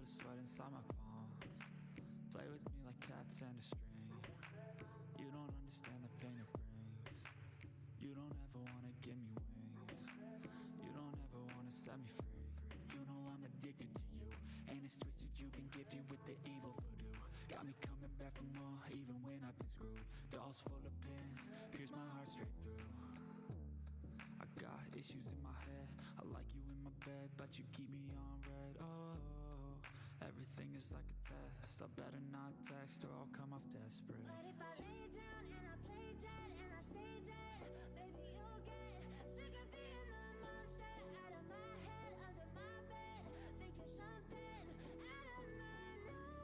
sweat inside my palms. Play with me like cats and a string. You don't understand the pain it brings. You don't ever wanna give me wings. You don't ever wanna set me free. You know I'm addicted to you, and it's twisted, you've been gifted with the evil voodoo. Got me coming back for more, even when I've been screwed. Dolls full of pins, pierce my heart straight through. I got issues in my head, I like you in my bed, but you keep me on red. Oh, everything is like a test, I better not text or I'll come off desperate. But if I lay down and I play dead and I stay dead, baby, you'll get sick of being the monster out of my head, under my bed, thinking something out of my nightmares,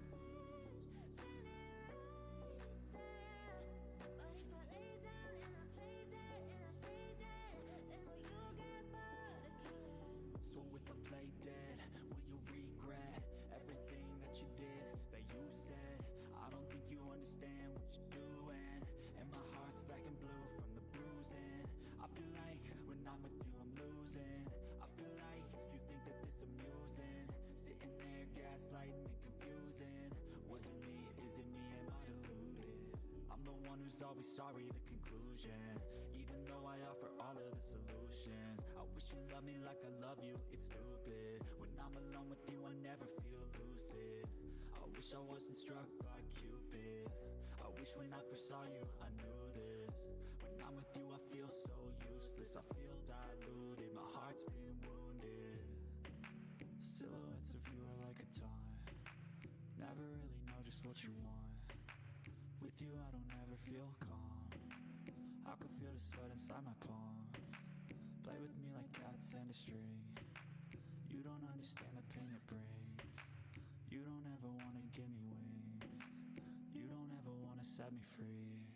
standing right there. But if I lay down and I play dead and I stay dead, then will you get bored of killing me? So if I play dead, will you regret everything that you did, that you said? I don't think you understand what you're doing, and my heart's black and blue from the bruising. I feel like when I'm with you I'm losing. I feel like you think that this amusing, sitting there gaslighting and confusing. Was it me? Is it me? Am I deluded? I'm the one who's always sorry, the conclusion, even though I offer all of the solutions. I wish you loved me like I love you, it's stupid. When I'm alone with you I never feel lucid. I wish I wasn't struck by Cupid. I wish when I first saw you I knew this. When I'm with you I feel so useless, I feel diluted, my heart's been wounded. Silhouettes of you are like a taunt, never really know just what you want. With you I don't ever feel calm, I can feel the sweat inside my palms. Play with me like cats and a string. You don't understand the pain it brings. You don't ever wanna give me wings. You don't ever wanna set me free.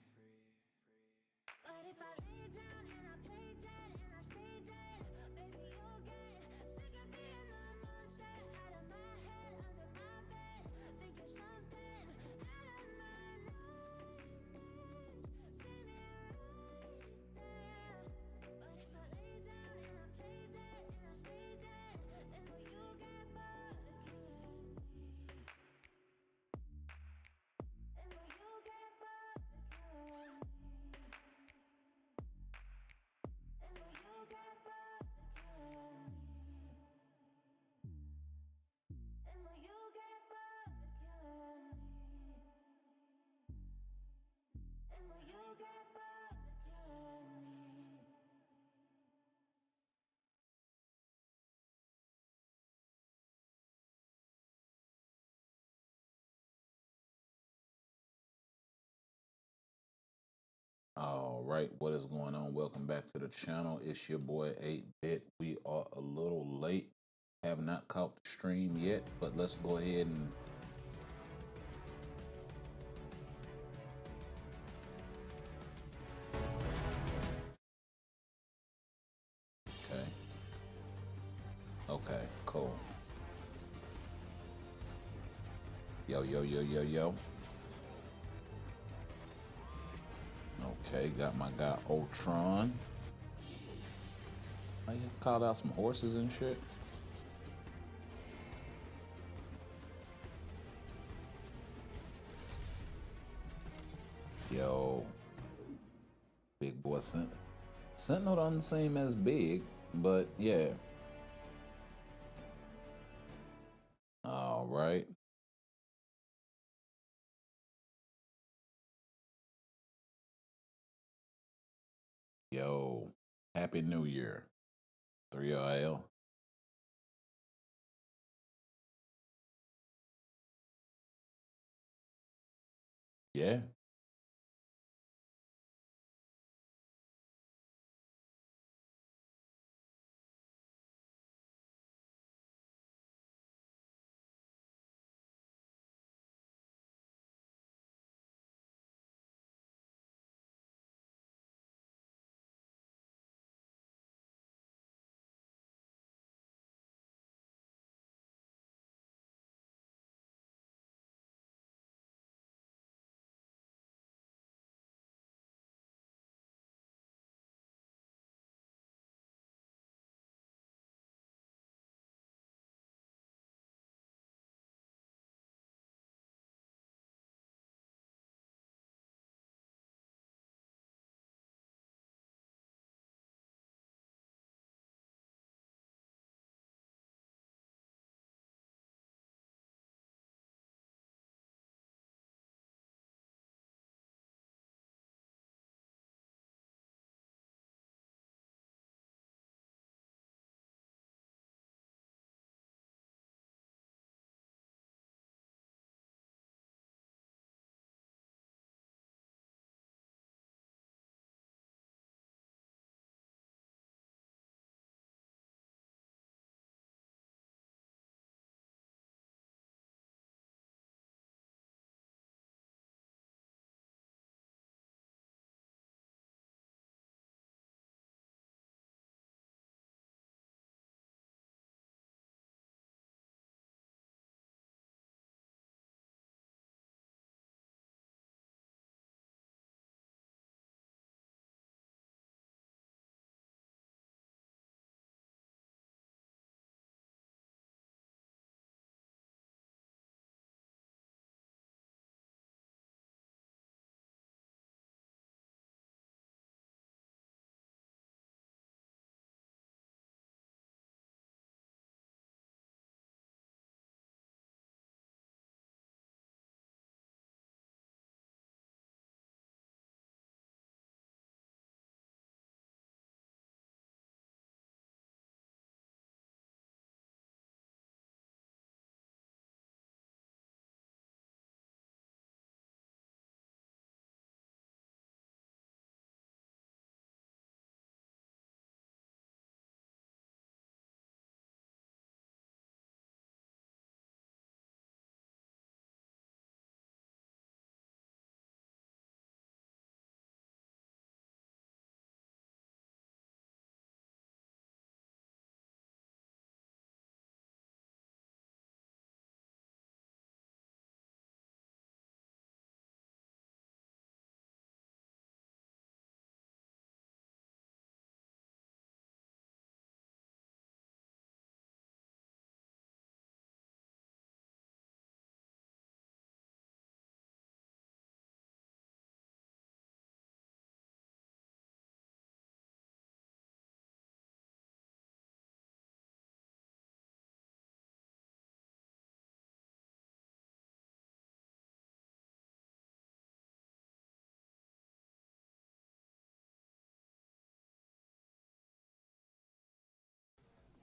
But if I lay down and I play dead and I stay dead, baby, you'll get sick of being the monster out of my head, under my bed, thinking something out of my nightmares, standing right there. But if I lay down and I play dead and I stay dead, then will you get bored of killing me? And will you get bored of killing me? And will you get bored of killing me? And will you get bored of killing me? And will you get bored of killing me? All right, what is going on? Welcome back to the channel. It's your boy 8-Bit. We are a little late. Have not caught the stream yet, but let's go ahead and okay, cool. Yo, yo, yo, yo, yo. Okay, got my guy Ultron. I called out some horses and shit. Yo, big boy Sentinel doesn't seem as big, but yeah. All right. Yo, Happy New Year, 3RL. Yeah.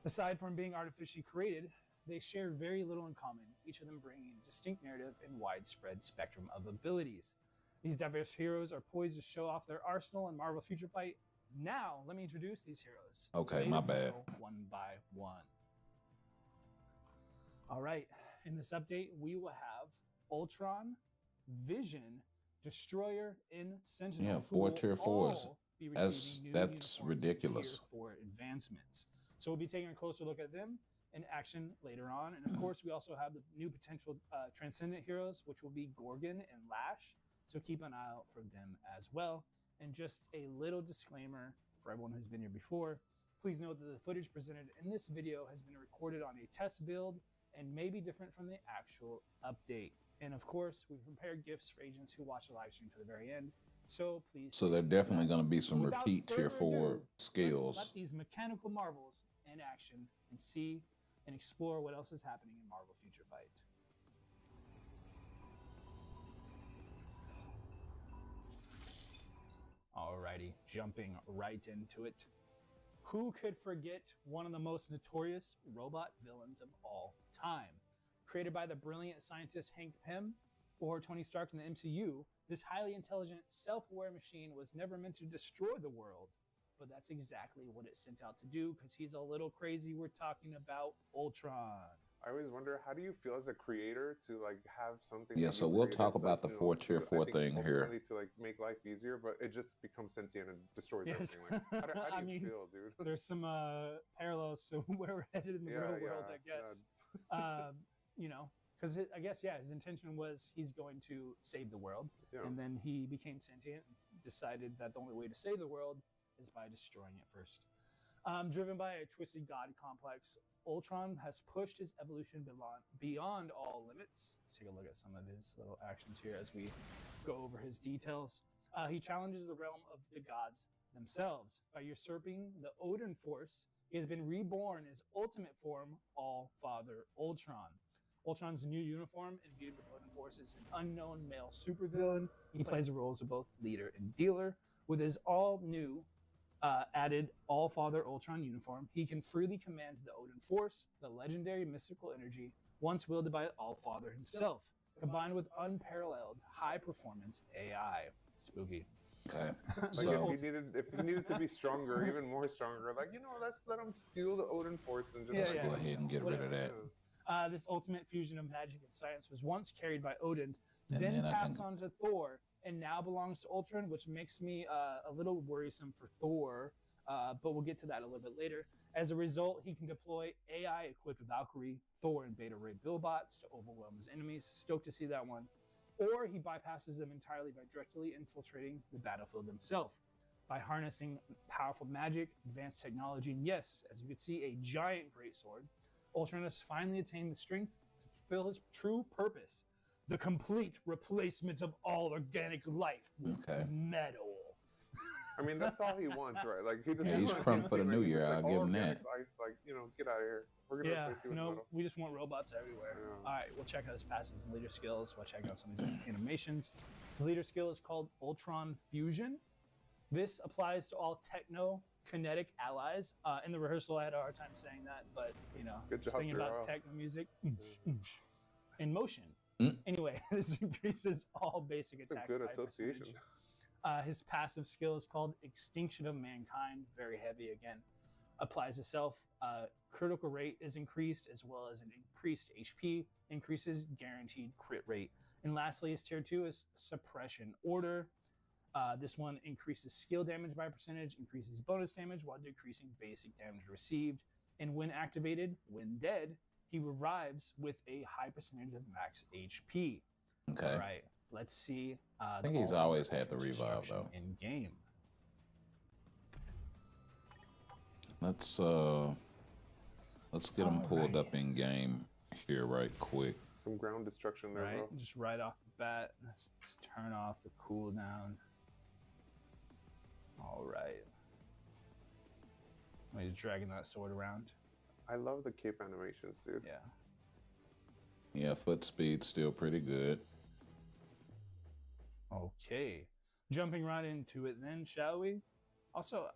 Aside from being artificially created, they share very little in common, each of them bringing a distinct narrative and widespread spectrum of abilities. These diverse heroes are poised to show off their arsenal in Marvel Future Fight. Now, let me introduce these heroes. Okay, Lay my them bad. down one by one. All right, in this update, we will have Ultron, Vision, Destroyer, and Sentinel. Yeah, who 4 will tier 4s. all be That's receiving new that's uniforms and ridiculous. Tier 4 advancements. So we'll be taking a closer look at them in action later on. And of course, we also have the new potential Transcendent heroes, which will be Gorgon and Lash. So keep an eye out for them as well. And just a little disclaimer for everyone who's been here before. Please note that the footage presented in this video has been recorded on a test build and may be different from the actual update. And of course, we've prepared gifts for agents who watch the live stream to the very end. So please. So there definitely going to be some Without repeat tier further 4 ado, skills. Let's let these mechanical marvels in action and see and explore what else is happening in Marvel Future Fight. Alrighty, jumping right into it. Who could forget one of the most notorious robot villains of all time? Created by the brilliant scientist Hank Pym or Tony Stark in the MCU, this highly intelligent, self-aware machine was never meant to destroy the world, but that's exactly what it sent out to do because he's a little crazy. We're talking about Ultron. I always wonder, how do you feel as a creator to like have something? Yeah, that so you we'll created, talk but, about the you know, 4 tier to, 4 I think thing here. ultimately to like make life easier, but it just becomes sentient and destroys Yes. everything. Like, how do you feel, dude? There's some parallels to where we're headed in the real world, I guess. You know, because I guess, yeah, his intention was he's going to save the world. Yeah. And then he became sentient and decided that the only way to save the world is by destroying it first. Driven by a twisted god complex, Ultron has pushed his evolution beyond all limits. Let's take a look at some of his little actions here as we go over his details. He challenges the realm of the gods themselves. By usurping the Odin force, he has been reborn as ultimate form, All-Father Ultron. Ultron's new uniform, imbued with Odin force, is an unknown male supervillain. He plays the roles of both leader and dealer. With his all-new added All-Father Ultron uniform, he can freely command the Odin force, the legendary mystical energy once wielded by All-Father himself, combined with unparalleled high-performance AI. Spooky. Okay. Like So if he needed to be stronger, even more stronger, like, you know, let's let him steal the Odin force and just let's Yeah, go ahead and get rid of that. This ultimate fusion of magic and science was once carried by Odin, And then then I passed can- on to Thor, and now belongs to Ultron, which makes me a little worrisome for Thor, but we'll get to that a little bit later. As a result, he can deploy AI equipped with Valkyrie, Thor, and Beta Ray Billbots to overwhelm his enemies. Stoked to see that one. Or he bypasses them entirely by directly infiltrating the battlefield himself. By harnessing powerful magic, advanced technology, and yes, as you can see, a giant greatsword, Ultron has finally attained the strength to fulfill his true purpose, the complete replacement of all organic life with Okay. metal. I mean, that's all he wants, right? Like, he doesn't Yeah, he's want crumbed for the anything, new like, year, he's I'll like, give all him organic that. life, like, you know, get out of here. We're gonna Yeah, replace you with metal. we just want robots everywhere. Yeah. All right, we'll check out his passives and leader skills. We'll check out some of his animations. His leader skill is called Ultron Fusion. This applies to all techno-kinetic allies. In the rehearsal, I had a hard time saying that, but, you know, Good just job, thinking about Gerald. techno music. In motion. Mm. Anyway, this increases all basic It's a attacks good by association. percentage. His passive skill is called Extinction of Mankind. Very heavy again. Applies to self. Critical rate is increased as well as an increased HP. Increases guaranteed crit rate. And lastly, his tier 2 is Suppression Order. This one increases skill damage by percentage, increases bonus damage while decreasing basic damage received. And when activated, when dead, he revives with a high percentage of max HP. Okay. All right, let's see. I think he's always had the revive, though. In game. Let's get him pulled up in game here right quick. Some ground destruction there, Right, bro. just right off the bat, let's just turn off the cooldown. All right. Oh, he's dragging that sword around. I love the cape animations, dude. Yeah. Yeah, foot speed's still pretty good. Okay. Jumping right into it then, shall we? Also,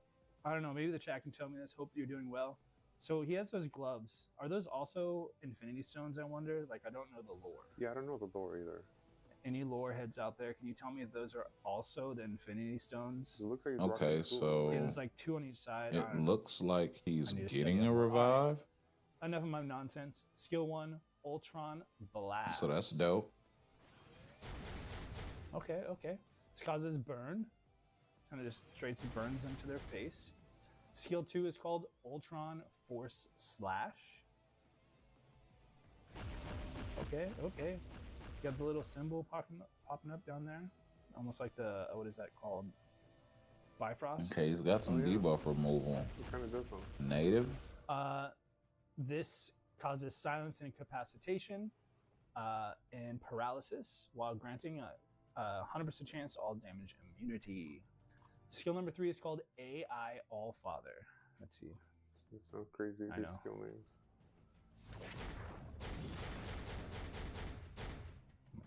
I don't know, maybe the chat can tell me this. Hope you're doing well. So he has those gloves. Are those also Infinity Stones? I wonder. Like, I don't know the lore. Yeah, I don't know the lore either. Any lore heads out there? Can you tell me if those are also the Infinity Stones? It looks like he's Okay, rocking two of so- them. Yeah, there's like 2 on each side. I It don't know. looks like he's I need to getting study a up more. revive. Enough of my nonsense. Skill 1, Ultron Blast. So that's dope. Okay. This causes burn. Kind of just straight burns them to their face. Skill 2 is called Ultron Force Slash. Okay. You got the little symbol popping up down there. Almost like the, what is that called? Bifrost? Okay, he's got some Oh, yeah. debuff removal. It kind of does something. Native. This causes silence and incapacitation and paralysis while granting a 100% chance to all damage immunity. Skill number 3 is called AI Allfather. Let's see. It sounds crazy. I These know. skill names.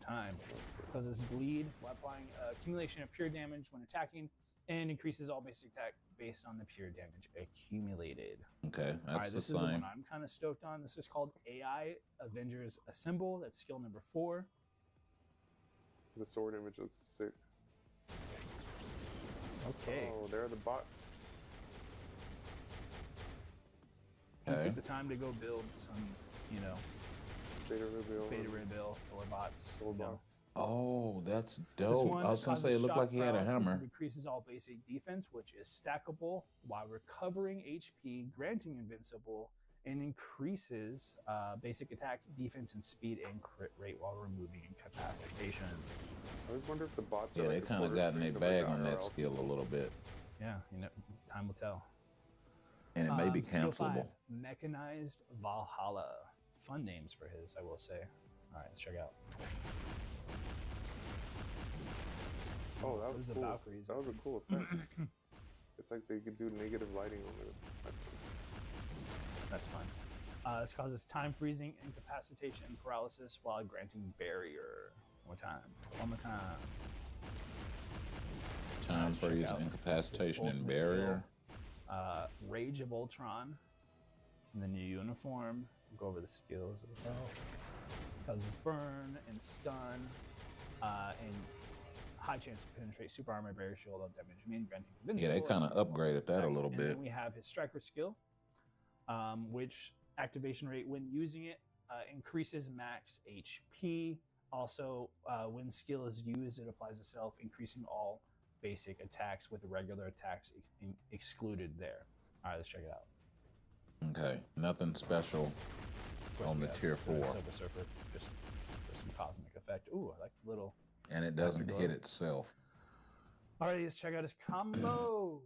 Time. Causes bleed while applying accumulation of pure damage when attacking and increases all basic attack based on the pure damage accumulated. Okay, All that's right, the this is the one same. I'm kind of stoked on. This is called AI Avengers Assemble. That's skill number 4. The sword image looks sick. Okay. Oh, there are the bots. You Okay. took the time to go build some, Beta reveal. beta ray bill for bots. Sword you know. bots. Oh, that's This dope. one I was gonna say causes it looked shock like he had a paralysis hammer. and decreases all basic defense, which is stackable while recovering HP, granting invincible, and increases basic attack, defense, and speed and crit rate while removing incapacitation. I always wonder if the bots Yeah, are they like a kind of quarter got in their strength of bag like on that IRL. skill a little bit, Yeah, time will tell. and it may be Skill 5, cancelable. Mechanized Valhalla. Fun names for his, I will say. All right, let's check out. Oh, that was Those are cool. Valkyries. That was a cool effect. It's like they could do negative lighting on it. That's fun. This causes time freezing, incapacitation, and paralysis while granting barrier. One more time. Time Let's check freeze, out incapacitation, his and ultimate barrier. skill. Rage of Ultron. And the new uniform. Go over the skills as well. Causes burn and stun. And high chance to penetrate super armor, barrier shield, all damage immune, granting Yeah, they invincible, kind of and upgraded that a little and bit. then we have his striker skill, which activation rate when using it increases max HP. Also, when skill is used, it applies itself, increasing all basic attacks with regular attacks excluded there. All right, let's check it out. Okay, nothing special Of course, on we the have tier 4, Silver Surfer, just for some cosmic effect. Ooh, I like the little. and it doesn't glow. hit itself. All right, let's check out his combos.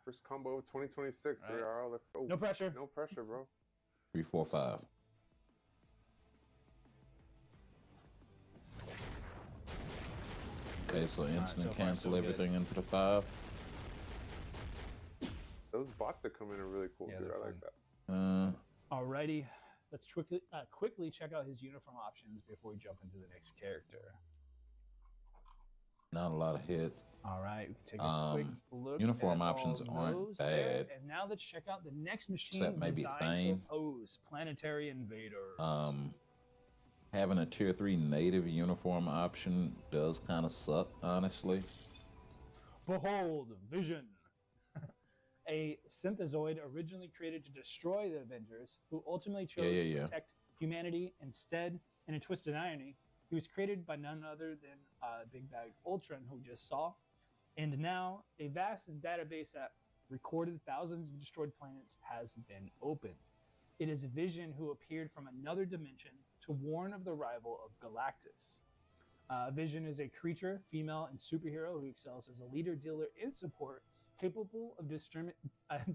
First combo of 2026. All right. 3RL, let's go. No pressure. No pressure, bro. 3, 4, 5. Okay, so instant so far, cancel so good. everything into the 5. Those bots that come in are really cool, Yeah, dude. they're I like fun. that. Alrighty, let's quickly check out his uniform options before we jump into the next character. Not a lot of hits. All right, we can take a quick look. uniform at options all aren't those there. bad. And now let's check out the next machine Except maybe designed Thane. to oppose planetary invaders. Having a tier 3 native uniform option does kind of suck, honestly. Behold, Vision. A synthezoid originally created to destroy the Avengers, who ultimately chose to protect humanity instead. In a twisted irony, he was created by none other than Big Bag Ultron, who we just saw. And now, a vast database that recorded thousands of destroyed planets has been opened. It is Vision who appeared from another dimension to warn of the arrival of Galactus. Vision is a creature, female, and superhero who excels as a leader, dealer, and support, capable of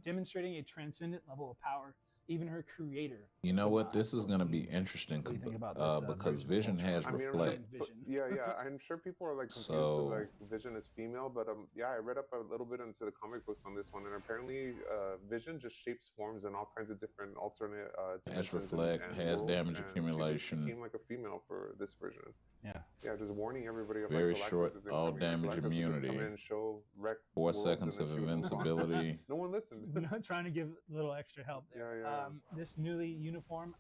demonstrating a transcendent level of power. Even her creator. You know what? This is going to be interesting What do you think about this, because version of Vision has I mean, reflect. Vision. Yeah. I'm sure people are like confused So- because like Vision is female, but yeah, I read up a little bit into the comic books on this one, and apparently Vision just shapes forms in all kinds of different alternate Has dimensions reflect, has worlds, damage and accumulation. She became like a female for this version. Yeah, just warning everybody of Very like Galactus short, is all incoming. damage Galactus would just immunity. come in, show, wreck 4 worlds, seconds and of then she would move on. invincibility. No one listened. Trying to give a little extra help there. Yeah. This new uniform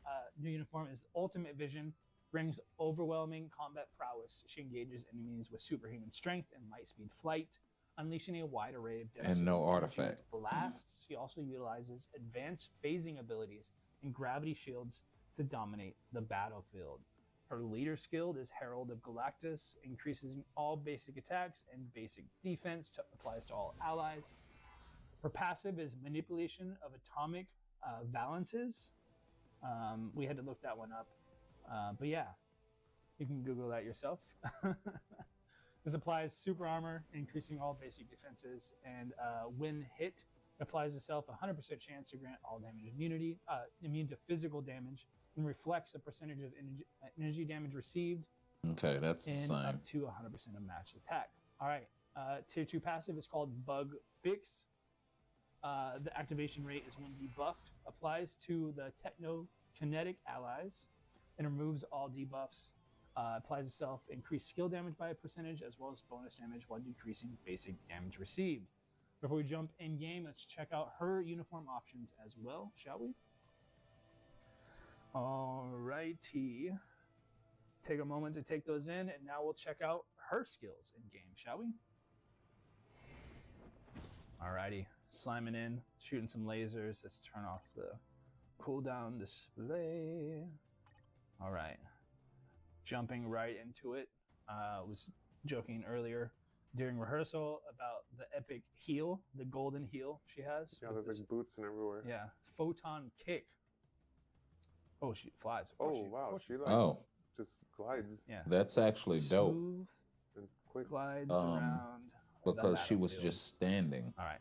is Ultimate Vision, brings overwhelming combat prowess. She engages enemies with superhuman strength and light speed flight, unleashing a wide array of And no energy artifact. blasts. She also utilizes advanced phasing abilities and gravity shields to dominate the battlefield. Her leader skill is Herald of Galactus, increases all basic attacks and basic defense, applies to all allies. Her passive is Manipulation of Atomic Valences. We had to look that one up. But yeah, you can Google that yourself. This applies super armor, increasing all basic defenses, and when hit, applies itself 100% chance to grant all damage immunity, immune to physical damage, and reflects a percentage of energy damage received. Okay, that's the and same. up to 100% of match attack. All right, tier 2 passive is called Bug Fix. The activation rate is when debuffed, applies to the techno-kinetic allies, and removes all debuffs. Applies itself increased skill damage by a percentage, as well as bonus damage while decreasing basic damage received. Before we jump in game, let's check out her uniform options as well, shall we? Alrighty. Take a moment to take those in, and now we'll check out her skills in game, shall we? Alrighty, sliming in, shooting some lasers. Let's turn off the cooldown display. Alright, jumping right into it. Was joking earlier during rehearsal about the epic heal, the golden heal she has. Yeah, there's like boots and everywhere. Yeah, photon kick. Oh, she flies. Oh, wow, she like just glides. Yeah, that's actually dope. Smooth and quick. glides around. Because she was just standing. All right.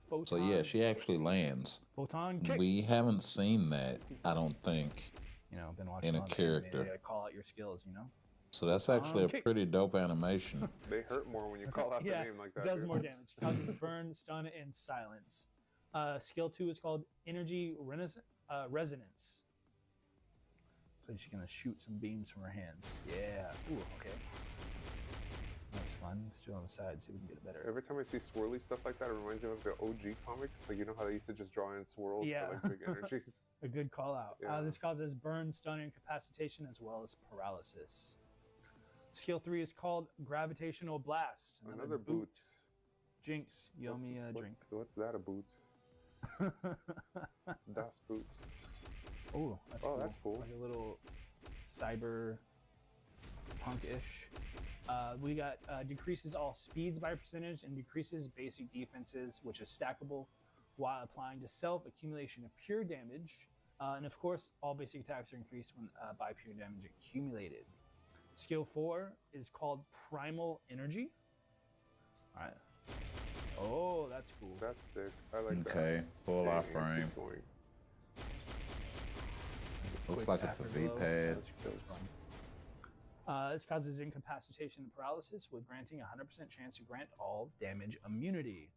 Photon, So yeah, she actually lands. Photon kick. We haven't seen that, I don't think. You know, been watching in a all the character. anime, they call out your skills, you know. So that's actually a kick. pretty dope animation. They hurt more when you call out the name like that. Does dude. more damage. Causes burn, stun, and silence. Skill 2 is called Energy Resonance. So she's gonna shoot some beams from her hands. Yeah. Ooh, okay. That's fun. Let's do it on the side so we can get it better. Every time I see swirly stuff like that, it reminds me of the OG comics. Like, you know how they used to just draw in swirls Yeah. for like big energies? A good call out. Yeah. This causes burn, stun, and incapacitation, as well as paralysis. Skill 3 is called Gravitational Blast. Another boot. Jinx, you owe me a drink. What's that, a boot? Das boot. Oh, that's cool. That's cool. Like a little cyber punk-ish. We got decreases all speeds by a percentage and decreases basic defenses, which is stackable, while applying to self accumulation of pure damage. And of course, all basic attacks are increased when by pure damage accumulated. Skill 4 is called Primal Energy. All right. Oh, that's cool. That's sick. I like that. Okay, full Dang, iframe. keep going. Looks Quick like it's a afterglow. V-pad. That's fun. This causes incapacitation and paralysis, with granting 100% chance to grant all damage immunity.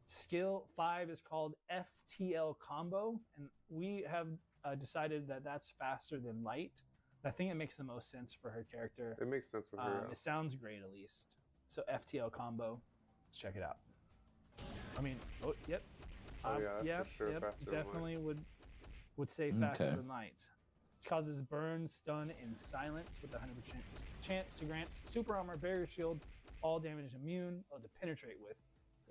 Skill 5 is called FTL Combo, and we have decided that that's faster than light. I think it makes the most sense for her character. It makes sense with her. It sounds great, at least. So FTL Combo, let's check it out. I mean, yep. Oh, yeah, that's for sure faster than light. Definitely would say faster Okay. than light. It causes burn, stun, and silence with 100% chance to grant super armor, barrier shield, all damage immune, to penetrate with.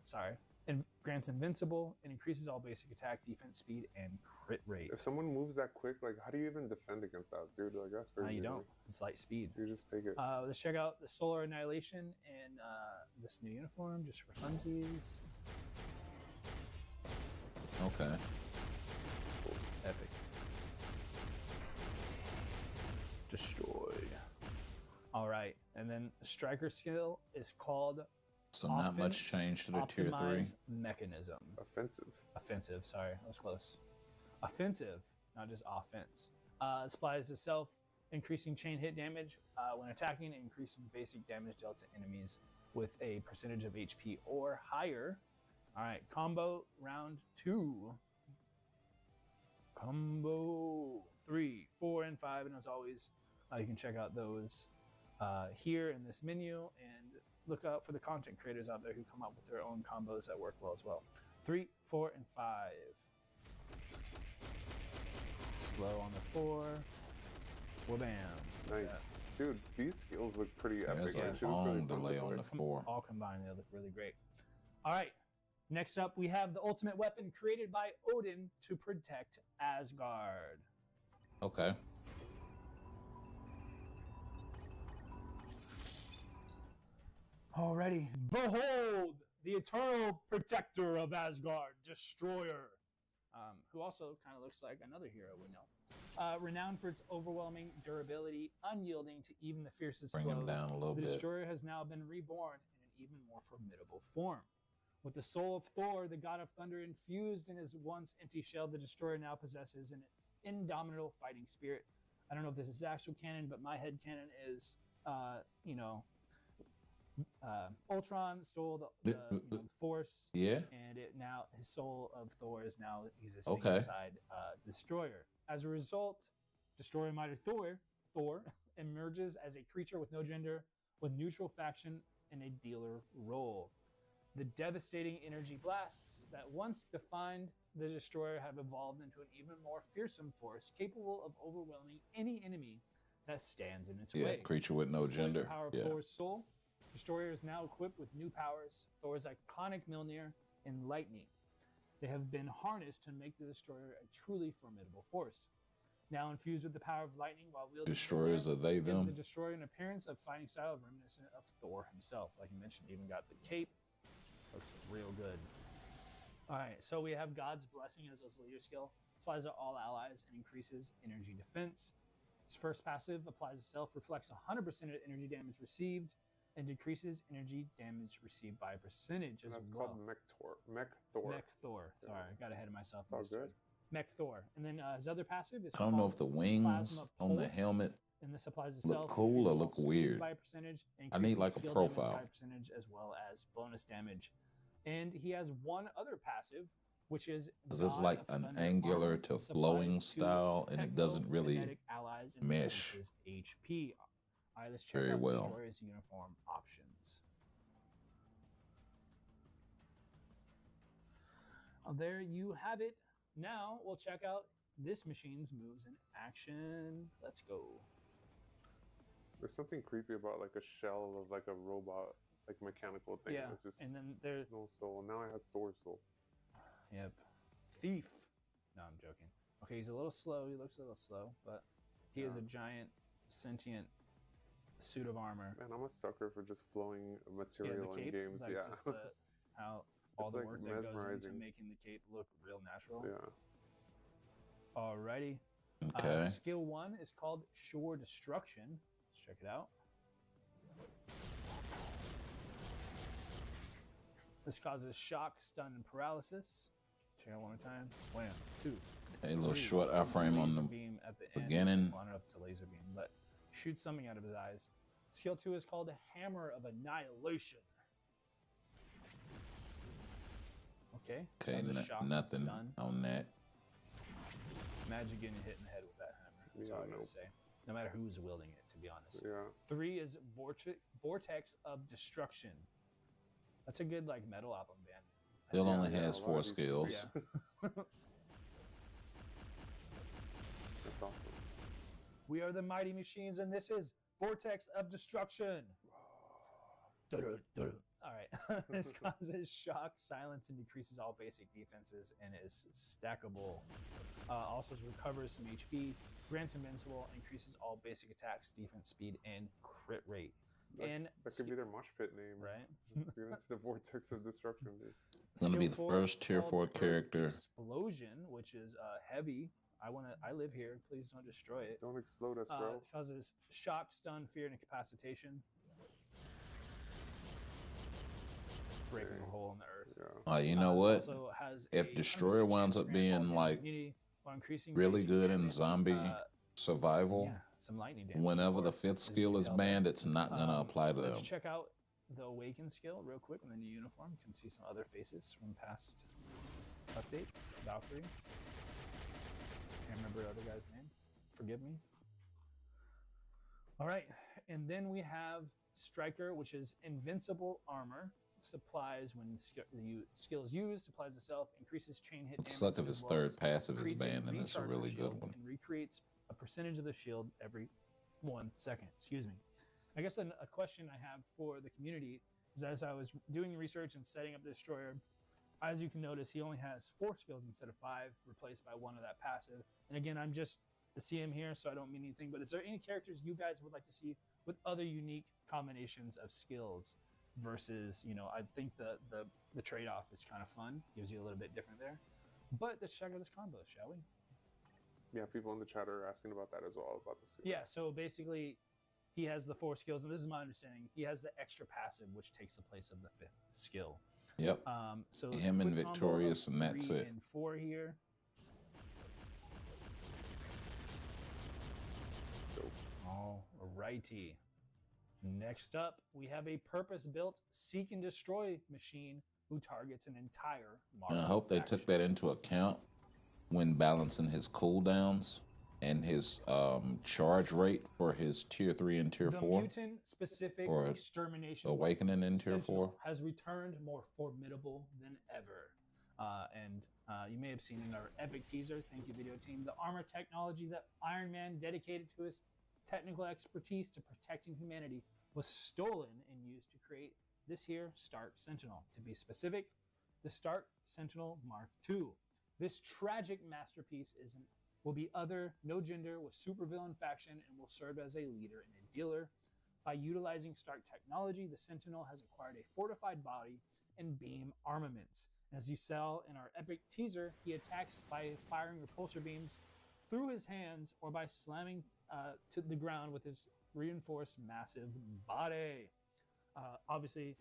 Sorry. And grants invincible and increases all basic attack, defense, speed, and crit rate. If someone moves that quick, like, how do you even defend against that, dude? Like, that's crazy. You don't. Like, It's light speed. you just take it. Let's check out the Solar Annihilation and this new uniform just for funsies. Okay. Epic. Destroyed. All right, and then the striker skill is called So not much change to the tier 3. Optimize Mechanism. Offensive. Sorry, that was close. Offensive, not just offense. It applies to self, increasing chain hit damage when attacking, and increasing basic damage dealt to enemies with a percentage of HP or higher. All right, combo round 2. Combo 3, 4, and 5, and as always, you can check out those here in this menu, and look out for the content creators out there who come up with their own combos that work well as well. 3, 4, and 5. Slow on the 4. Well, bam. Nice. Yeah. Dude, these skills look pretty epic. There's Like, a she looks really long fun to delay on play. the 4. All combined, they look really great. All right. Next up, we have the ultimate weapon created by Odin to protect Asgard. Okay. Alrighty. Behold, the eternal protector of Asgard, Destroyer, who also kind of looks like another hero we know. Renowned for its overwhelming durability, unyielding to even the fiercest Bring him blows, down a little the bit. Destroyer has now been reborn in an even more formidable form. With the soul of Thor, the god of thunder, infused in his once empty shell, the Destroyer now possesses an indomitable fighting spirit. I don't know if this is actual canon, but my head canon is, Ultron stole the Force, Yeah. and his soul of Thor is now existing Okay. inside Destroyer. As a result, Destroyer Mighty Thor emerges as a creature with no gender, with neutral faction and a dealer role. The devastating energy blasts that once defined the Destroyer have evolved into an even more fearsome force, capable of overwhelming any enemy that stands in its way. Creature with no Exploiting gender. the power of Yeah. Thor's soul, Destroyer is now equipped with new powers, Thor's iconic Mjolnir and lightning. They have been harnessed to make the Destroyer a truly formidable force. Now infused with the power of lightning while wielding Destroyers are they, gives the them? Destroyer an appearance of fighting style reminiscent of Thor himself. Like you mentioned, even got the cape. Looks real good. All right, so we have God's Blessing as his leader skill. Applies to all allies and increases energy defense. His first passive applies itself, reflects 100% of energy damage received, and decreases energy damage received by a percentage as That's well. called Mech Thor. Mech Thor. Sorry, I got ahead of myself. It's all good. Mech Thor. And then his other passive is I don't know called if the wings Plasma on the Pulse. helmet And this applies look itself. cool or increases look all speeds weird. by a percentage, I need increases like a skill damage profile. by a percentage, as well as bonus damage. And he has one other passive, which is because it's God like of an Thunder angular Armor. to Supplies flowing to style, and it doesn't really techno-kinetic allies and mesh increases HP. All right, let's check very out well. Destroyer's uniform options. There you have it. Now we'll check out this machine's moves in action. Let's go. There's something creepy about like a shell of like a robot, like mechanical thing. Yeah, It's just and then there's no soul. Now it has Thor's soul. Yep. Thief. No, I'm joking. Okay, he's a little slow. He looks a little slow, but he is a giant, sentient suit of armor. Man, I'm a sucker for just flowing material the in cape, games. like Yeah. just how all It's, the like, work that goes into mesmerizing. making the cape look real natural. Yeah. Alrighty. okay. Skill 1 is called Sure Destruction. Let's check it out. This causes shock, stun, and paralysis. Check it out one more time. 1, 2. A little 3. short iframe on Laser the beam at the beginning. End. Well, I don't know if it's a laser beam, but shoots something out of his eyes. Skill 2 is called Hammer of Annihilation. Okay. Okay, Causes shock and nothing stun. on that. Imagine getting hit in the head with that hammer. That's all I gotta say. No matter who's wielding it, to be honest. Yeah. 3 is Vortex of Destruction. That's a good like metal album band. Still only Yeah, has a lot 4 of these- skills. Yeah. That's awesome. We are the Mighty Machines, and this is Vortex of Destruction. All right. This causes shock, silence, and decreases all basic defenses, and is stackable. Also recovers some HP, grants invincible, increases all basic attacks, defense, speed, and crit rate. That could be their mosh pit name. Right? It's the Vortex of Destruction, dude. Gonna be Skill the 4 first tier called 4 Earth character. Explosion, which is heavy. I live here. Please don't destroy it. Don't explode us, bro. Causes shock, stun, fear, and incapacitation. Breaking a hole in the earth. Yeah. You know This what? also has If a Destroyer 100% winds chance up to grant all being, damage like, immunity while increasing really basic good in damage. zombie survival, Yeah, some lightning damage. whenever of the course, 5th as you skill can is tell there. banned, it's not gonna apply to Let's them. check out the Awaken skill real quick in the new uniform. You can see some other faces from past updates. Valkyrie. Can't remember the other guy's name. Forgive me. All right, and then we have Striker, which is invincible armor. Supplies when the skill is used, supplies itself, increases chain hit It damage. suck if as his well third as passive is creates a banned, and it's a recharger really good shield one. and recreates a percentage of the shield every 1 second. Excuse me. I guess a question I have for the community is, as I was doing research and setting up the destroyer, as you can notice, he only has 4 skills instead of 5, replaced by 1 of that passive. And again, I'm just the CM here, so I don't mean anything. But is there any characters you guys would like to see with other unique combinations of skills? Versus, you know, I think the trade-off is kind of fun, gives you a little bit different there. But let's check out this combo, shall we? Yeah, people in the chat are asking about that as well, about the skill. Yeah, so basically he has the 4 skills, and this is my understanding. He has the extra passive, which takes the place of the 5th skill. Yep. So Him and quick combo Victorious, of and that's 3 it. and 4 here. All righty. Next up, we have a purpose-built seek and destroy machine who targets an entire And I Marvel hope they faction. took that into account when balancing his cooldowns and his charge rate for his tier 3 and tier The 4. mutant-specific or extermination Awakening in tier Sentinel 4. has returned more formidable than ever. You may have seen in our epic teaser, thank you video team, the armor technology that Iron Man dedicated to his technical expertise to protecting humanity was stolen and used to create this here Stark Sentinel. To be specific, the Stark Sentinel Mark II. This tragic masterpiece will be no gender with supervillain faction and will serve as a leader and a dealer. By utilizing Stark technology, the Sentinel has acquired a fortified body and beam armaments. As you saw in our epic teaser, he attacks by firing repulsor beams through his hands or by slamming to the ground with his reinforced massive body. Obviously,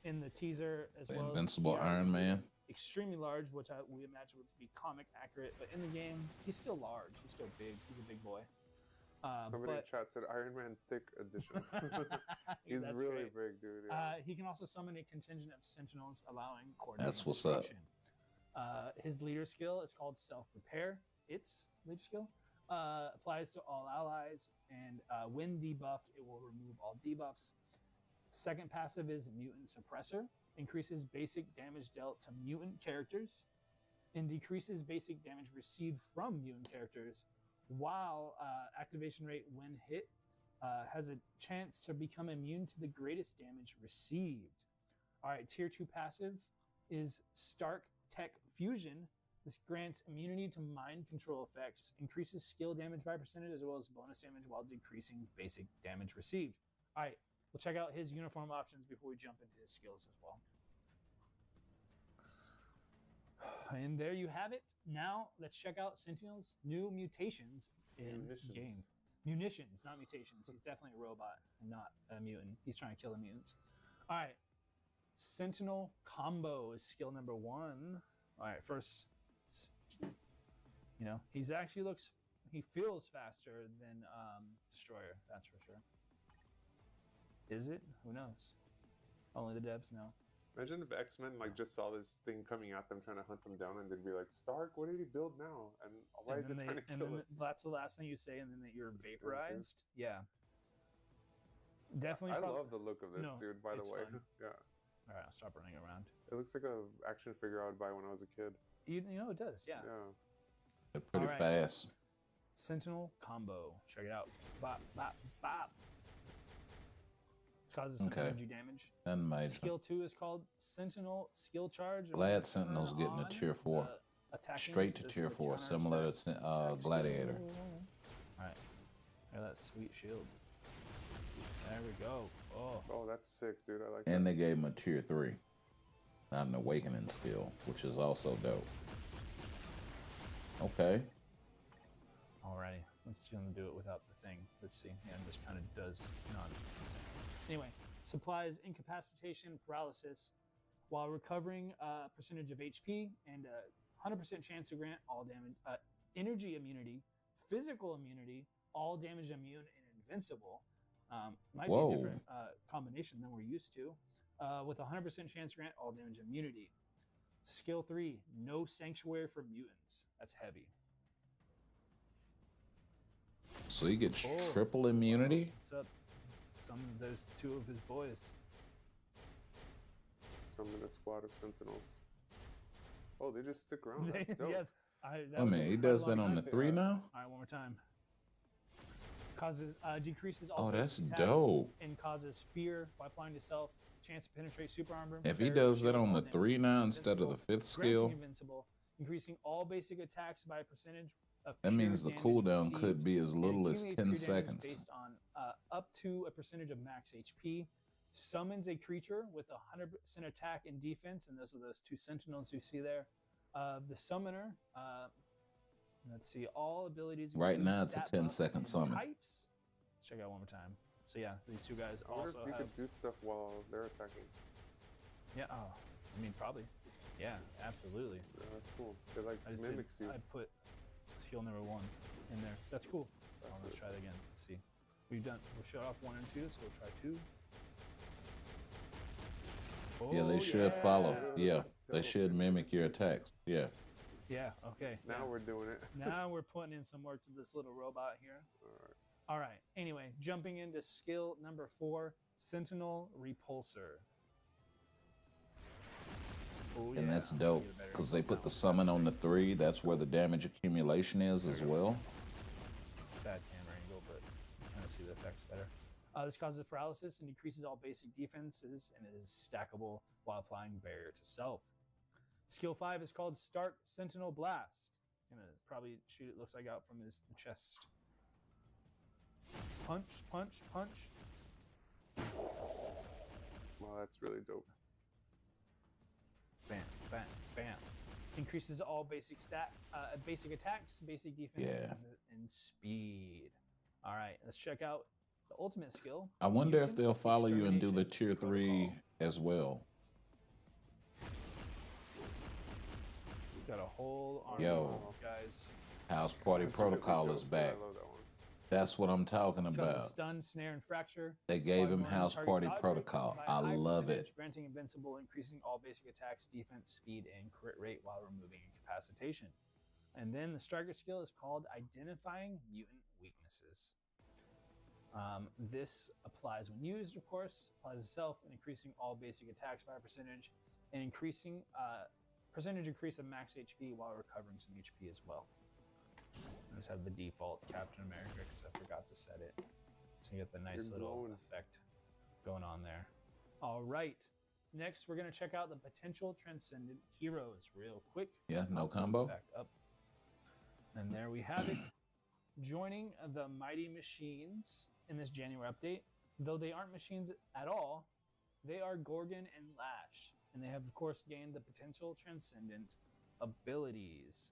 in the teaser as The well Invincible as Iron Man. extremely large, which we imagine would be comic accurate, but in the game, he's still large. He's still big. He's a big boy. Somebody in chat said Iron Man Thick Edition. He's That's really great. big, dude. Yeah. He can also summon a contingent of sentinels, allowing coordinated That's what's up. destruction. His leader skill is called Self-Repair. Its leader skill applies to all allies, and when debuffed, it will remove all debuffs. Second passive is Mutant Suppressor. Increases basic damage dealt to mutant characters and decreases basic damage received from mutant characters, while activation rate when hit has a chance to become immune to the greatest damage received. All right, tier 2 passive is Stark Tech Fusion. This grants immunity to mind control effects, increases skill damage by percentage as well as bonus damage while decreasing basic damage received. All right, we'll check out his uniform options before we jump into his skills as well. And there you have it. Now let's check out Sentinel's new mutations in game. Munitions, not mutations. He's definitely a robot and not a mutant. He's trying to kill the mutants. All right. Sentinel combo is skill number 1. All right, first, he feels faster than Destroyer, that's for sure. Is it? Who knows? Only the devs know. Imagine if X-Men just saw this thing coming at them, trying to hunt them down, and they'd be like, "Stark, what did he build now? And why is it trying to kill us?" That's the last thing you say, and then that you're vaporized. Yeah. Definitely. I love the look of this, dude. By the way, fun. yeah. All right, I'll stop running around. It looks like a action figure I would buy when I was a kid. You know it does, yeah. Yeah. They're pretty fast. Sentinel combo. Check it out. Bop, bop, bop. Causes some energy damage. Amazing. Skill 2 is called Sentinel Skill Charge. Glad Sentinel's getting a tier 4. Straight to tier 4, similar to Gladiator. Alright. Look at that sweet shield. There we go. Oh, that's sick, dude. I like that. And they gave him a tier 3. Not an awakening skill, which is also dope. Okay. Alrighty. Let's gonna do it without the thing. Let's see. Yeah, this kind of does not. Anyway, supplies incapacitation paralysis while recovering a percentage of HP and a 100% chance to grant all damage, energy immunity, physical immunity, all damage immune, and invincible. Might be a different combination than we're used to. With a 100% chance to grant all damage immunity. Skill 3, no sanctuary for mutants. That's heavy. So he gets Oh. triple immunity. What's up? There's two of his boys. Summon a squad of sentinels. Oh, they just stick around. That's dope. Yeah, I mean, he does that on the 3 now. All right, one more time. Decreases all Oh, that's basic attacks dope. and causes fear by applying to self. Chance to penetrate super armor. If he barrier, does that shield, on all the damage, 3 now instead of the 5th granting skill, invincible, increasing all basic attacks by a percentage of that pure means the damage cooldown received, could be as and little as accumulates 10 pure damage seconds. based on up to a percentage of max HP. Summons a creature with 100% attack and defense, and those are those two sentinels you see there. The summoner, let's see, all abilities. Right include now, it's a stat 10-second buffs and summon. Types. Let's check out one more time. So yeah, these two guys I wonder also if you have. could do stuff while they're attacking. Yeah. Oh, I mean, probably. Yeah, absolutely. Yeah, that's cool. It like I just mimics you. I put skill number 1 in there. That's cool. Let's try that again. Let's see. We've showed off 1 and 2, so we'll try 2. Yeah, they Oh, should follow. Yeah, they Dope. should mimic your attacks. Yeah. Yeah. Okay. Now yeah. we're doing it. Now we're putting in some work to this little robot here. Alright. All right. Anyway, jumping into skill number 4, Sentinel Repulsor. Oh, And yeah. that's dope Get a better because they angle put now. the summon That's on the sick. 3. That's where the damage accumulation is as well. Bad camera angle, but you kind of see the effects better. This causes paralysis and decreases all basic defenses and is stackable while applying barrier to self. Skill 5 is called Start Sentinel Blast. He's gonna probably shoot it, looks like, out from his chest. Punch, punch, punch. Wow, that's really dope. Bam, bam, bam. Increases all basic basic attacks, basic defenses, Yeah. and speed. All right, let's check out the ultimate skill. I wonder if Mutant they'll follow you and do the Extermination tier 3 Protocol. as well. Got a whole army Yo. of guys. House Party That's really Protocol dope. is back. I love that one. That's what I'm talking Causes about. stun, snare, and fracture. They gave him Target House target Party dodge rate Protocol. by a I high love percentage, it. Granting invincible, increasing all basic attacks, defense, speed, and crit rate while removing incapacitation. And then the striker skill is called Identifying Mutant Weaknesses. This applies when used, of course, applies itself, and increasing all basic attacks by a percentage, and increasing percentage increase of max HP while recovering some HP as well. I just have the default Captain America because I forgot to set it. So you get the nice You're little glowing. effect going on there. All right. Next, we're going to check out the potential transcendent heroes real quick. Yeah, no I'll close combo. Back up. And there we have it. Joining the Mighty Machines in this January update, though they aren't machines at all, they are Gorgon and Lash. And they have, of course, gained the potential transcendent abilities.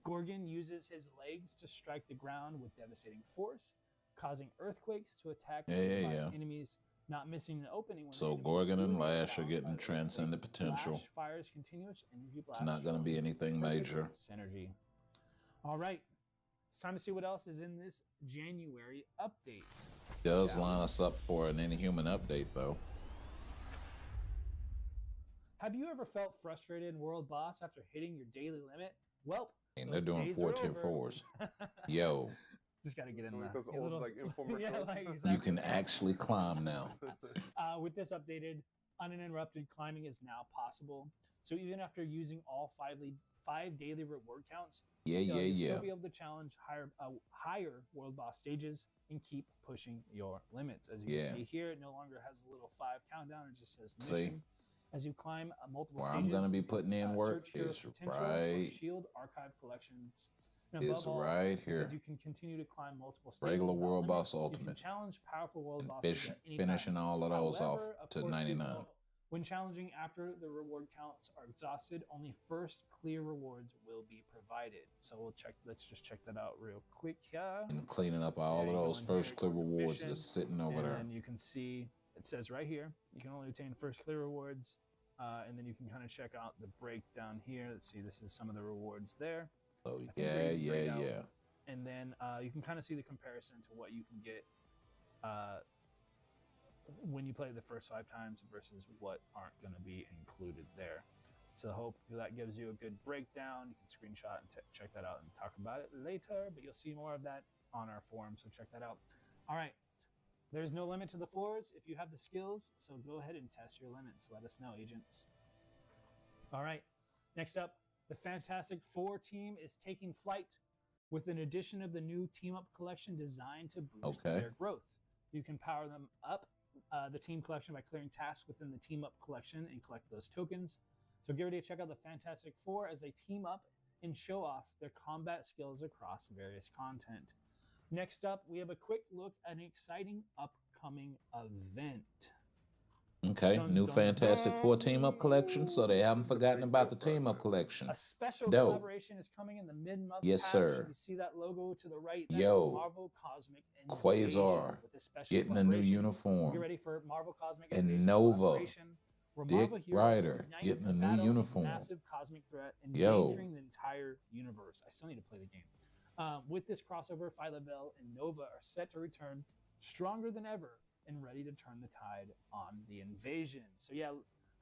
Gorgon uses his legs to strike the ground with devastating force, causing earthquakes to attack nearby enemies, not missing an opening. When So enemies Gorgon and lose their Lash are balance getting by the transcendent earthquake. potential. Lash fires continuous energy blasts. It's not going to be anything major. Synergy. All right. It's time to see what else is in this January update. Does line us up for an Inhuman update, though. Have you ever felt frustrated in World Boss after hitting your daily limit? Well, I mean, they're those doing days 4 are tier over. 4s. Yo, Just got to get in Like there. those old like infomercials. Yeah, like, you exactly. can actually climb now. With this updated, uninterrupted climbing is now possible. So even after using all 5 daily reward counts, you'll still be able to challenge higher World Boss stages and keep pushing your limits. As you can see here, it no longer has a little 5 countdown. It just says mission. As you climb multiple Where stages, I'm going to be putting in work search heroes' is potential right, for shield archive collections. And is above all, right here. as you can continue to climb multiple stages Regular without World limit, Boss you can Ultimate. challenge powerful world And bosses at any finishing time. all of those off However, of to course, 99. please note, when challenging after the reward counts are exhausted, only first clear rewards will be provided. So let's just check that out real quick here. And cleaning up all Yeah, of you go those in here, first clear go to rewards mission, that's sitting over and there. then you can see, it says right here, you can only obtain first clear rewards. And then you can kind of check out the breakdown here. Let's see, this is some of the rewards there. So I think they're grayed out. yeah. And then you can kind of see the comparison to what you can get when you play the first 5 times versus what aren't going to be included there. So I hope that gives you a good breakdown. You can screenshot and check that out and talk about it later, but you'll see more of that on our forum, so check that out. All right. There's no limit to the floors if you have the skills, so go ahead and test your limits. Let us know, agents. All right. Next up, the Fantastic Four team is taking flight with an addition of the new Team Up collection designed to boost their growth. You can power them up, the team collection, by clearing tasks within the Team Up collection and collect those tokens. So get ready to check out the Fantastic Four as they team up and show off their combat skills across various content. Next up, we have a quick look at an exciting upcoming event. Okay, new Fantastic Four Team Up collection, so they haven't forgotten about the Team Up collection. A special collaboration is coming in the mid-month patch. Sir. You see that logo to the right? That is Marvel Cosmic Invasion Quasar with a special getting a new uniform. Get ready for Marvel Cosmic and Invasion Nova, where Dick Marvel heroes Ryder unite getting to a new battle uniform. Massive cosmic threat endangering the entire universe. I still need to play the game. With this crossover, Phyla Vell and Nova are set to return stronger than ever and ready to turn the tide on the invasion. So yeah,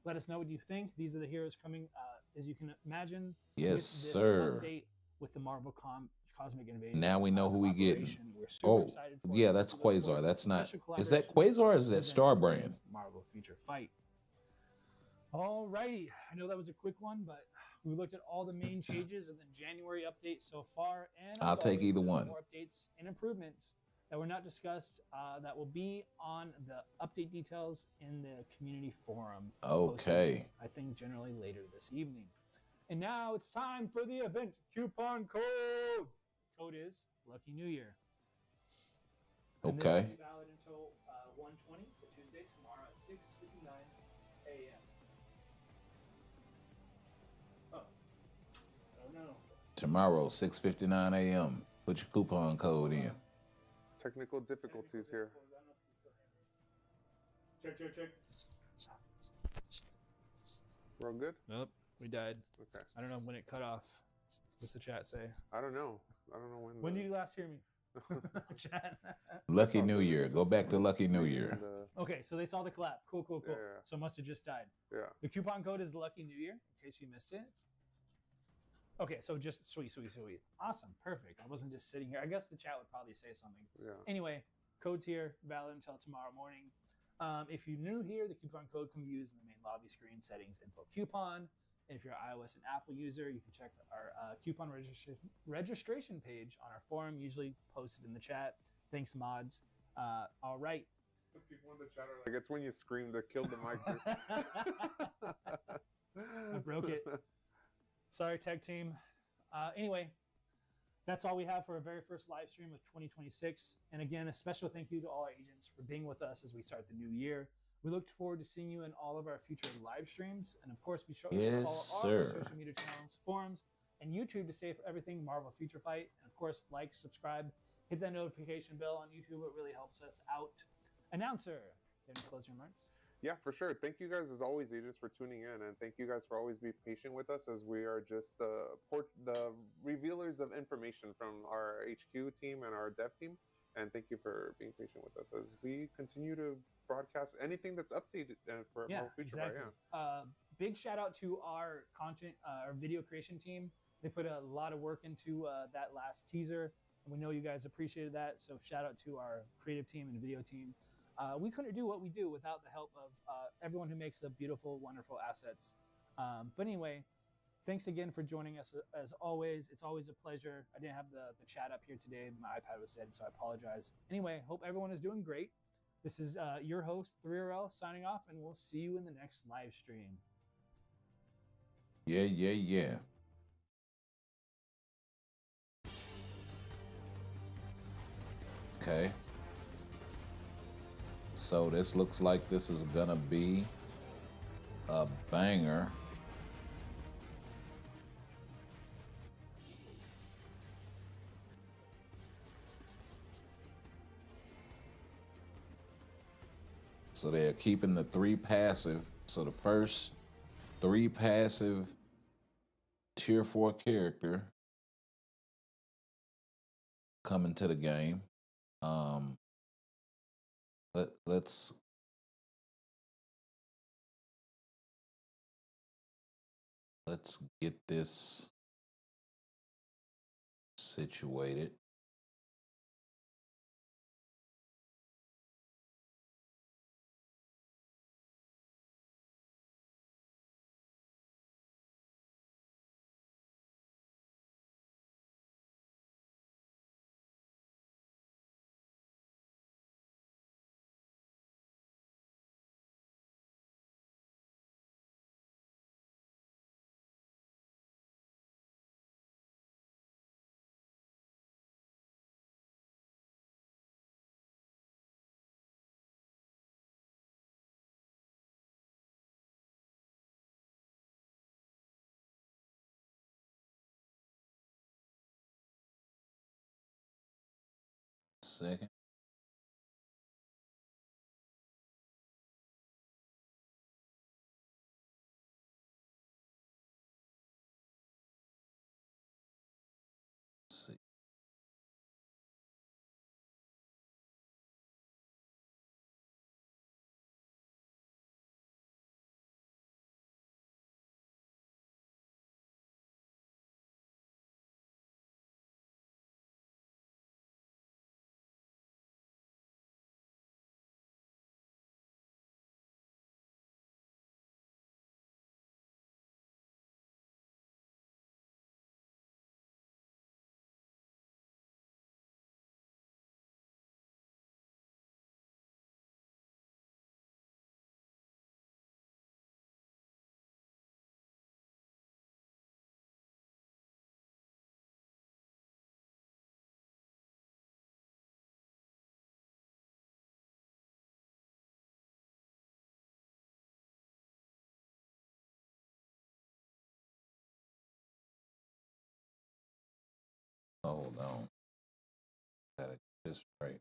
let us know what you think. These are the heroes coming, as you can imagine. Yes, with this sir. Update with the Marvel Cosmic Invasion. Now we know who we getting. We're super excited for yeah, it. that's We look Quasar. forward to That's a not. special Is that collaboration Quasar or is that with Star them Brand? in Marvel Future Fight. All righty. I know that was a quick one, but we looked at all the main changes in the January update so far, and I'll take either there's one. more updates and improvements that were not discussed that will be on the update details in the community forum. Okay. Posted, I think generally later this evening. And now it's time for the event coupon code. Code is Lucky New Year. And this will Okay. be valid until 1:20, so Tuesday, tomorrow at 6:59 a.m. Oh, no. Tomorrow, 6:59 a.m. Put your coupon code in. Technical difficulties here. Check. We're all good? Nope, we died. Okay. I don't know when it cut off. What's the chat say? I don't know. I don't know when. When did you last hear me? Chat. Lucky New Year. Go back to Lucky New Year. Okay, so they saw the clap. Cool. Yeah. So must have just died. Yeah. The coupon code is Lucky New Year, in case you missed it. Okay, so just sweet. Awesome, perfect. I wasn't just sitting here. I guess the chat would probably say something. Yeah. Anyway, code's here, valid until tomorrow morning. If you're new here, the coupon code can be used in the main lobby screen settings info coupon. And if you're an iOS and Apple user, you can check our coupon registration page on our forum, usually posted in the chat. Thanks, mods. All right. People in the chat are like, it's when you screamed that killed the mic. I broke it. Sorry, tech team. Anyway, that's all we have for our very first live stream of 2026. And again, a special thank you to all our agents for being with us as we start the new year. We look forward to seeing you in all of our future live streams. And of course, be sure to follow all our social media channels, forums, and YouTube to stay for everything Marvel Future Fight. And of course, like, subscribe, hit that notification bell on YouTube. It really helps us out. Announcer, you have any closing remarks? Yeah, for sure. Thank you guys, as always, agents, for tuning in. And thank you guys for always being patient with us, as we are just the revealers of information from our HQ team and our dev team. And thank you for being patient with us as we continue to broadcast anything that's updated for Marvel Future Fight. Yeah. Big shout out to our content, our video creation team. They put a lot of work into that last teaser, and we know you guys appreciated that. So shout out to our creative team and video team. We couldn't do what we do without the help of everyone who makes the beautiful, wonderful assets. But anyway, thanks again for joining us as always. It's always a pleasure. I didn't have the chat up here today. My iPad was dead, so I apologize. Anyway, hope everyone is doing great. This is your host, 3RL, signing off, and we'll see you in the next live stream. Yeah. Okay. So this looks like this is gonna be a banger. So they're keeping the 3 passive. So the first 3 passive tier 4 character coming to the game. Let's get this situated. second. Let's see. Hold on. Gotta get this right.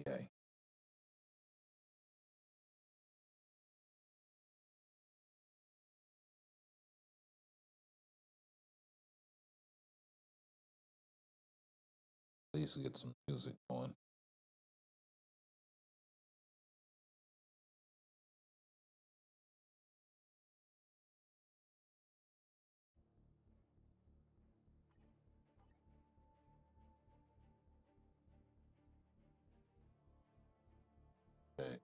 Yeah. At least get some music going. Okay.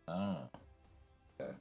Ah. Okay.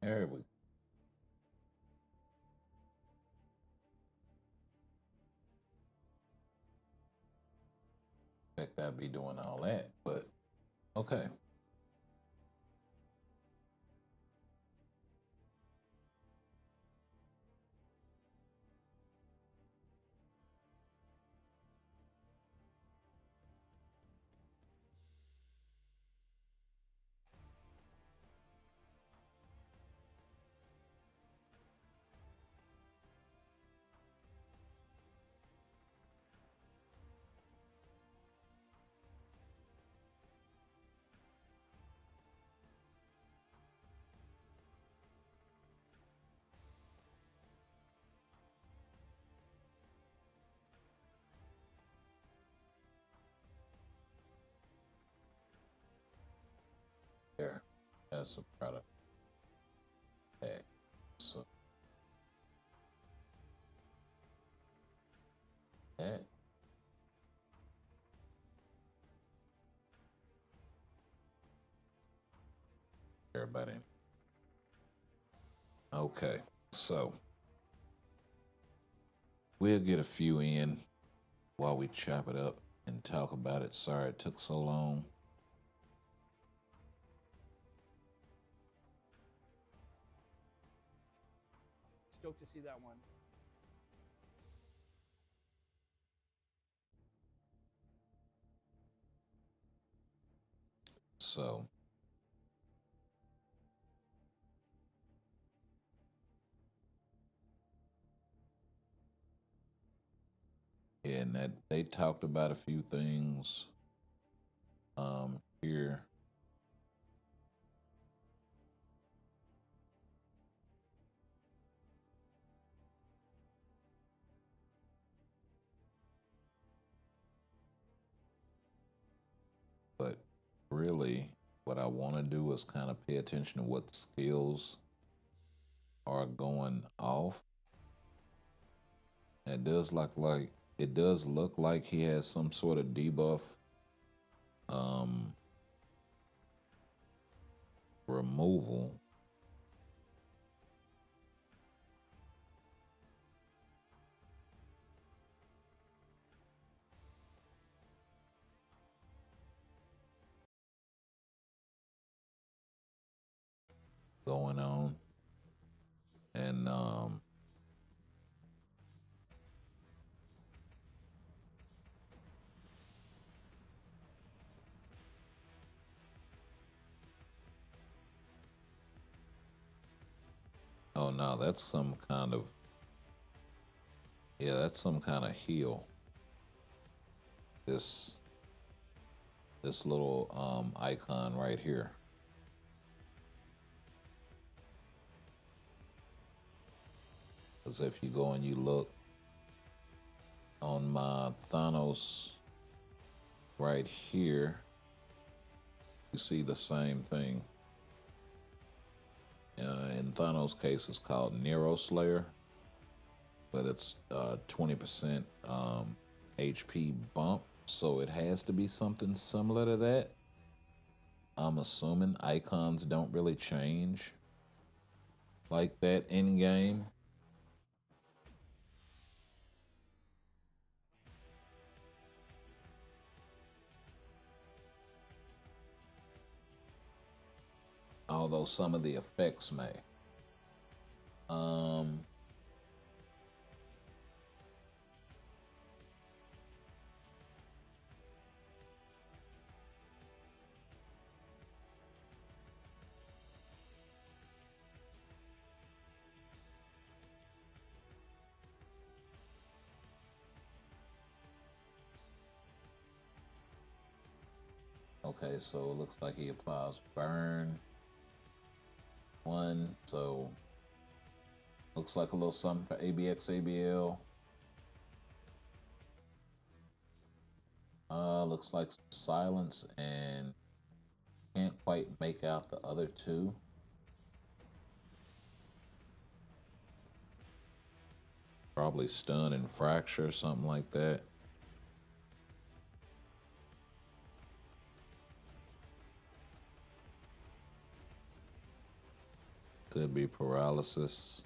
There we go. Expect I'd be doing all that, but okay. That's a product pack. So that everybody. Okay, so we'll get a few in while we chop it up and talk about it. Sorry it took so long. Stoked to see that one. So yeah, and that they talked about a few things here. But really what I want to do is kind of pay attention to what skills are going off. It does look like he has some sort of debuff removal. Going on. And oh no, that's some kind of that's some kind of heal. This little icon right here. Because if you go and you look on my Thanos right here, you see the same thing. In Thanos' case, it's called Nero Slayer, but it's 20% HP bump, so it has to be something similar to that. I'm assuming icons don't really change like that in game. Although some of the effects may. Okay, so it looks like he applies burn 1, so looks like a little something for ABX ABL. Looks like some silence, and can't quite make out the other two. Probably stun and fracture, something like that. Could be paralysis.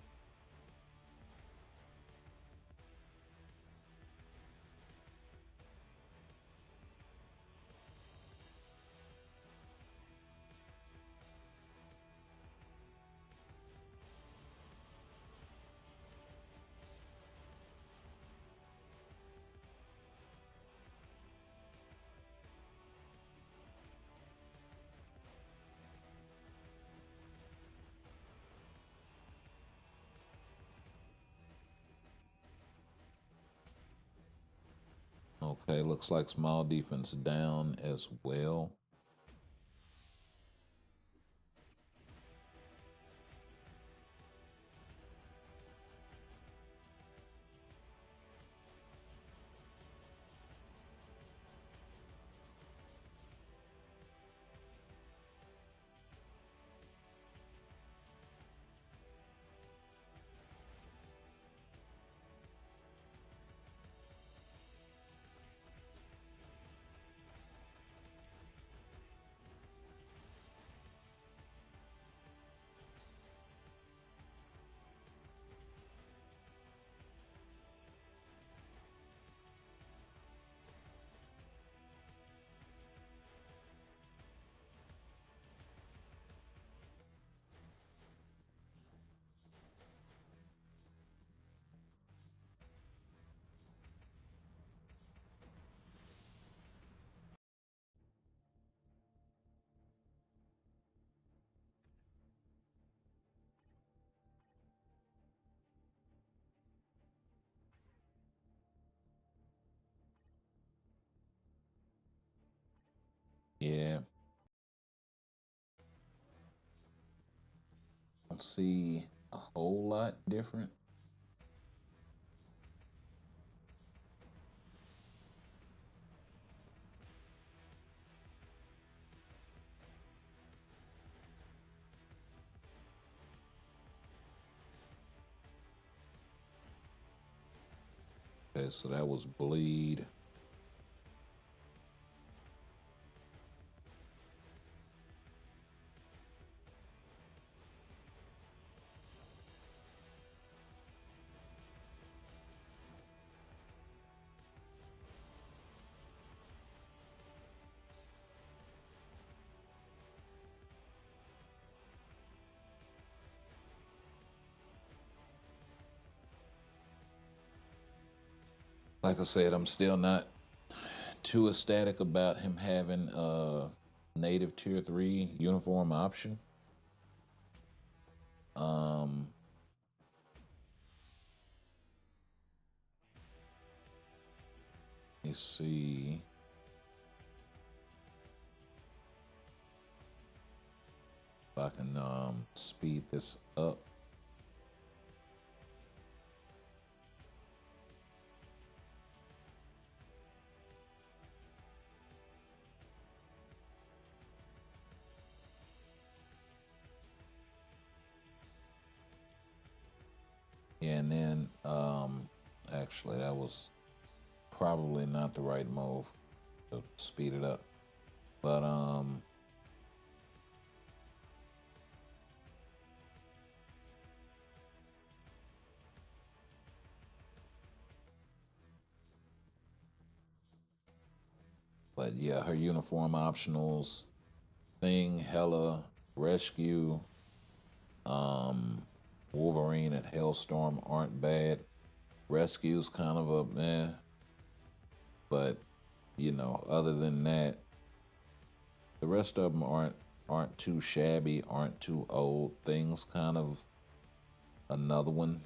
Okay, looks like small defense down as well. don't see a whole lot different. Okay, so that was bleed. Like I said, I'm still not too ecstatic about him having a native tier 3 uniform option. Let's see. If I can speed this up. Yeah, and then actually that was probably not the right move to speed it up. But yeah, her uniform optionals, Thing, Hella, Rescue, Wolverine and Hellstorm aren't bad. Rescue's kind of a meh, but you know, other than that, the rest of them aren't too shabby, aren't too old. Things kind of another one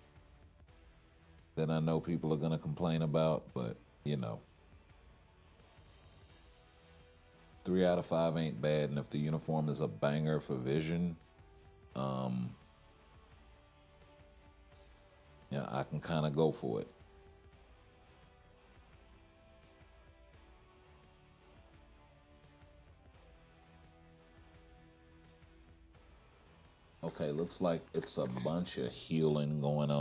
that I know people are gonna complain about, but you know, 3 out of 5 ain't bad, and if the uniform is a banger for Vision, yeah, I can kind of go for it. Okay, looks like it's a bunch of healing going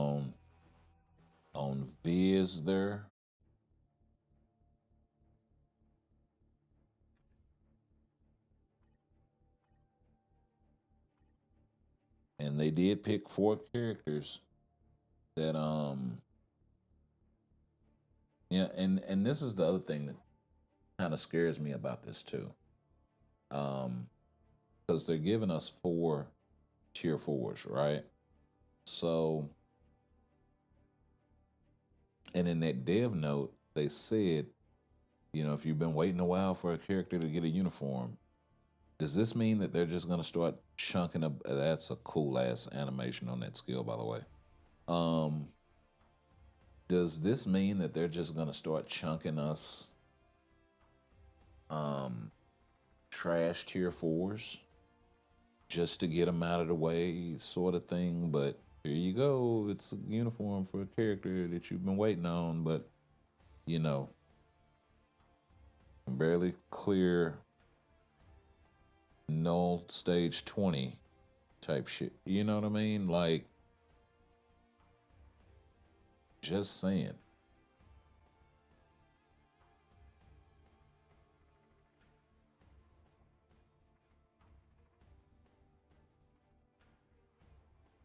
on Viz there. And they did pick 4 characters that yeah, and this is the other thing that kind of scares me about this too. Because they're giving us 4 tier 4s, right? So, and in that dev note, they said, you know, if you've been waiting a while for a character to get a uniform, does this mean that they're just gonna start chunking up? That's a cool ass animation on that skill, by the way. Um, does this mean that they're just gonna start chunking us trash tier 4s just to get them out of the way, sort of thing? But here you go, it's a uniform for a character that you've been waiting on, but you know, barely clear null stage 20 type shit. You know what I mean? Like, just saying.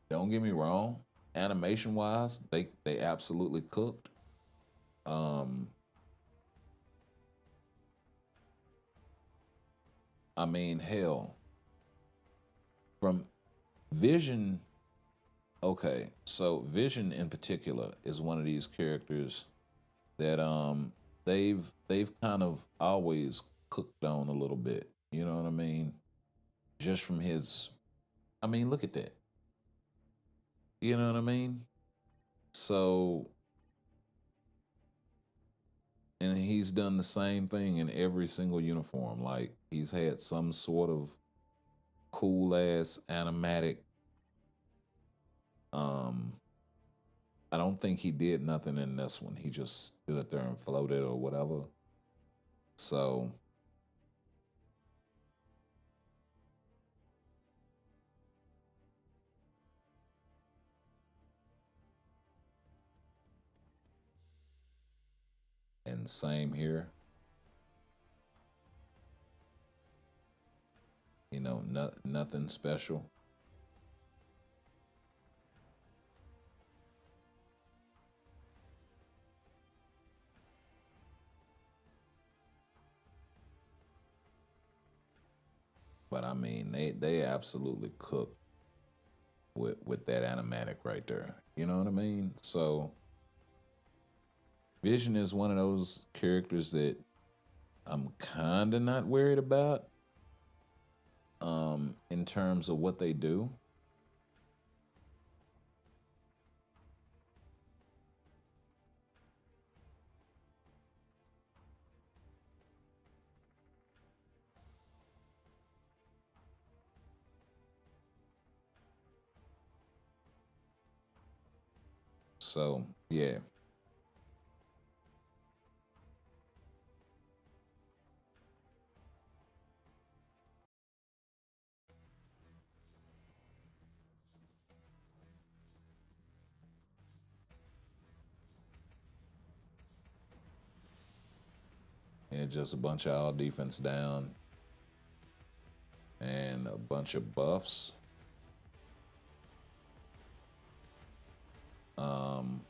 Don't get me wrong. Animation wise, they absolutely cooked. Um, I mean, hell, from Vision. Okay, so Vision in particular is one of these characters that they've kind of always cooked on a little bit. You know what I mean? Just from his, I mean, look at that. You know what I mean? So, and he's done the same thing in every single uniform. Like he's had some sort of cool ass animatic I don't think he did nothing in this one. He just stood there and floated or whatever. So and same here. You know, nothing special. But I mean, they absolutely cooked with that animatic right there. You know what I mean? So Vision is one of those characters that I'm kind of not worried about in terms of what they do. So, yeah. Yeah, just a bunch of all defense down and a bunch of buffs. Um,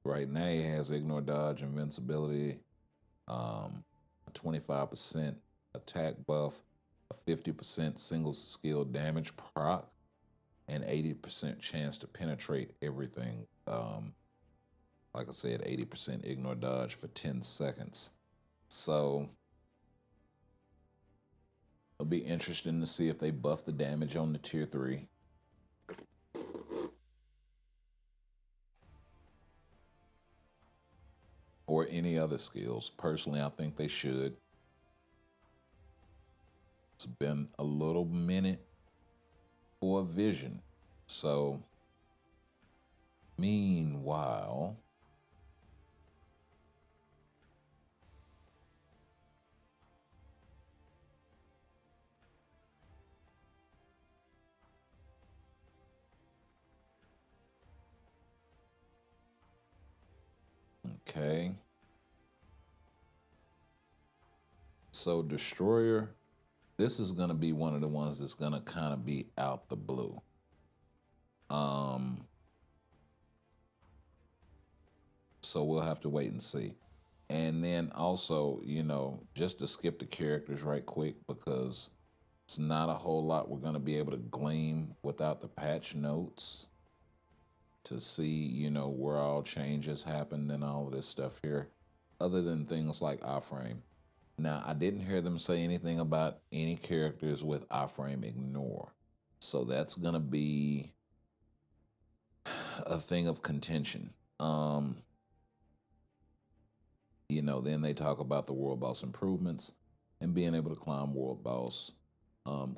right now he has ignore, dodge, invincibility, a 25% attack buff, a 50% single skill damage proc, and 80% chance to penetrate everything. Like I said, 80% ignore dodge for 10 seconds. So it'll be interesting to see if they buff the damage on the tier 3. Or any other skills. Personally, I think they should. It's been a little minute for Vision. So, meanwhile, okay. So, Destroyer, this is going to be one of the ones that's going to kind of be out the blue. So, we'll have to wait and see. And then also, you know, just to skip the characters right quick because it's not a whole lot we're going to be able to glean without the patch notes to see, you know, where all changes happened and all of this stuff here, other than things like iframe. Now, I didn't hear them say anything about any characters with iframe ignore. So that's going to be a thing of contention. You know, then they talk about the world boss improvements and being able to climb world boss.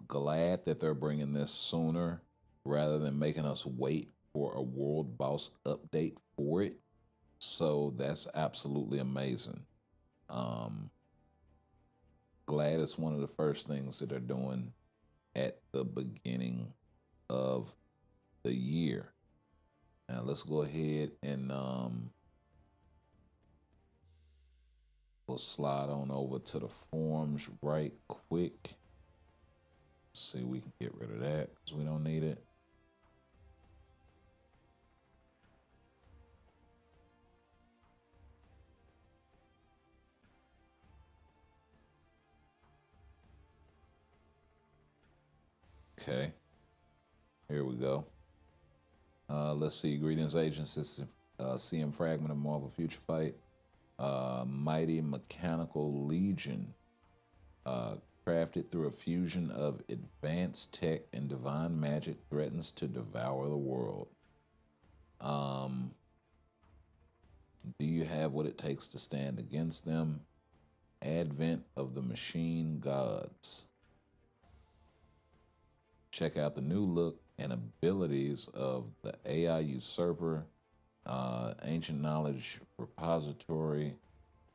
Glad that they're bringing this sooner rather than making us wait for a world boss update for it. So that's absolutely amazing. Glad it's one of the first things that they're doing at the beginning of the year. Now let's go ahead and we'll slide on over to the forms right quick. See, we can get rid of that because we don't need it. Okay, here we go. Let's see. Greetings, agents. This is CM Fragment of Marvel Future Fight. Mighty Mechanical Legion. Crafted through a fusion of advanced tech and divine magic, threatens to devour the world. Do you have what it takes to stand against them? Advent of the machine gods. Check out the new look and abilities of the AI usurper, ancient knowledge repository,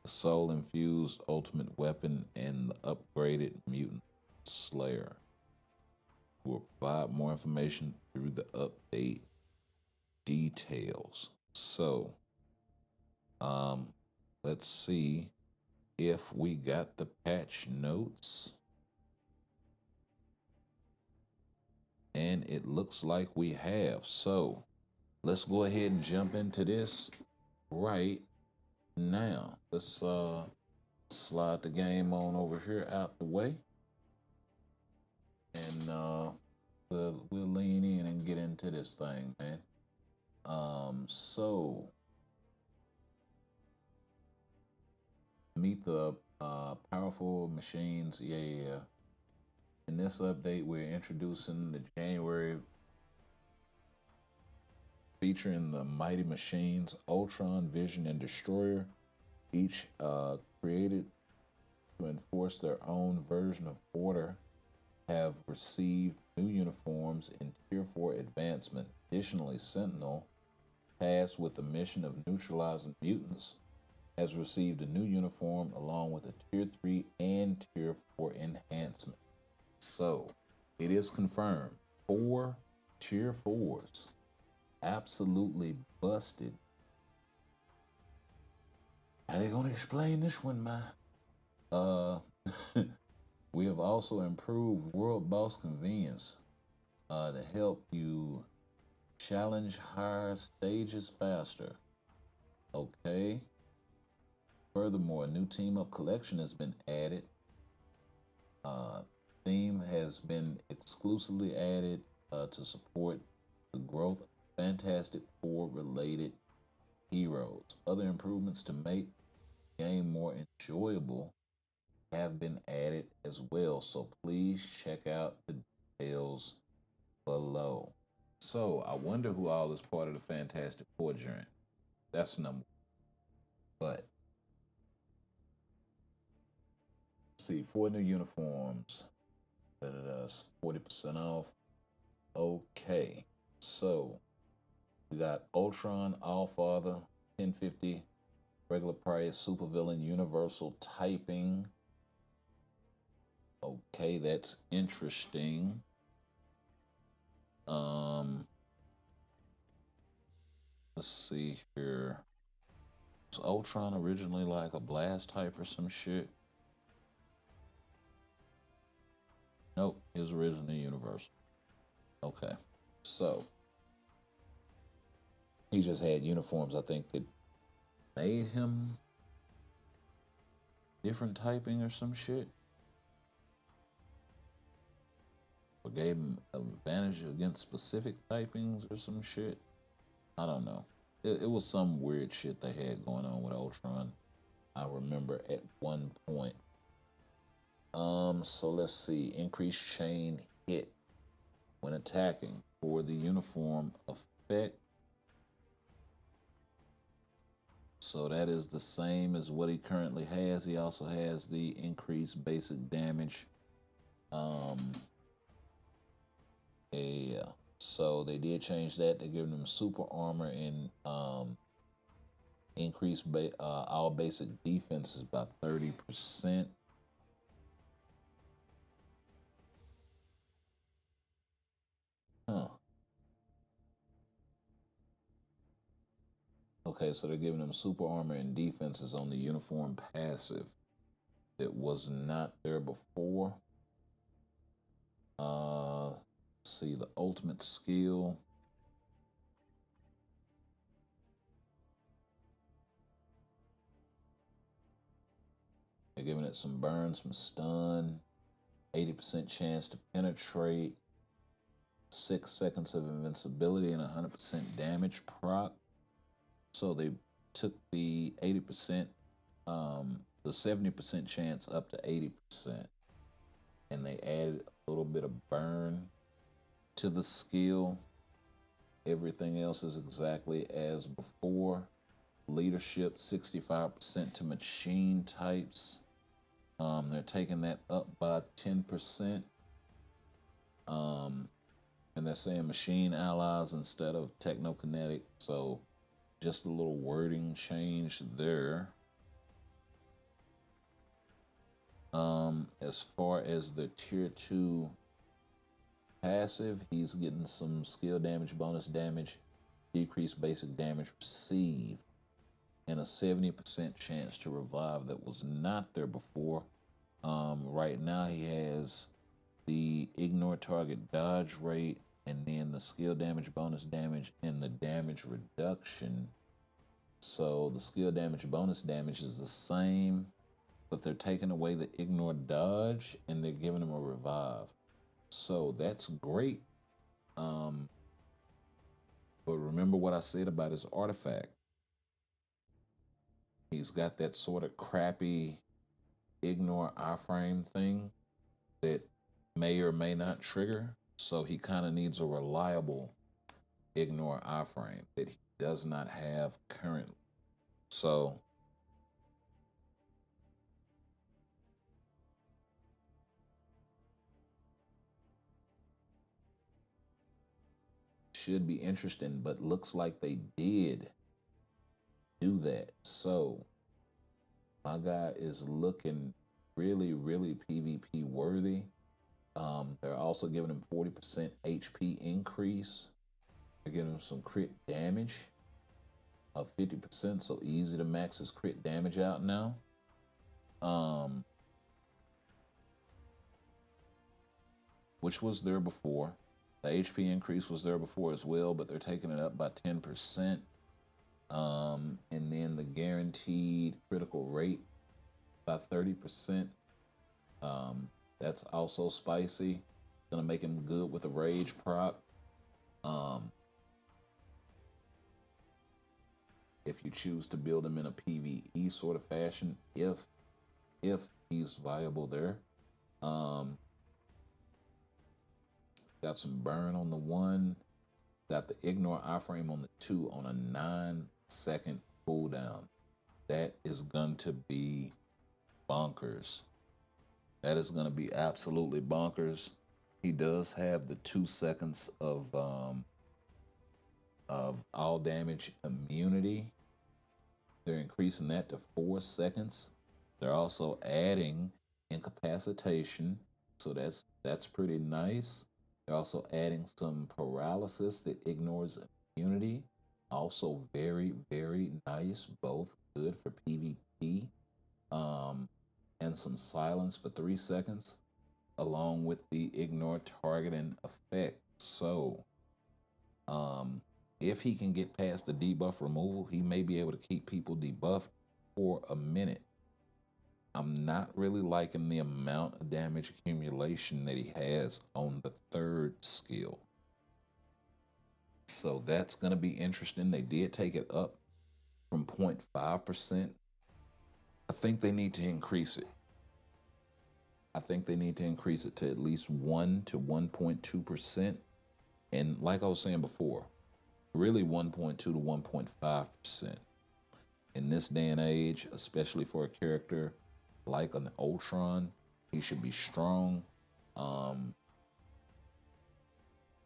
the soul infused ultimate weapon, and the upgraded mutant slayer. We'll provide more information through the update details. So, um, let's see if we got the patch notes. And it looks like we have. So, let's go ahead and jump into this right now. Let's slide the game on over here out the way. And we'll lean in and get into this thing, man. So meet the powerful machines. Yeah. In this update, we're introducing the January featuring the Mighty Machines, Ultron, Vision, and Destroyer, each created to enforce their own version of order, have received new uniforms in Tier 4 advancement. Additionally, Sentinel, tasked with the mission of neutralizing mutants, has received a new uniform along with a Tier 3 and Tier 4 enhancement. So, it is confirmed. 4 Tier 4s. Absolutely busted. How they gonna explain this one, man? We have also improved World Boss Convenience to help you challenge higher stages faster. Okay. Furthermore, a new Team Up collection has been added. Theme has been exclusively added to support the growth of Fantastic Four related heroes. Other improvements to make the game more enjoyable have been added as well, so please check out the details below. So I wonder who all is part of the Fantastic Four journey. That's number one. But see, 4 new uniforms. That's 40% off. Okay, so we got Ultron, Allfather, 1050, regular price, supervillain, universal typing. Okay, that's interesting. Let's see here. Was Ultron originally like a blast type or some shit? Nope, he was originally universal. Okay, so he just had uniforms, I think, that made him different typing or some shit. Or gave him an advantage against specific typings or some shit. I don't know. It was some weird shit they had going on with Ultron. I remember at one point. So let's see. Increased chain hit when attacking for the uniform effect. So that is the same as what he currently has. He also has the increased basic damage. Yeah. So they did change that. They're giving him super armor and increased all basic defenses by 30%. Huh. Okay, so they're giving him super armor and defenses on the uniform passive that was not there before. See the ultimate skill. They're giving it some burn, some stun, 80% chance to penetrate, 6 seconds of invincibility, and 100% damage proc. So they took the 80%, the 70% chance up to 80%. And they added a little bit of burn to the skill. Everything else is exactly as before. leadership 65% to machine types. They're taking that up by 10%. And they're saying machine allies instead of technokinetic. So just a little wording change there. As far as the tier 2 passive, he's getting some skill damage, bonus damage, decreased basic damage received, and a 70% chance to revive that was not there before. Right now he has the ignore target dodge rate, and then the skill damage, bonus damage, and the damage reduction. So the skill damage, bonus damage is the same, but they're taking away the ignore dodge and they're giving him a revive. So that's great. But remember what I said about his artifact. He's got that sort of crappy ignore iframe thing that may or may not trigger. So he kind of needs a reliable ignore iframe that he does not have currently. So should be interesting, but looks like they did do that. So my guy is looking really, really PvP worthy. They're also giving him 40% HP increase. They're giving him some crit damage of 50%, so easy to max his crit damage out now. Which was there before. The HP increase was there before as well, but they're taking it up by 10%. And then the guaranteed critical rate by 30%. That's also spicy. Gonna make him good with a rage proc. If you choose to build him in a PvE sort of fashion, if he's viable there. Got some burn on the 1. Got the ignore iframe on the 2 on a 9-second cooldown. That is going to be bonkers. That is going to be absolutely bonkers. He does have the 2 seconds of all damage immunity. They're increasing that to 4 seconds. They're also adding incapacitation, so that's pretty nice. They're also adding some paralysis that ignores immunity. Also very, very nice. Both good for PvP. And some silence for 3 seconds, along with the ignore targeting effect. So, if he can get past the debuff removal, he may be able to keep people debuffed for a minute. I'm not really liking the amount of damage accumulation that he has on the 3rd skill. So that's going to be interesting. They did take it up from 0.5%. I think they need to increase it. I think they need to increase it to at least 1 to 1.2%. And like I was saying before, really 1.2 to 1.5%. In this day and age, especially for a character like an Ultron, he should be strong.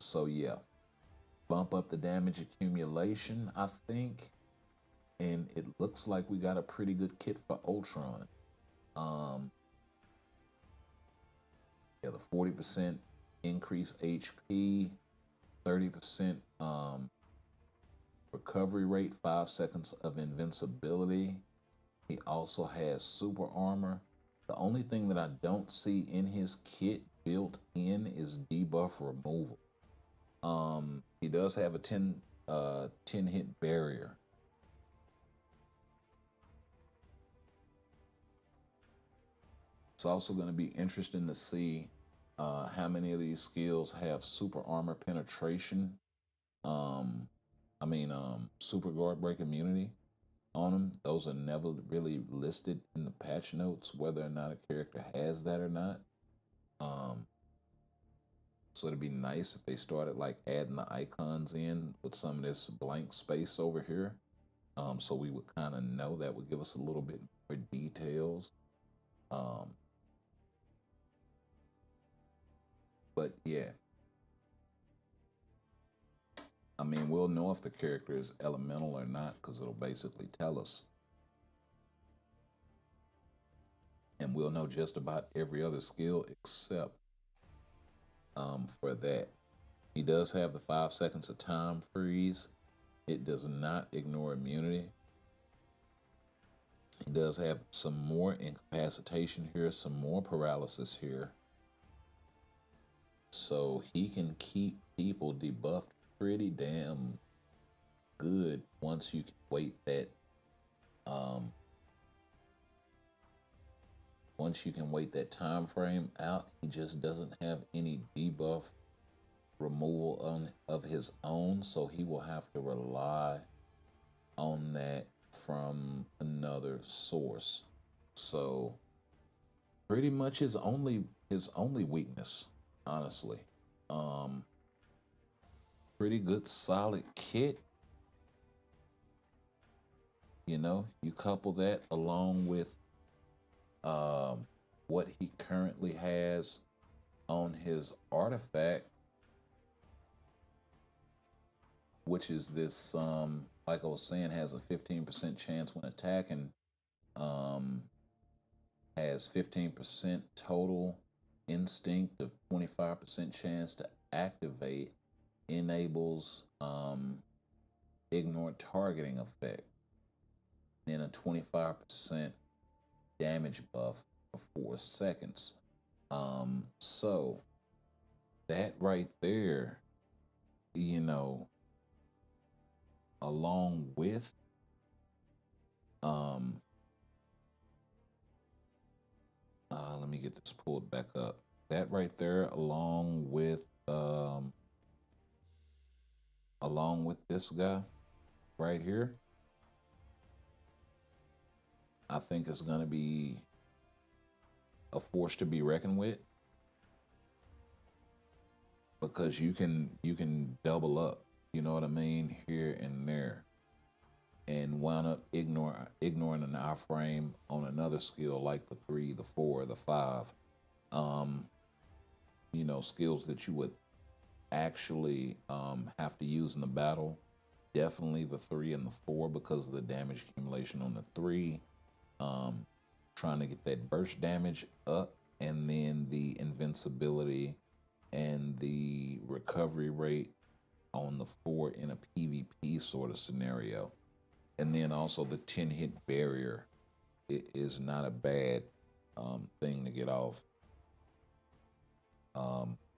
So yeah, bump up the damage accumulation, I think. And it looks like we got a pretty good kit for Ultron. Yeah, the 40% increase HP, 30% recovery rate, 5 seconds of invincibility. He also has super armor. The only thing that I don't see in his kit built in is debuff removal. He does have a 10 hit barrier. It's also going to be interesting to see how many of these skills have super armor penetration. Super guard break immunity on them. Those are never really listed in the patch notes, whether or not a character has that or not. So it'd be nice if they started like adding the icons in with some of this blank space over here. So we would kind of know. That would give us a little bit more details. Um, but yeah, I mean, we'll know if the character is elemental or not because it'll basically tell us. And we'll know just about every other skill except for that. He does have the 5 seconds of time freeze. It does not ignore immunity. He does have some more incapacitation here, some more paralysis here. So he can keep people debuffed pretty damn good once you can wait that once you can wait that time frame out. He just doesn't have any debuff removal of his own, so he will have to rely on that from another source. So pretty much his only weakness, honestly. Pretty good solid kit. You know, you couple that along with what he currently has on his artifact, which is this like I was saying, has a 15% chance when attacking, has 15% total instinct, of 25% chance to activate, enables ignore targeting effect, then a 25% damage buff for 4 seconds. So that right there, you know, along with let me get this pulled back up. That right there, along with this guy right here, I think it's gonna be a force to be reckoned with, because you can double up, you know what I mean, here and there, and wound up ignoring an iframe on another skill like the 3, the 4, the 5. You know, skills that you would actually have to use in the battle. Definitely the 3 and the 4 because of the damage accumulation on the 3. Trying to get that burst damage up, and then the invincibility and the recovery rate on the 4 in a PvP sort of scenario. And then also the 10 hit barrier. It is not a bad thing to get off.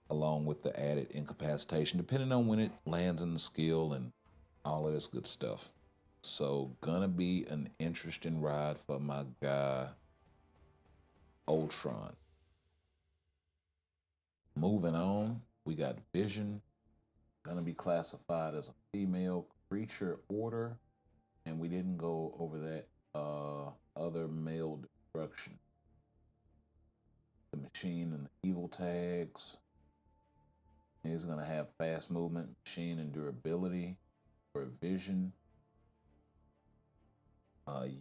Along with the added incapacitation, depending on when it lands in the skill and all of this good stuff. So gonna be an interesting ride for my guy Ultron. Moving on, we got Vision, gonna be classified as a female creature order, and we didn't go over that other male destruction. The machine and the evil tags. He's gonna have fast movement, machine, and durability for Vision.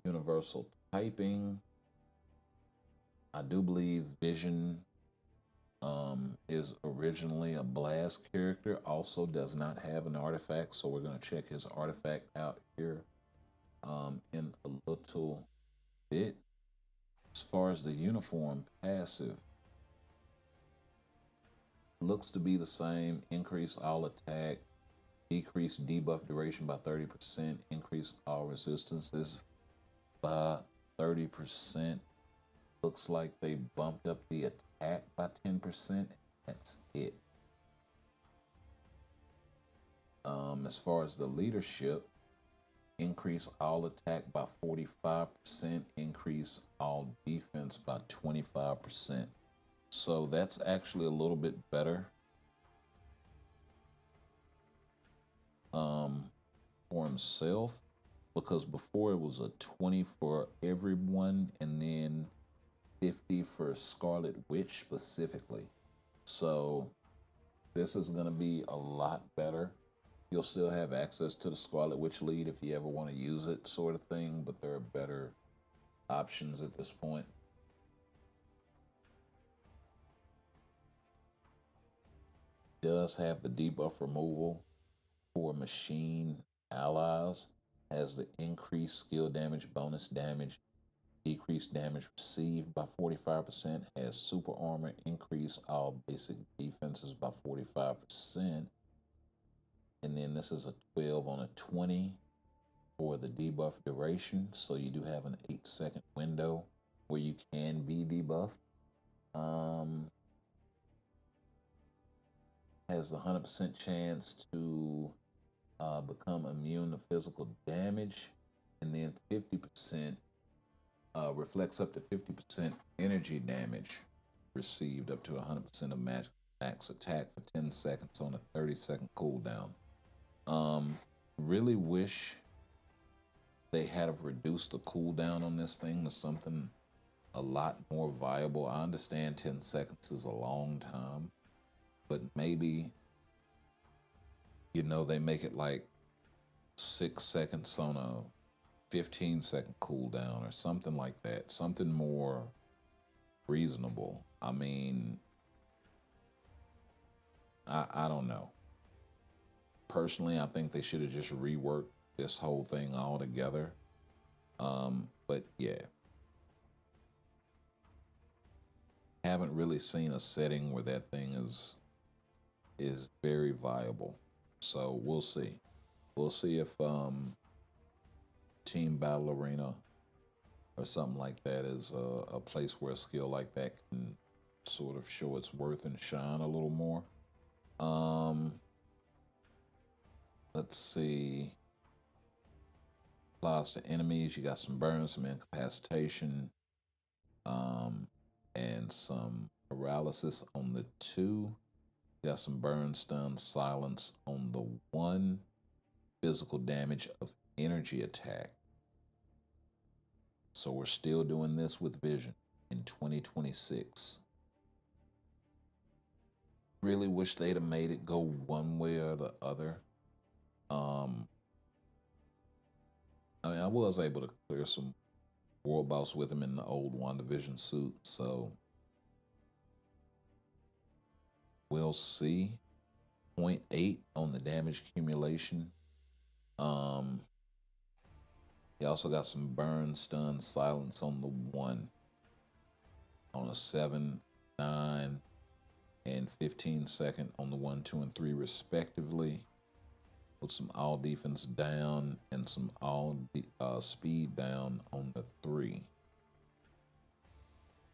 Universal typing. I do believe Vision is originally a blast character, also does not have an artifact, so we're going to check his artifact out here in a little bit. As far as the uniform passive, looks to be the same. Increase all attack, decrease debuff duration by 30%, increase all resistances by 30%. Looks like they bumped up the attack by 10%. That's it. As far as the leadership, increase all attack by 45%, increase all defense by 25%. So that's actually a little bit better for himself, because before it was a 20 for everyone and then 50 for Scarlet Witch specifically. So this is going to be a lot better You'll still have access to the Scarlet Witch lead if you ever want to use it, sort of thing, but there are better options at this point. Does have the debuff removal for machine allies, has the increased skill damage, bonus damage, decreased damage received by 45%, has super armor, increase all basic defenses by 45%. And then this is a 12 on a 20 for the debuff duration. So you do have an 8-second window where you can be debuffed. Has a 100% chance to become immune to physical damage. And then 50% reflects up to 50% energy damage received up to 100% of max attack for 10 seconds on a 30-second cooldown. Really wish they had have reduced the cooldown on this thing to something a lot more viable. I understand 10 seconds is a long time, but maybe, you know, they make it like 6 seconds on a 15-second cooldown or something like that. Something more reasonable. I mean, I don't know. Personally, I think they should have just reworked this whole thing all together. But yeah. Haven't really seen a setting where that thing is very viable. So we'll see. We'll see if Team Battle Arena or something like that is a place where a skill like that can sort of show its worth and shine a little more. Let's see. Applies to enemies. You got some burn, some incapacitation, and some paralysis on the 2. You got some burn, stun, silence on the 1. Physical damage of energy attack. So we're still doing this with Vision in 2026. Really wish they'd have made it go one way or the other. I mean, I was able to clear some world boss with him in the old WandaVision suit, so we'll see. 0.8 on the damage accumulation. He also got some burn, stun, silence on the 1. On a 7, 9, and 15 second on the 1, 2, and 3 respectively. With some all defense down and some all speed down on the 3.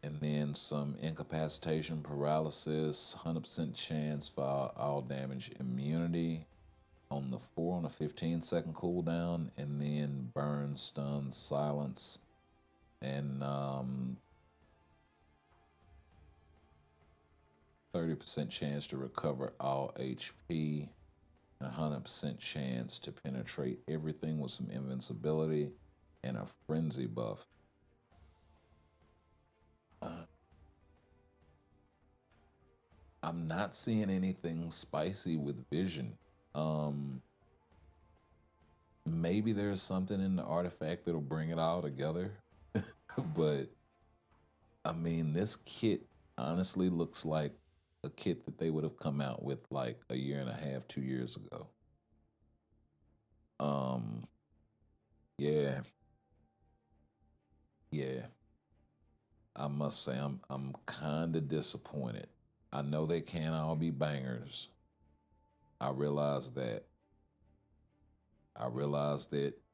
And then some incapacitation, paralysis, 100% chance for all damage immunity on the 4 on a 15-second cooldown, and then burn, stun, silence, and 30% chance to recover all HP. 100% chance to penetrate everything with some invincibility and a frenzy buff. I'm not seeing anything spicy with Vision. Maybe there's something in the artifact that'll bring it all together. But I mean, this kit honestly looks like a kit that they would have come out with like a year and a half, 2 years ago. Yeah. I must say I'm kind of disappointed. I know they can't all be bangers. I realize that.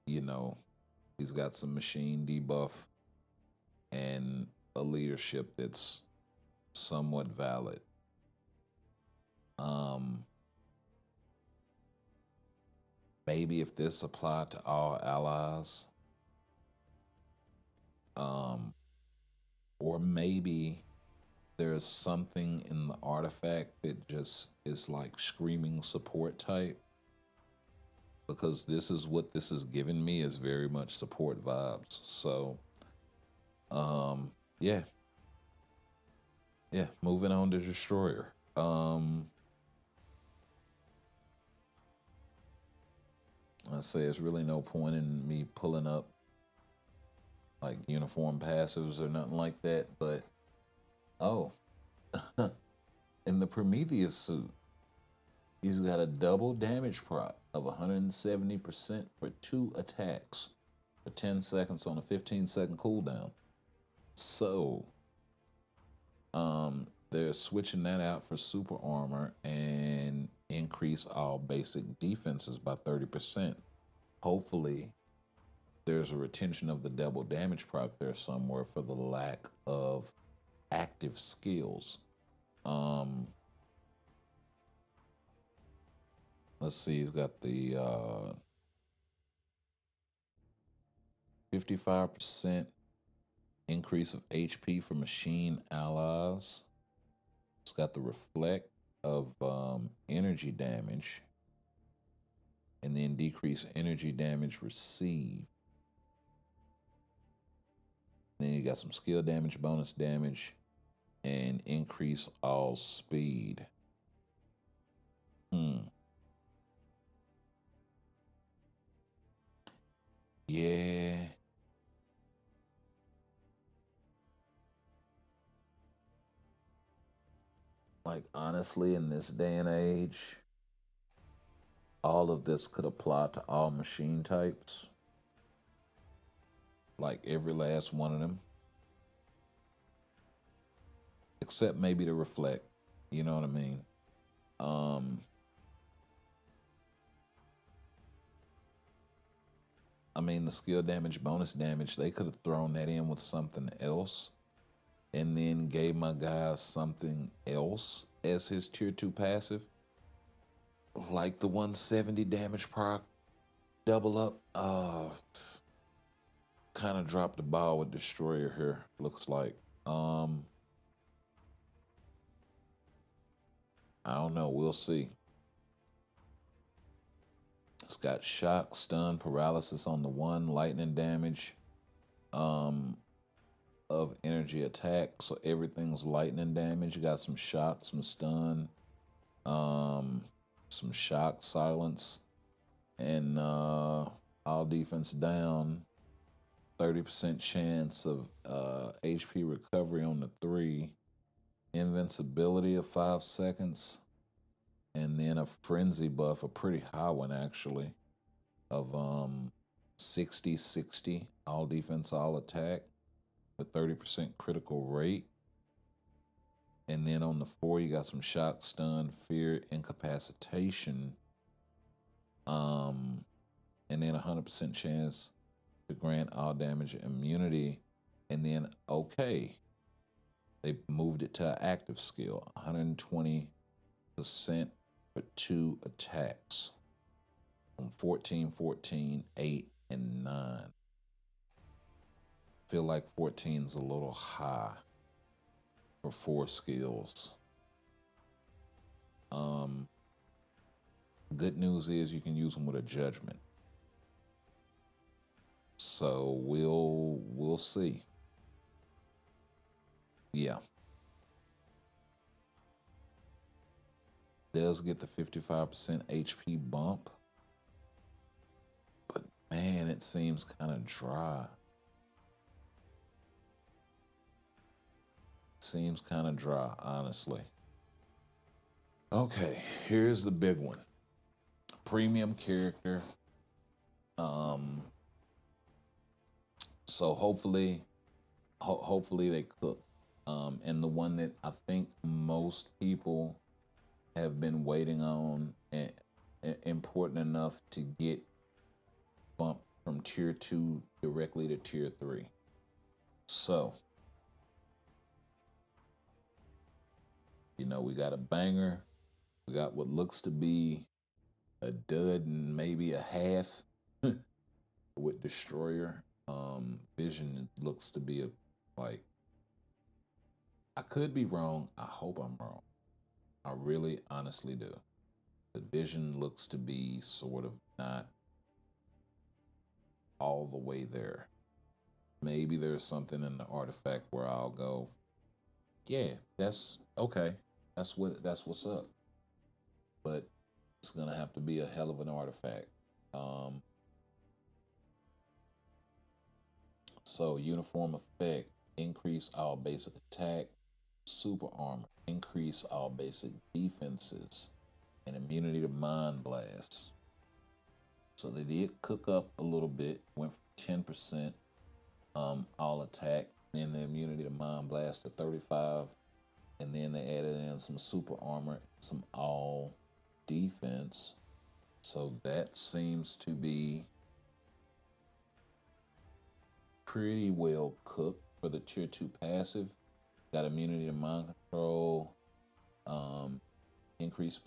You know, he's got some machine debuff and a leadership that's somewhat valid. Maybe if this applied to all allies, or maybe there's something in the artifact that just is like screaming support type, because this is what this is giving me, is very much support vibes. So yeah, moving on to Destroyer. I say it's really no point in me pulling up like uniform passives or nothing like that. But oh, in the Prometheus suit, he's got a double damage proc of 170% for 2 attacks for 10 seconds on a 15-second cooldown. So, they're switching that out for super armor and increase all basic defenses by 30%. Hopefully, there's a retention of the double damage proc there somewhere for the lack of active skills. Let's see, he's got the 55% increase of HP for machine allies. It's got the reflect of energy damage, and then decrease energy damage received. Then you got some skill damage, bonus damage, and increase all speed. Yeah. Like, honestly, in this day and age, all of this could apply to all machine types. Like, every last one of them. Except maybe the reflect. You know what I mean? I mean, the skill damage, bonus damage, they could have thrown that in with something else and then gave my guy something else as his tier 2 passive. Like the 170 damage proc double up. Kind of dropped the ball with Destroyer here, looks like. I don't know, we'll see. It's got shock, stun, paralysis on the 1, lightning damage of energy attack. So everything's lightning damage. You got some shock, some stun, some shock, silence, and all defense down. 30% chance of HP recovery on the 3. Invincibility of 5 seconds. And then a frenzy buff, a pretty high one actually, of 60-60, all defense, all attack, with 30% critical rate. And then on the 4, you got some shock, stun, fear, incapacitation. And then 100% chance to grant all damage immunity. And then, okay, they moved it to an active skill, 120% for 2 attacks on 14, 14, 8, and 9. Feel like 14 is a little high for 4 skills. Good news is you can use them with a judgment. So we'll see. Yeah. Does get the 55% HP bump. But man, it seems kind of dry. Seems kind of dry, honestly. Okay, here's the big one. Premium character. So hopefully they cook. And the one that I think most people have been waiting on, and important enough to get bumped from tier 2 directly to tier 3. So, you know, we got a banger. We got what looks to be a dud and maybe a half with Destroyer. Vision looks to be like, I could be wrong. I hope I'm wrong. I really honestly do. The Vision looks to be sort of not all the way there. Maybe there's something in the artifact where I'll go, yeah, that's okay. That's what's up. But it's gonna have to be a hell of an artifact. So uniform effect, increase all basic attack, super armor, increase all basic defenses, and immunity to mind blasts. So they did cook up a little bit, went from 10% all attack, then the immunity to mind blast to 35, and then they added in some super armor, some all defense. So that seems to be pretty well cooked for the tier 2 passive. Got immunity to mind control, increase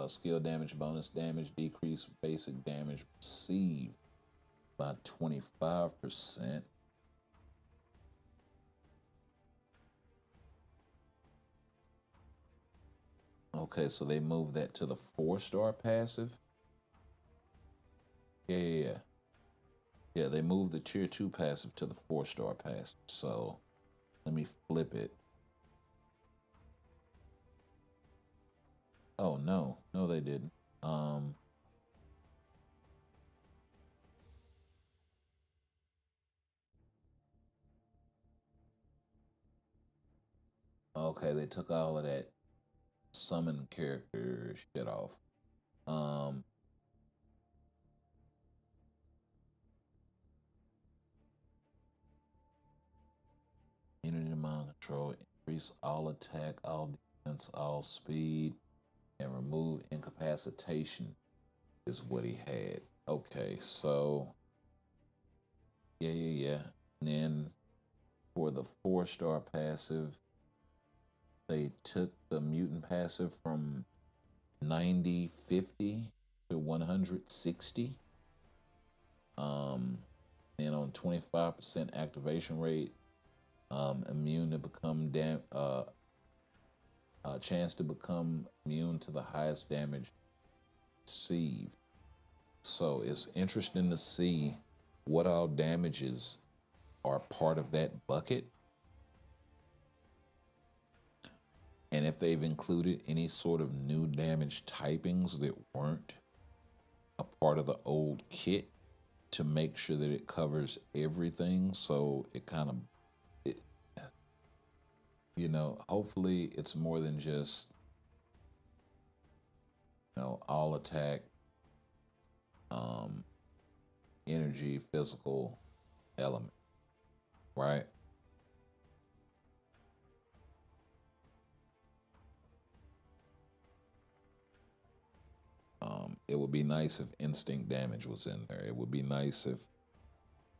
skill damage, bonus damage, decrease basic damage received by 25%. Okay, so they moved that to the 4-star passive. Yeah. Yeah, they moved the tier 2 passive to the 4-star passive. So let me flip it. Oh no, they didn't. Okay, they took all of that summon character shit off. Immunity to mind control, increase all attack, all defense, all speed, and remove incapacitation is what he had. Okay, so yeah. And then for the 4-star passive, they took the mutant passive from 90-50 to 160. And on 25% activation rate, immune to become chance to become immune to the highest damage received. So it's interesting to see what all damages are part of that bucket, and if they've included any sort of new damage typings that weren't a part of the old kit to make sure that it covers everything. So it kind of, hopefully it's more than just, all attack, energy, physical element, right? It would be nice if instinct damage was in there. It would be nice if,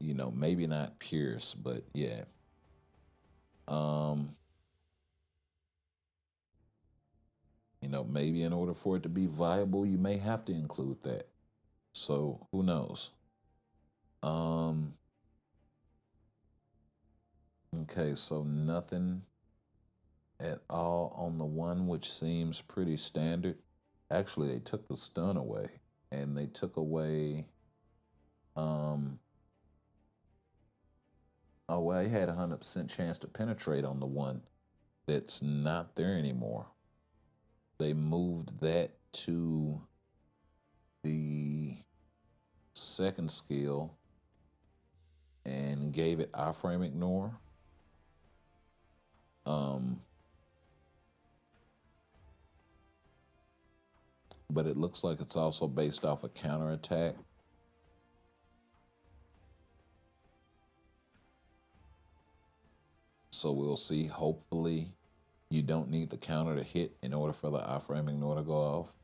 maybe not pierce, but yeah. Maybe in order for it to be viable, you may have to include that. So who knows? Okay, so nothing at all on the one, which seems pretty standard. Actually, they took the stun away, and they took away. Oh well, he had 100% chance to penetrate on the one that's not there anymore. They moved that to the second skill and gave it iframe ignore. But it looks like it's also based off a counterattack. So we'll see. Hopefully, you don't need the counter to hit in order for the iframe ignore to go off.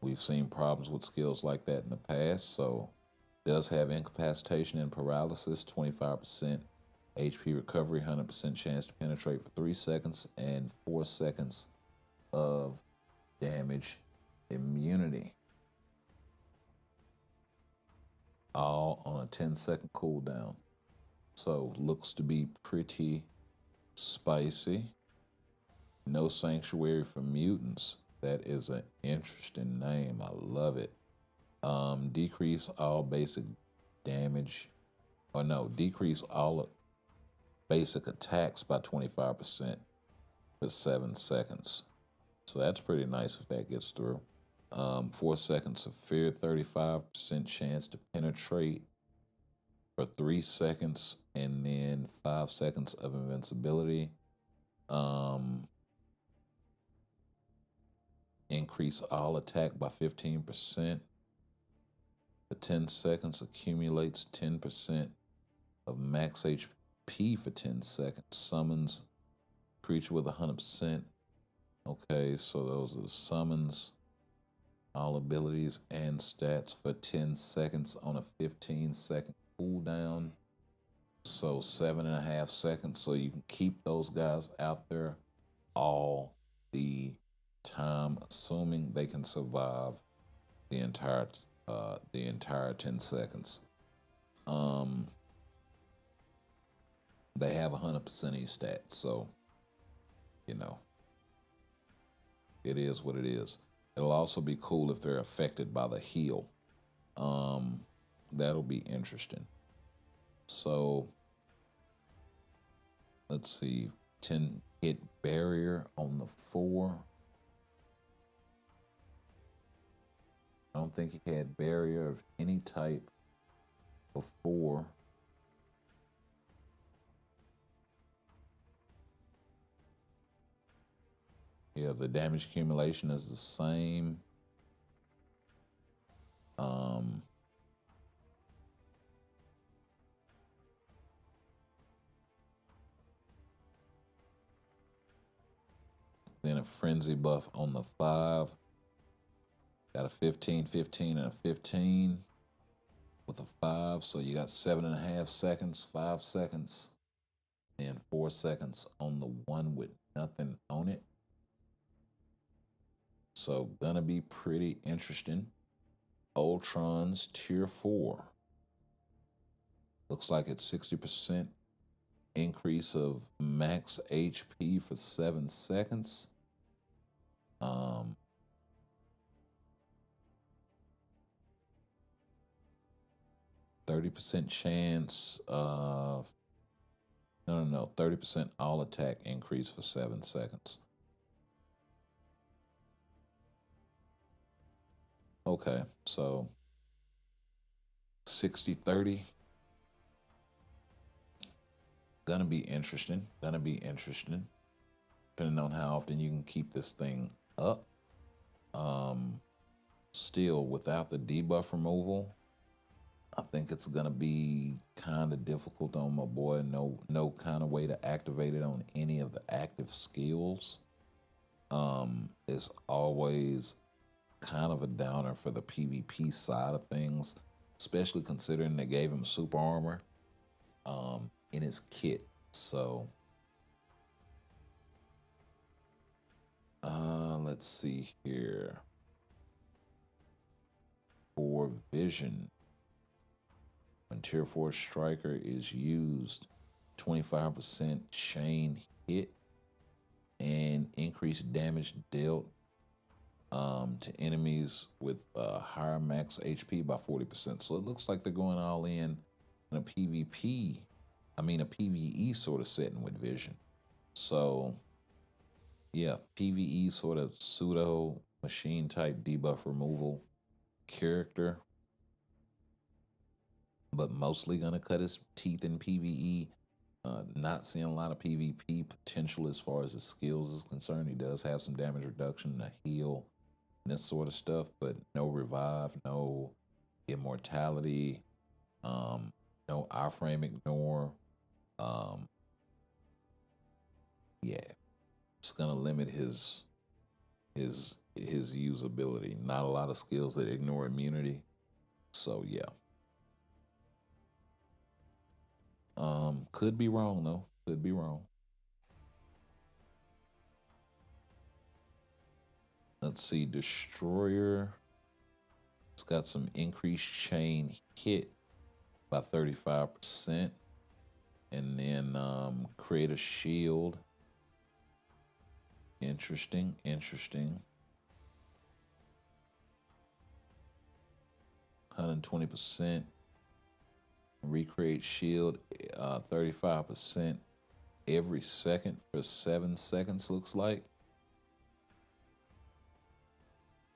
We've seen problems with skills like that in the past. So does have incapacitation and paralysis, 25% HP recovery, 100% chance to penetrate for 3 seconds, and 4 seconds of damage immunity. All on a 10-second cooldown. So looks to be pretty spicy. No sanctuary for mutants. That is an interesting name. I love it. Decrease all basic damage. Or no, decrease all basic attacks by 25% for 7 seconds. So that's pretty nice if that gets through. 4 seconds of fear, 35% chance to penetrate for 3 seconds, and then 5 seconds of invincibility. Increase all attack by 15%. For 10 seconds, accumulates 10% of max HP for 10 seconds. Summons creature with 100%. Okay, so those are the summons. All abilities and stats for 10 seconds on a 15-second cooldown. So 7.5 seconds. So you can keep those guys out there all the time, assuming they can survive the entire 10 seconds. They have 100% of these stats, so you know it is what it is. It'll also be cool if they're affected by the heal. That'll be interesting. So let's see, 10 hit barrier on the 4. I don't think he had barrier of any type before. Yeah, the damage accumulation is the same. Then a frenzy buff on the 5. Got a 15, 15, and a 15 with a 5. So you got 7.5 seconds, 5 seconds, and 4 seconds on the 1 with nothing on it. So gonna be pretty interesting. Ultron's tier 4. Looks like it's 60% increase of max HP for 7 seconds. 30% chance. No. 30% all attack increase for 7 seconds. Okay, so 60-30. Gonna be interesting. Depending on how often you can keep this thing up. Still, without the debuff removal, I think it's gonna be kind of difficult on my boy. No kind of way to activate it on any of the active skills. It's always kind of a downer for the PvP side of things, especially considering they gave him super armor in his kit. So let's see here. For vision, when tier 4 striker is used, 25% chain hit and increased damage dealt to enemies with higher max HP by 40%. So it looks like they're going all in a PvE sort of setting with vision. So yeah, PvE sort of pseudo machine type debuff removal character, but mostly gonna cut his teeth in PvE. Not seeing a lot of PvP potential as far as his skills is concerned. He does have some damage reduction, a heal, and this sort of stuff, but no revive, no immortality, no iframe ignore. Yeah, it's gonna limit his usability. Not a lot of skills that ignore immunity. So yeah. Could be wrong though. Could be wrong. Let's see, Destroyer. It's got some increased chain hit by 35%. And then create a shield. Interesting. 120%. Recreate shield 35% every second for 7 seconds, looks like.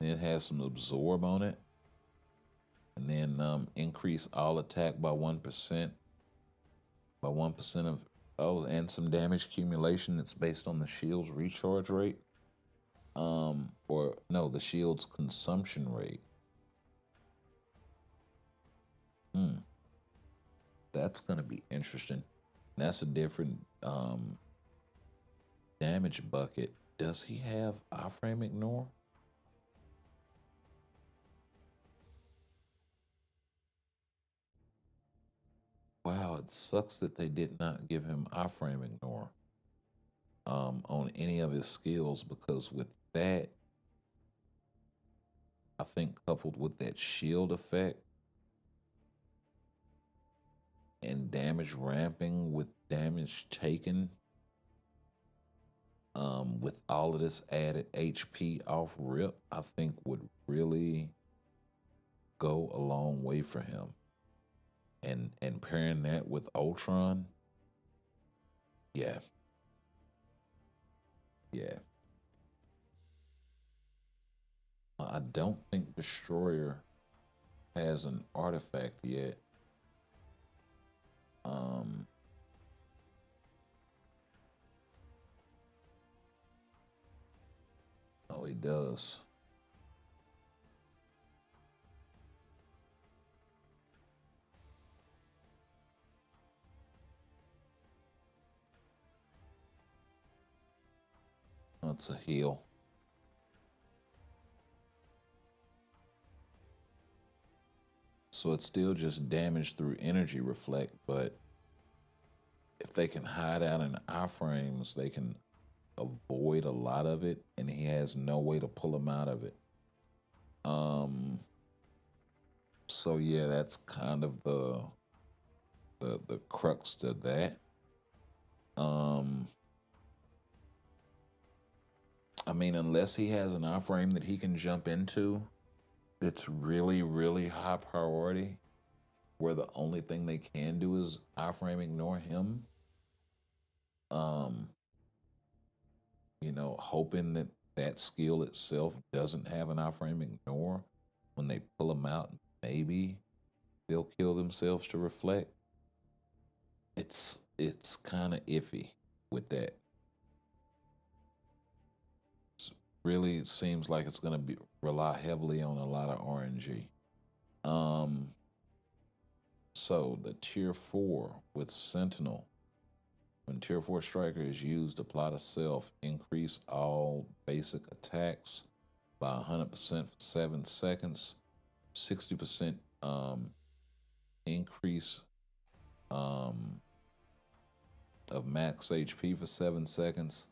It has some absorb on it. And then increase all attack by 1%. By 1% of, oh, and some damage accumulation that's based on the shield's recharge rate. Or no, the shield's consumption rate. That's gonna be interesting. That's a different damage bucket. Does he have iframe ignore? Wow, it sucks that they did not give him iframe ignore on any of his skills, because with that, I think coupled with that shield effect and damage ramping with damage taken, with all of this added HP off rip, I think would really go a long way for him. And pairing that with Ultron, yeah. Yeah. I don't think Destroyer has an artifact yet. Oh, he does. Oh, it's a heal. So it's still just damage through energy reflect, but if they can hide out in iframes, they can avoid a lot of it, and he has no way to pull him out of it. So yeah, that's kind of the crux to that. I mean, unless he has an iframe that he can jump into that's really, really high priority, where the only thing they can do is iframe ignore him. Hoping that that skill itself doesn't have an iframe ignore. When they pull him out, maybe they'll kill themselves to reflect. It's kind of iffy with that. Really seems like it's gonna be rely heavily on a lot of RNG. So the tier 4 with Sentinel. When tier 4 striker is used, apply to self, increase all basic attacks by 100% for 7 seconds, 60% increase of max HP for 7 seconds,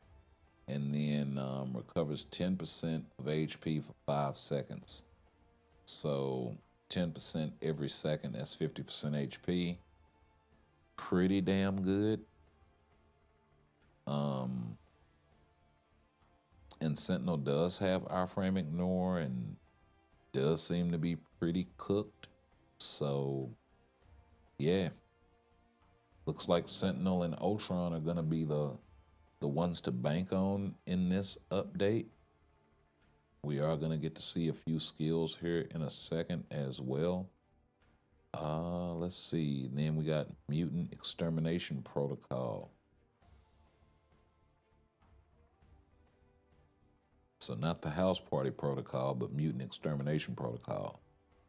and then recovers 10% of HP for 5 seconds. So 10% every second, that's 50% HP. Pretty damn good. And Sentinel does have iframe ignore and does seem to be pretty cooked. So yeah. Looks like Sentinel and Ultron are gonna be the ones to bank on in this update. We are gonna get to see a few skills here in a second as well. Let's see. Then we got Mutant Extermination Protocol. So not the House Party Protocol, but Mutant Extermination Protocol.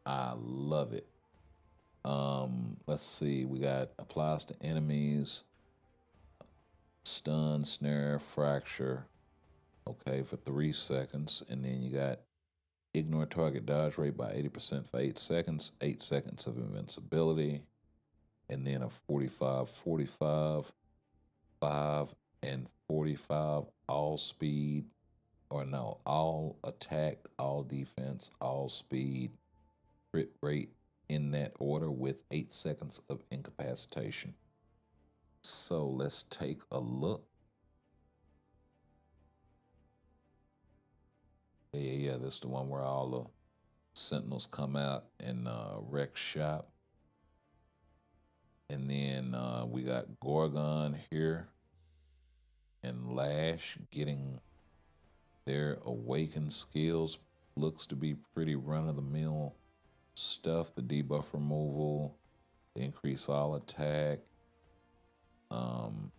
I love it. Let's see. We got applies to enemies, stun, snare, fracture. Okay, for 3 seconds, and then you got ignore target dodge rate by 80% for 8 seconds, 8 seconds of invincibility, and then a 45, 45, 5, and 45 all speed, or no, all attack, all defense, all speed, crit rate in that order with 8 seconds of incapacitation. So let's take a look. Yeah, this is the one where all the Sentinels come out and wreck shop. And then we got Gorgon here and Lash getting their awakened skills looks to be pretty run of the mill stuff. The debuff removal, the increase all attack. Um,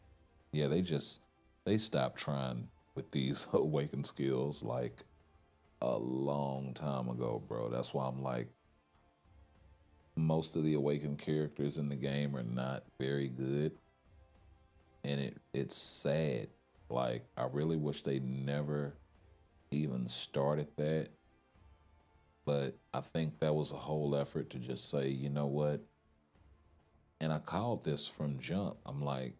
yeah, they stopped trying with these awakened skills like a long time ago, bro. That's why I'm like, most of the awakened characters in the game are not very good, and it's sad. Like, I really wish they never even started that, but I think that was a whole effort to just say, you know what? And I called this from jump. I'm like,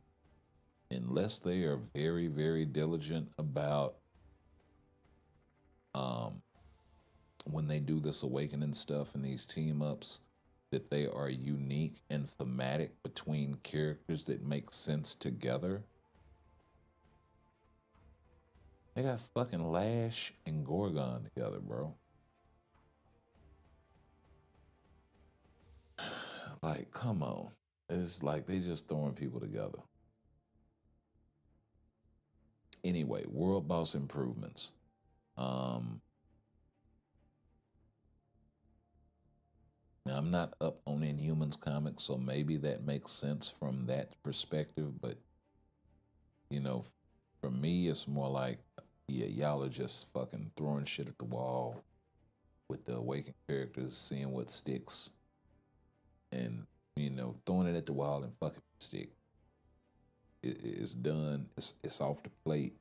unless they are very, very diligent about um when they do this awakening stuff and these team ups, that they are unique and thematic between characters that make sense together. They got fucking Lash and Gorgon together, bro. Like, come on. It's like they just throwing people together. Anyway, world boss improvements. Um, Now, I'm not up on Inhumans comics, so maybe that makes sense from that perspective. But you know, for me, it's more like, yeah, y'all are just fucking throwing shit at the wall with the awakened characters, seeing what sticks, and throwing it at the wall and fucking stick. It's done. It's off the plate.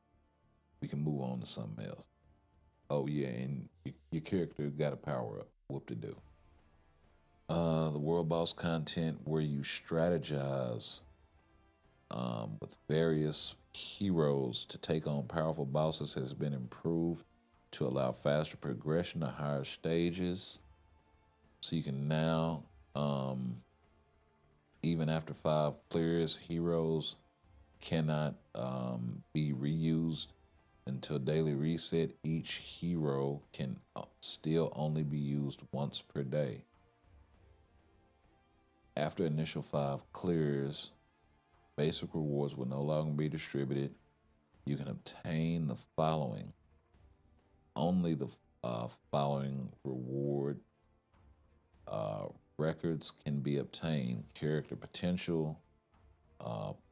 We can move on to something else. Oh yeah, and your character got a power up. Whoop to do. The world boss content where you strategize with various heroes to take on powerful bosses has been improved to allow faster progression to higher stages. So you can now, even after 5 clears, heroes cannot be reused until daily reset. Each hero can still only be used once per day. After initial 5 clears, basic rewards will no longer be distributed. You can obtain the following. Only the following reward records can be obtained: character potential,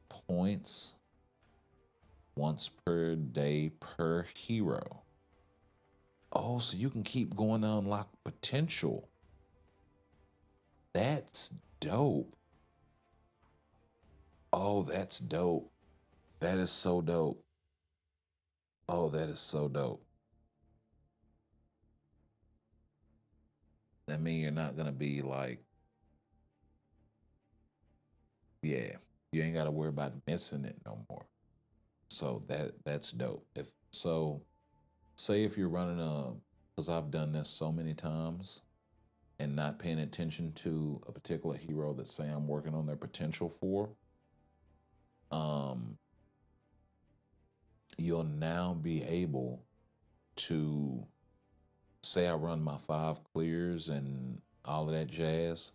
points, once per day per hero. Oh, so you can keep going to unlock potential. That's dope. Oh, that's dope. That is so dope. Oh, that is so dope. That means you're not gonna be like, yeah, you ain't gotta worry about missing it no more. So that's dope. If so, say if you're running because I've done this so many times and not paying attention to a particular hero that say I'm working on their potential for, um, you'll now be able to say I run my 5 clears and all of that jazz,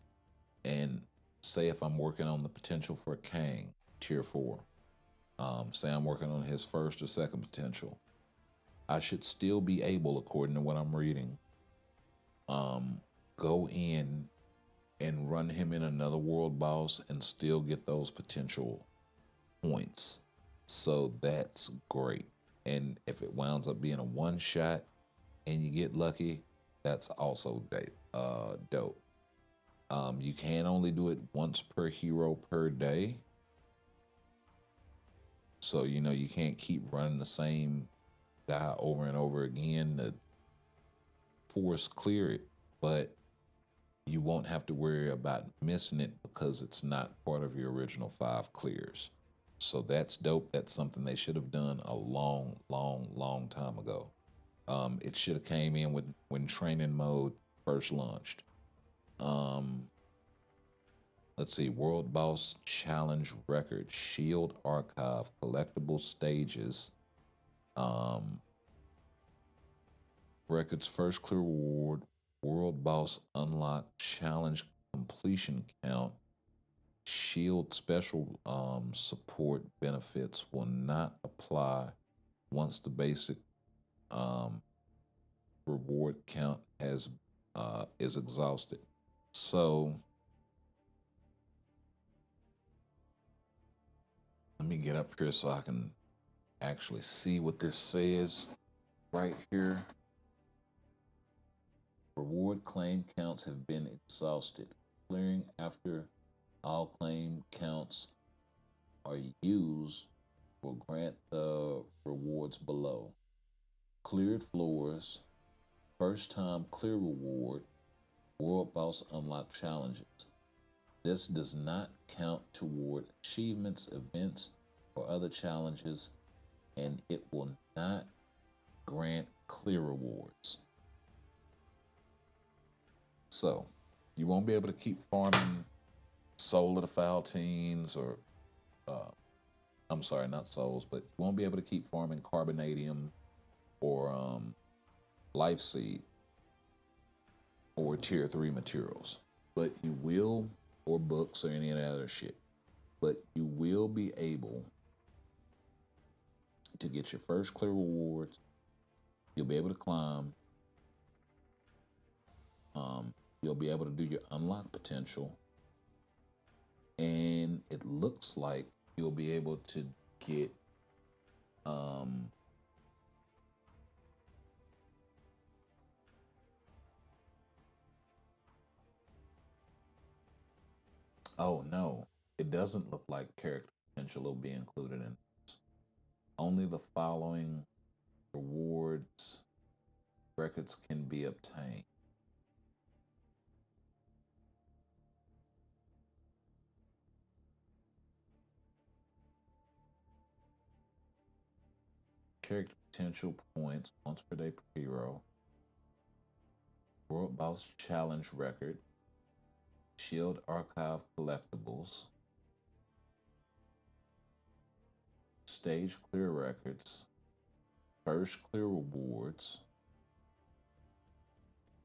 and say if I'm working on the potential for Kang tier 4, say I'm working on his first or second potential, I should still be able, according to what I'm reading, go in and run him in another world boss and still get those potential points. So that's great. And if it winds up being a one shot and you get lucky, that's also dope. You can only do it once per hero per day. So, you can't keep running the same guy over and over again to force clear it. But you won't have to worry about missing it because it's not part of your original 5 clears. So that's dope. That's something they should have done a long, long, long time ago. It should have came in with when training mode first launched. Um, let's see, World Boss Challenge Record, Shield Archive, collectible stages. Um, Record's first clear reward, World Boss Unlock Challenge completion count. Shield special support benefits will not apply once the basic um, reward count has is exhausted. So let me get up here so I can actually see what this says right here. Reward claim counts have been exhausted. Clearing after all claim counts are used will grant the rewards below. Cleared floors, first time clear reward, world boss unlock challenges. This does not count toward achievements, events, or other challenges, and it will not grant clear rewards. So, you won't be able to keep farming Soul of the Foul Teens or, uh, I'm sorry, not souls, but you won't be able to keep farming Carbonadium or Life Seed or Tier 3 materials. But you will, or books or any of that other shit. But you will be able to get your first clear rewards. You'll be able to climb. You'll be able to do your unlock potential. And it looks like you'll be able to get oh no, it doesn't look like character potential will be included in this. Only the following rewards records can be obtained. Character potential points once per day per hero. World Boss Challenge record. Shield Archive collectibles. Stage clear records. First clear rewards.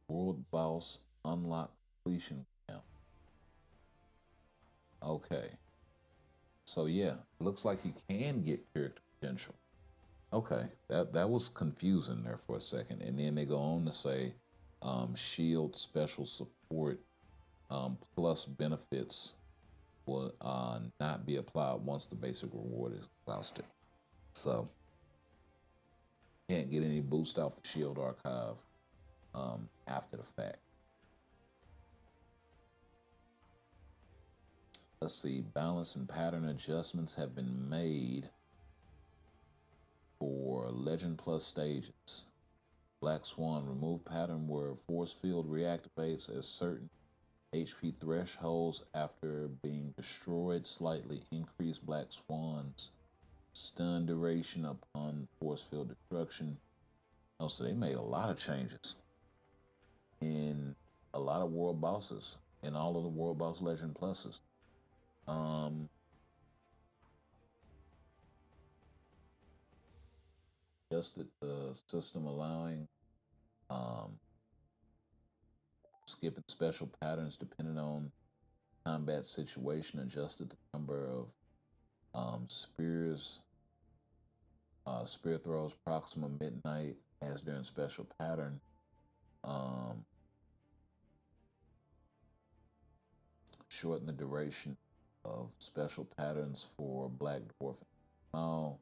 World Boss unlock completion count. Okay. So yeah, looks like you can get character potential. Okay, that was confusing there for a second, and then they go on to say, shield special support plus benefits will not be applied once the basic reward is exhausted. So can't get any boost off the shield archive after the fact. Let's see, balance and pattern adjustments have been made for Legend Plus stages. Black Swan, remove pattern where force field reactivates as certain HP thresholds after being destroyed. Slightly increase Black Swan's stun duration upon force field destruction. Oh, so they made a lot of changes in a lot of world bosses in all of the World Boss Legend Pluses. Adjusted the system allowing skipping special patterns depending on combat situation. Adjusted the number of spears, spear throws Proxima Midnight as during special pattern. Shorten the duration of special patterns for Black Dwarf and Small.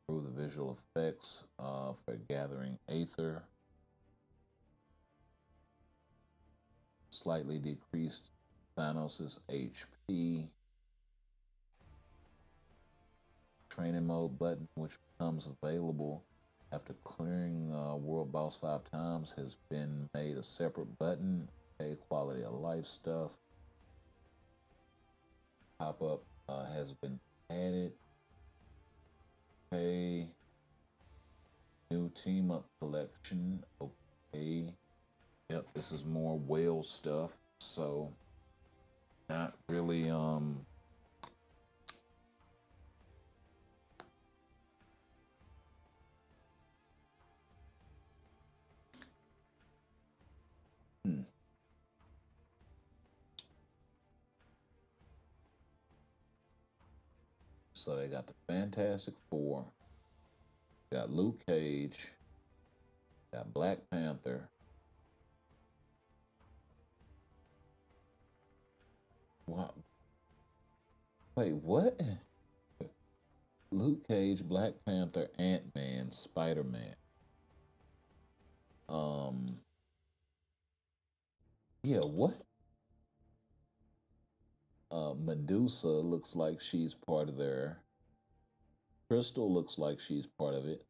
Improve the visual effects for Gathering Aether. Slightly decreased Thanos' HP. Training mode button, which becomes available after clearing World Boss 5 times, has been made a separate button. Okay, quality of life stuff. Pop up has been added. Okay. New team up collection. Okay. Yep, this is more whale stuff. So not really So they got the Fantastic Four, got Luke Cage, Got Black Panther. Wow. Wait, what? Luke Cage, Black Panther, Ant-Man, Spider-Man. Um, yeah, what? Medusa looks like she's part of there. Crystal looks like she's part of it.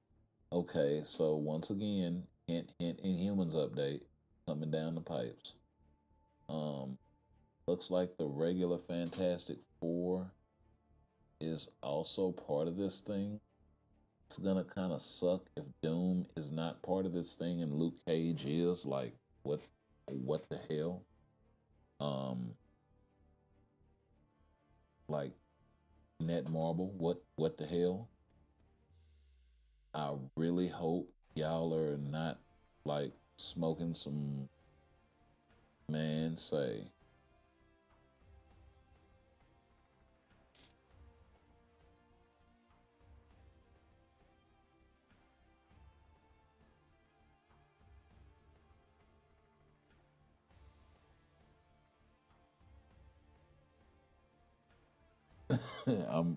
Okay, so once again, hint, hint, Inhumans update coming down the pipes. Um, looks like the regular Fantastic Four is also part of this thing. It's gonna kind of suck if Doom is not part of this thing and Luke Cage is. Like, what the hell? Um, like Netmarble, what the hell? I really hope y'all are not like smoking some, man, say.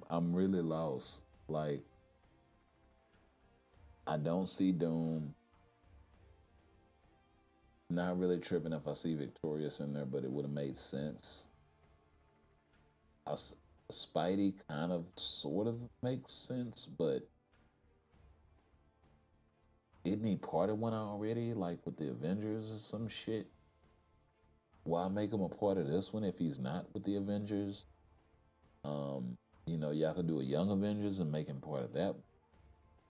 I'm really lost. Like, I don't see Doom. Not really tripping if I see Victorious in there, but it would have made sense. Spidey kind of sort of makes sense, but isn't he part of one already? Like with the Avengers or some shit? Why make him a part of this one if he's not with the Avengers? You know, y'all could do a Young Avengers and make him part of that.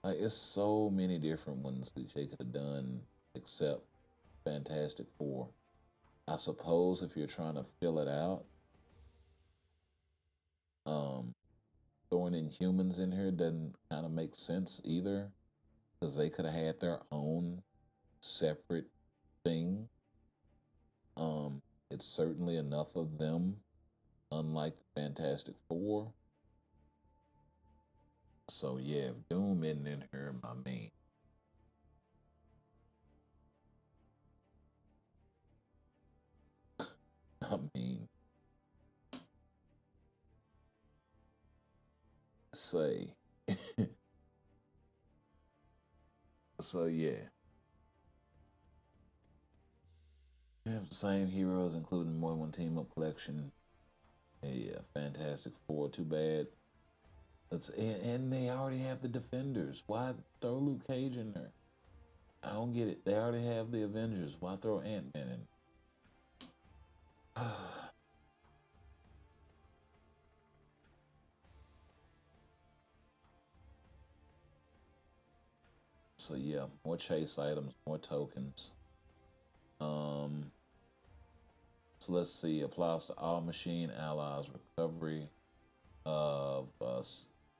Like, it's so many different ones that they could have done except Fantastic Four. I suppose if you're trying to fill it out, um, throwing Inhumans in here doesn't kind of make sense either, because they could have had their own separate thing. It's certainly enough of them, unlike the Fantastic Four. So yeah, if Doom isn't in here, I I mean, say, so yeah. We have the same heroes, including more than one team up collection. Yeah, Fantastic Four. Too bad. And they already have the Defenders. Why throw Luke Cage in there? I don't get it. They already have the Avengers. Why throw Ant-Man in? So yeah, more chase items, more tokens. So let's see. Applies to all machine allies. Recovery of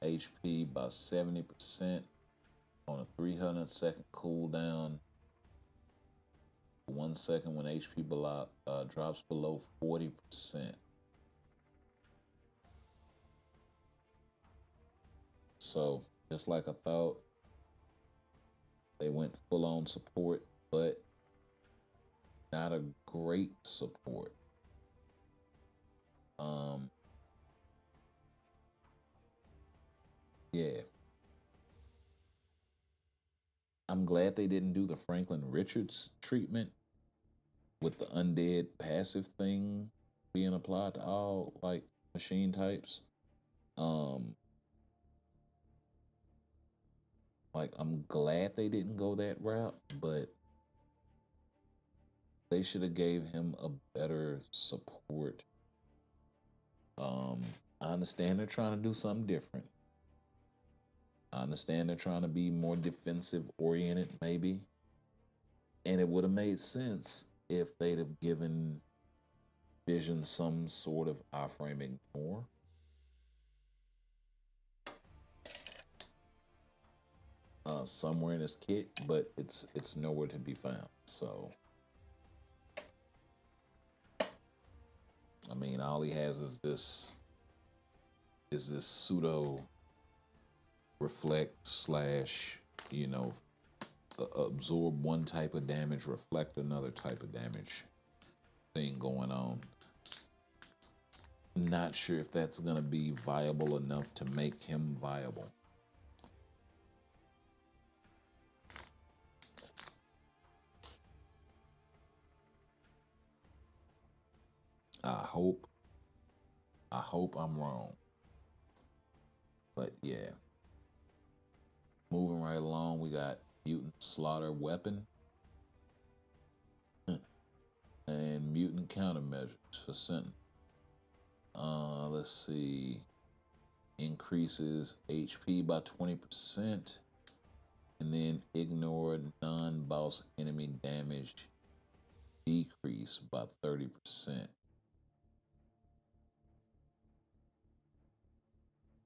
HP by 70% on a 300-second cooldown. 1 second when HP drops below 40%. So just like I thought, they went full on support, but not a great support. Yeah. I'm glad they didn't do the Franklin Richards treatment with the undead passive thing being applied to all like machine types. Like I'm glad they didn't go that route, but they should have gave him a better support. I understand they're trying to do something different. I understand they're trying to be more defensive oriented, maybe. And it would have made sense if they'd have given Vision some sort of iframing more. Somewhere in his kit, but it's nowhere to be found. So I mean, all he has is this pseudo reflect slash, you know, absorb one type of damage, reflect another type of damage thing going on. Not sure if that's going to be viable enough to make him viable. I hope I'm wrong. But yeah. Moving right along, we got Mutant Slaughter Weapon and Mutant Countermeasures for Sentinel. Let's see. Increases HP by 20%. And then ignore non-boss enemy damage decrease by 30%.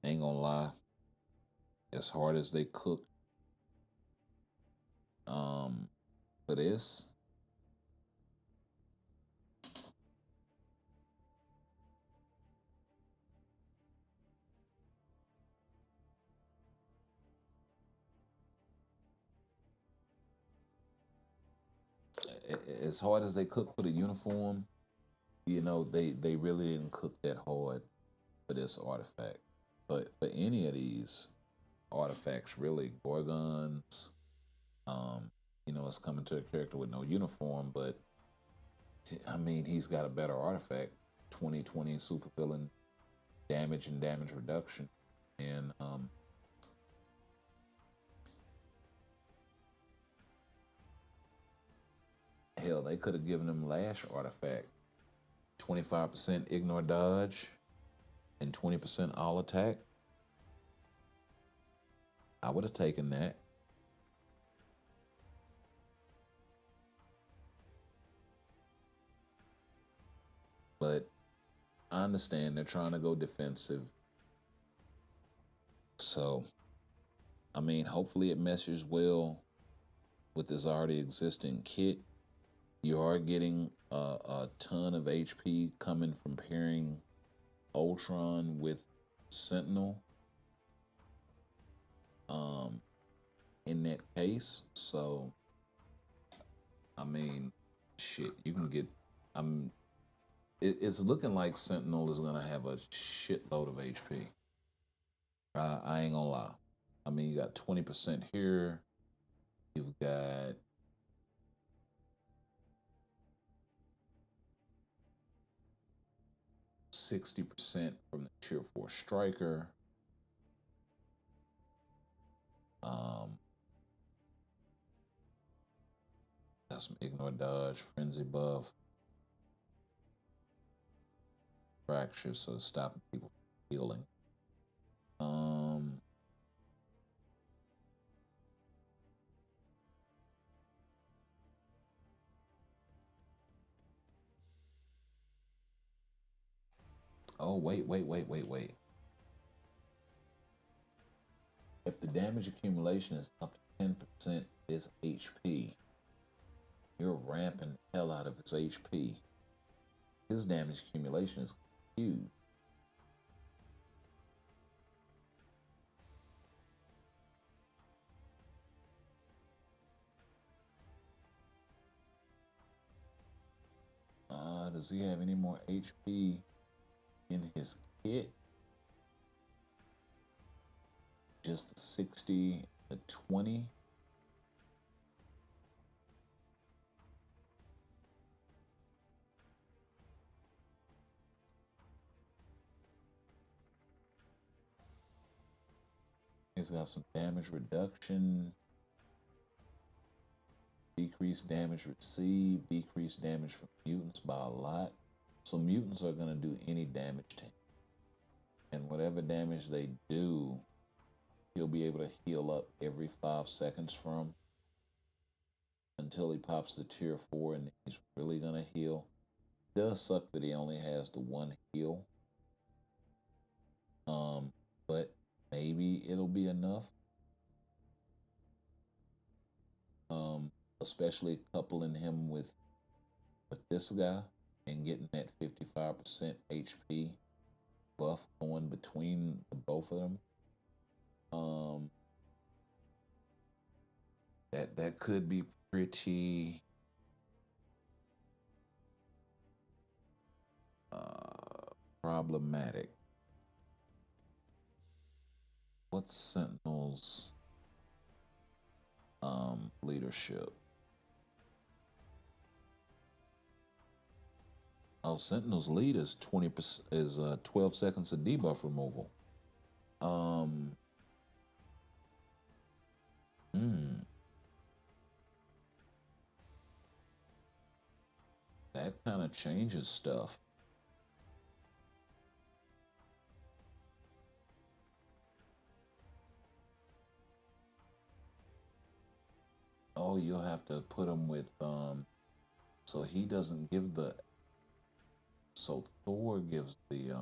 Ain't gonna lie. As hard as they cook for this, as hard as they cook for the uniform, you know, they really didn't cook that hard for this artifact. But for any of these artifacts, really, Gorgons, you know, it's coming to a character with no uniform, but I mean, he's got a better artifact, 2020 super villain damage and damage reduction, and hell, they could have given him Lash artifact, 25% ignore dodge, and 20% all attack. I would have taken that. But I understand they're trying to go defensive. So, I mean, hopefully it meshes well with this already existing kit. You are getting a ton of HP coming from pairing Ultron with Sentinel. In that case, so I mean, shit, you can get. It's looking like Sentinel is gonna have a shitload of HP. I ain't gonna lie. I mean, you got 20% here. You've got 60% from the Tier 4 Striker. Got some Ignore Dodge, Frenzy buff, Fracture, so stopping people from healing. Oh, wait. If the damage accumulation is up to 10% is HP, you're ramping the hell out of its HP. His damage accumulation is huge. Does he have any more HP in his kit? Just the 60 to 20. He's got some damage reduction, decreased damage received, decreased damage from mutants by a lot. So mutants are going to do any damage to him. And whatever damage they do, he'll be able to heal up every 5 seconds from until he pops the tier 4 and he's really going to heal. It does suck that he only has the one heal. But maybe it'll be enough. Especially coupling him with this guy and getting that 55% HP buff going between the both of them. That could be pretty problematic. What's Sentinel's leadership? Oh, Sentinel's lead is 20% is 12 seconds of debuff removal. Um hmm, that kind of changes stuff. Oh, you'll have to put him with so he doesn't give the so Thor gives the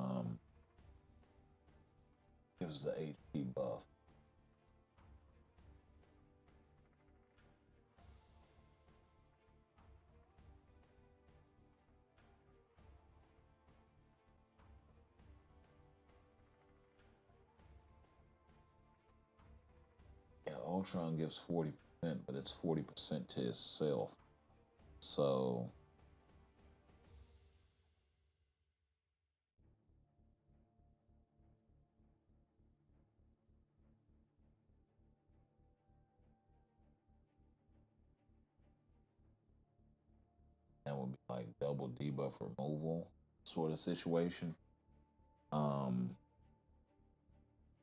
HP buff. Yeah, Ultron gives 40%, but it's 40% to himself. So that would be like double debuff removal sort of situation. Um,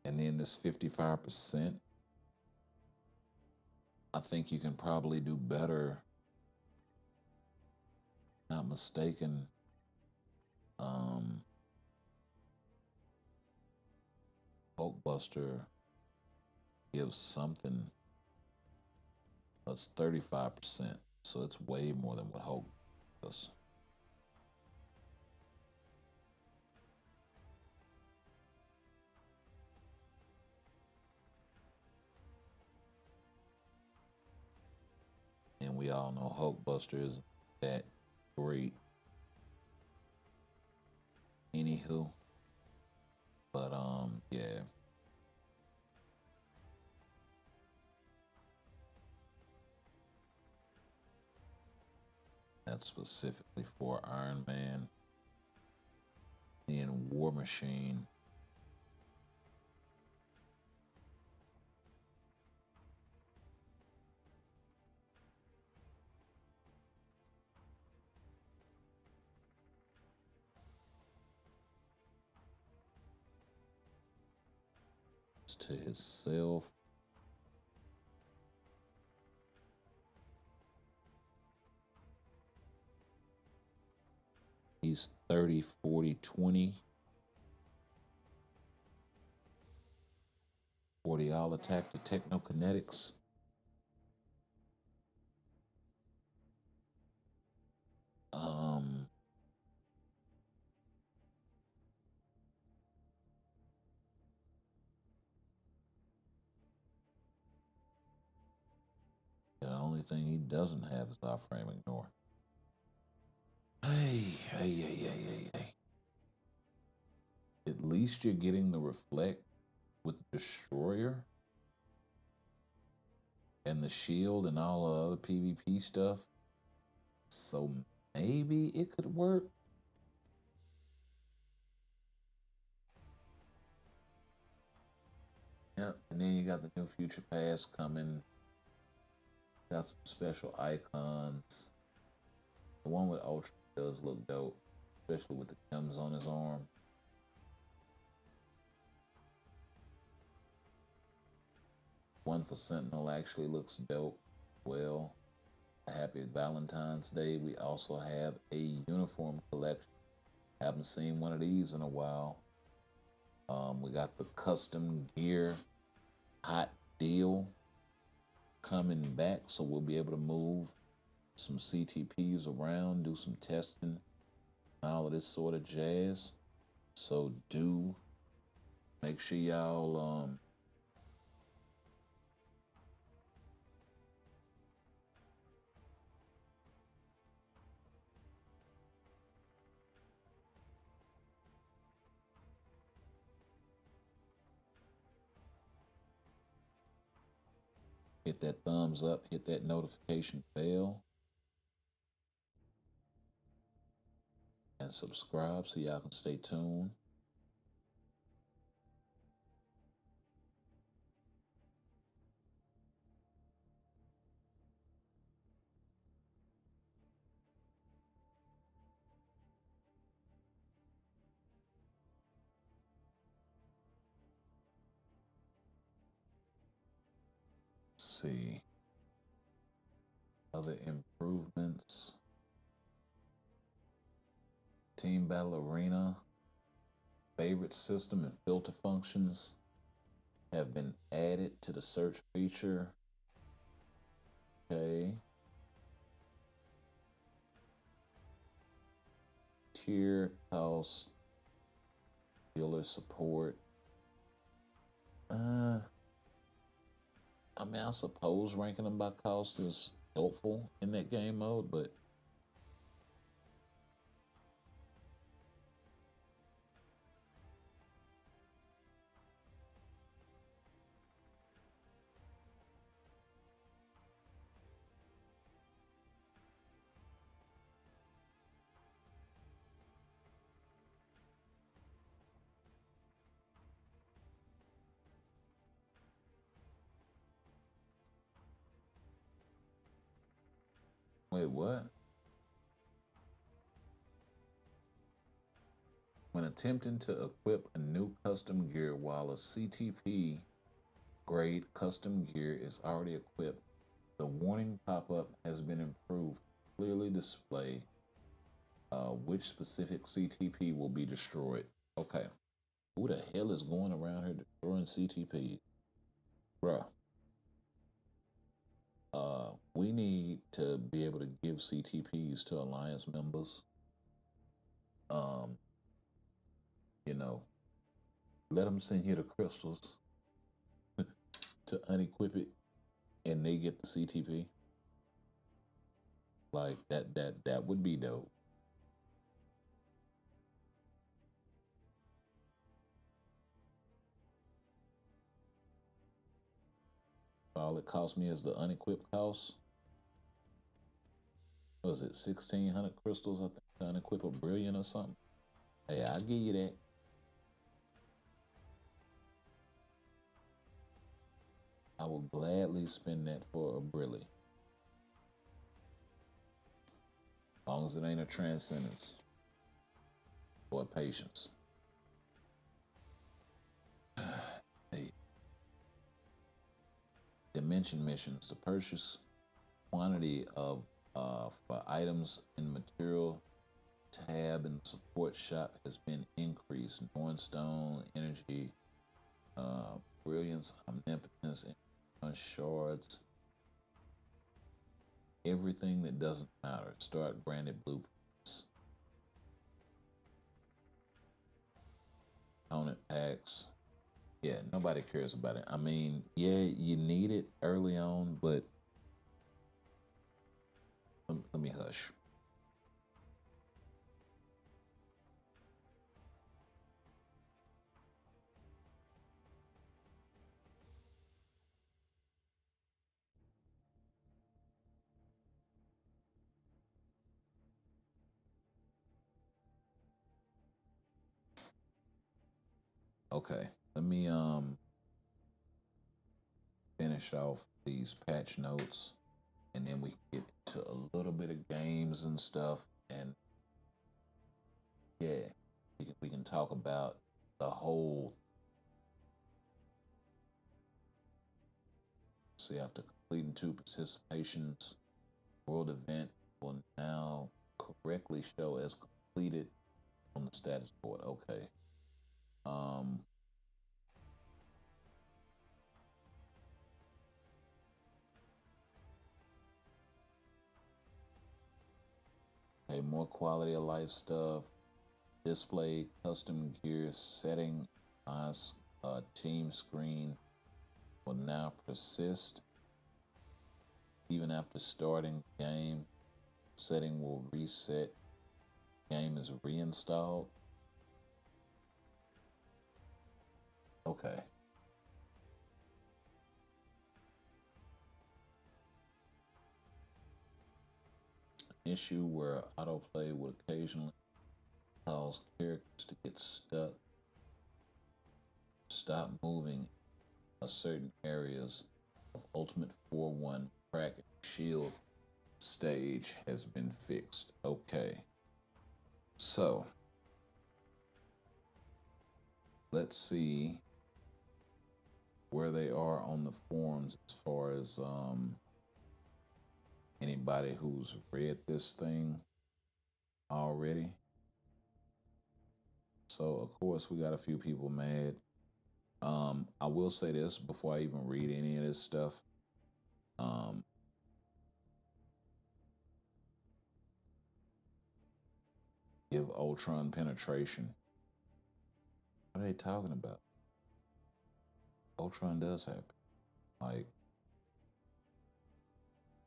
and then this 55%, I think you can probably do better. Not mistaken. Um, Hulkbuster gives something that's 35%. So it's way more than what Hulk does. And we all know Hulkbuster isn't that great. Anywho. But yeah. That's specifically for Iron Man and War Machine. To himself. He's 30, 40, 20. 40 all attack to technokinetics. Um the only thing he doesn't have is our frame ignore. Hey. At least you're getting the reflect with Destroyer and the shield and all the other PvP stuff. So maybe it could work. Yep, and then you got the new Future Pass coming. Got some special icons. The one with Ultra does look dope, especially with the gems on his arm. One for Sentinel actually looks dope. Well, happy Valentine's Day. We also have a uniform collection. Haven't seen one of these in a while. We got the custom gear hot deal coming back, so we'll be able to move some CTPs around, do some testing, all of this sort of jazz. So do make sure y'all Hit that thumbs up, hit that notification bell, and subscribe so y'all can stay tuned. See other improvements. Team Battle Arena, favorite system and filter functions have been added to the search feature. Okay. Tier cost, dealer support. I mean, I suppose ranking them by cost is helpful in that game mode, but wait, what? When attempting to equip a new custom gear while a CTP grade custom gear is already equipped, the warning pop-up has been improved to clearly display which specific CTP will be destroyed. Okay. Who the hell is going around here destroying CTP? Bruh. We need to be able to give CTPs to Alliance members. You know, let them send you the crystals to unequip it and they get the CTP. Like that would be dope. All it cost me is the unequipped cost. What was it 1,600 crystals? I think to unequip a brilliant or something. Hey, I'll give you that. I will gladly spend that for a brilliant. As long as it ain't a transcendence or a patience. Hey. Dimension missions. The purchase quantity of for items in material tab in the support shop has been increased. Nornstone, energy, brilliance, omnipotence, shards. Everything that doesn't matter. Start branded blueprints. Component packs. Yeah, nobody cares about it. I mean, yeah, you need it early on, but let me hush. Okay, let me finish off these patch notes, and then we can get to a little bit of games and stuff, and yeah, we can talk about the whole. See, after completing 2 participations, world event will now correctly show as completed on the status board. Okay. Okay, more quality of life stuff. Display custom gear setting as team screen will now persist even after starting game. Setting will reset. Game is reinstalled. Okay. issue where autoplay would occasionally cause characters to get stuck, stop moving in certain areas of Ultimate 4-1 Kraken Shield stage has been fixed. Okay. So, let's see where they are on the forums as far as anybody who's read this thing already. So of course we got a few people mad. I will say this before I even read any of this stuff. Give Ultron penetration. What are they talking about? Ultron does happen. Like,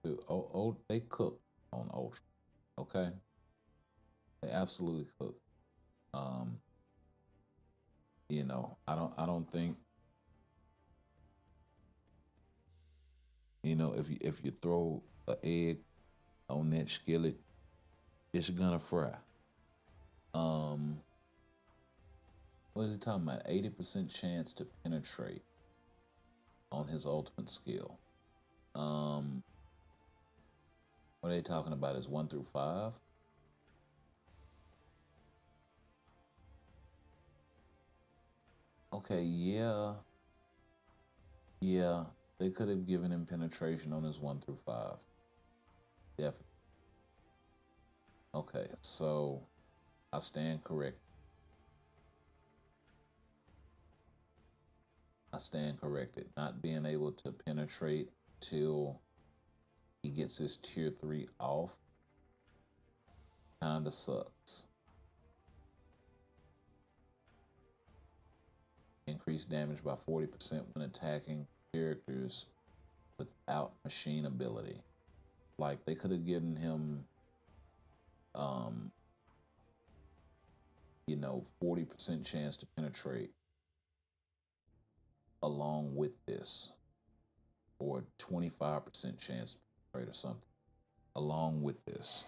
dude, they cook on Ultron. Okay, they absolutely cook. You know, I don't think, you know, if you throw an egg on that skillet, it's gonna fry. What is he talking about? 80% chance to penetrate on his ultimate skill. What are they talking about? Is 1 through 5? Okay, yeah. Yeah, they could have given him penetration on his 1 through 5. Definitely. Okay, so I stand correct. I stand corrected. Not being able to penetrate till he gets his tier 3 off kinda sucks. Increased damage by 40% when attacking characters without machine ability. Like they could have given him you know, 40% chance to penetrate along with this, or 25% chance to penetrate or something along with this.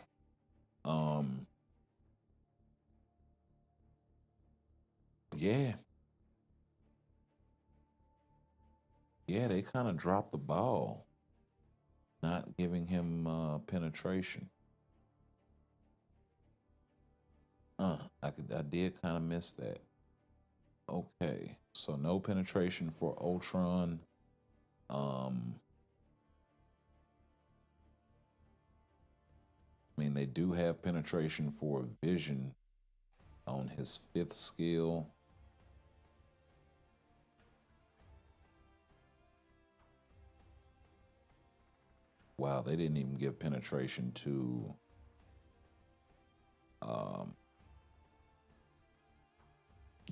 Yeah. Yeah, they kind of dropped the ball not giving him penetration. I did kind of miss that. Okay, so no penetration for Ultron. I mean, they do have penetration for Vision on his 5th skill. Wow, they didn't even give penetration to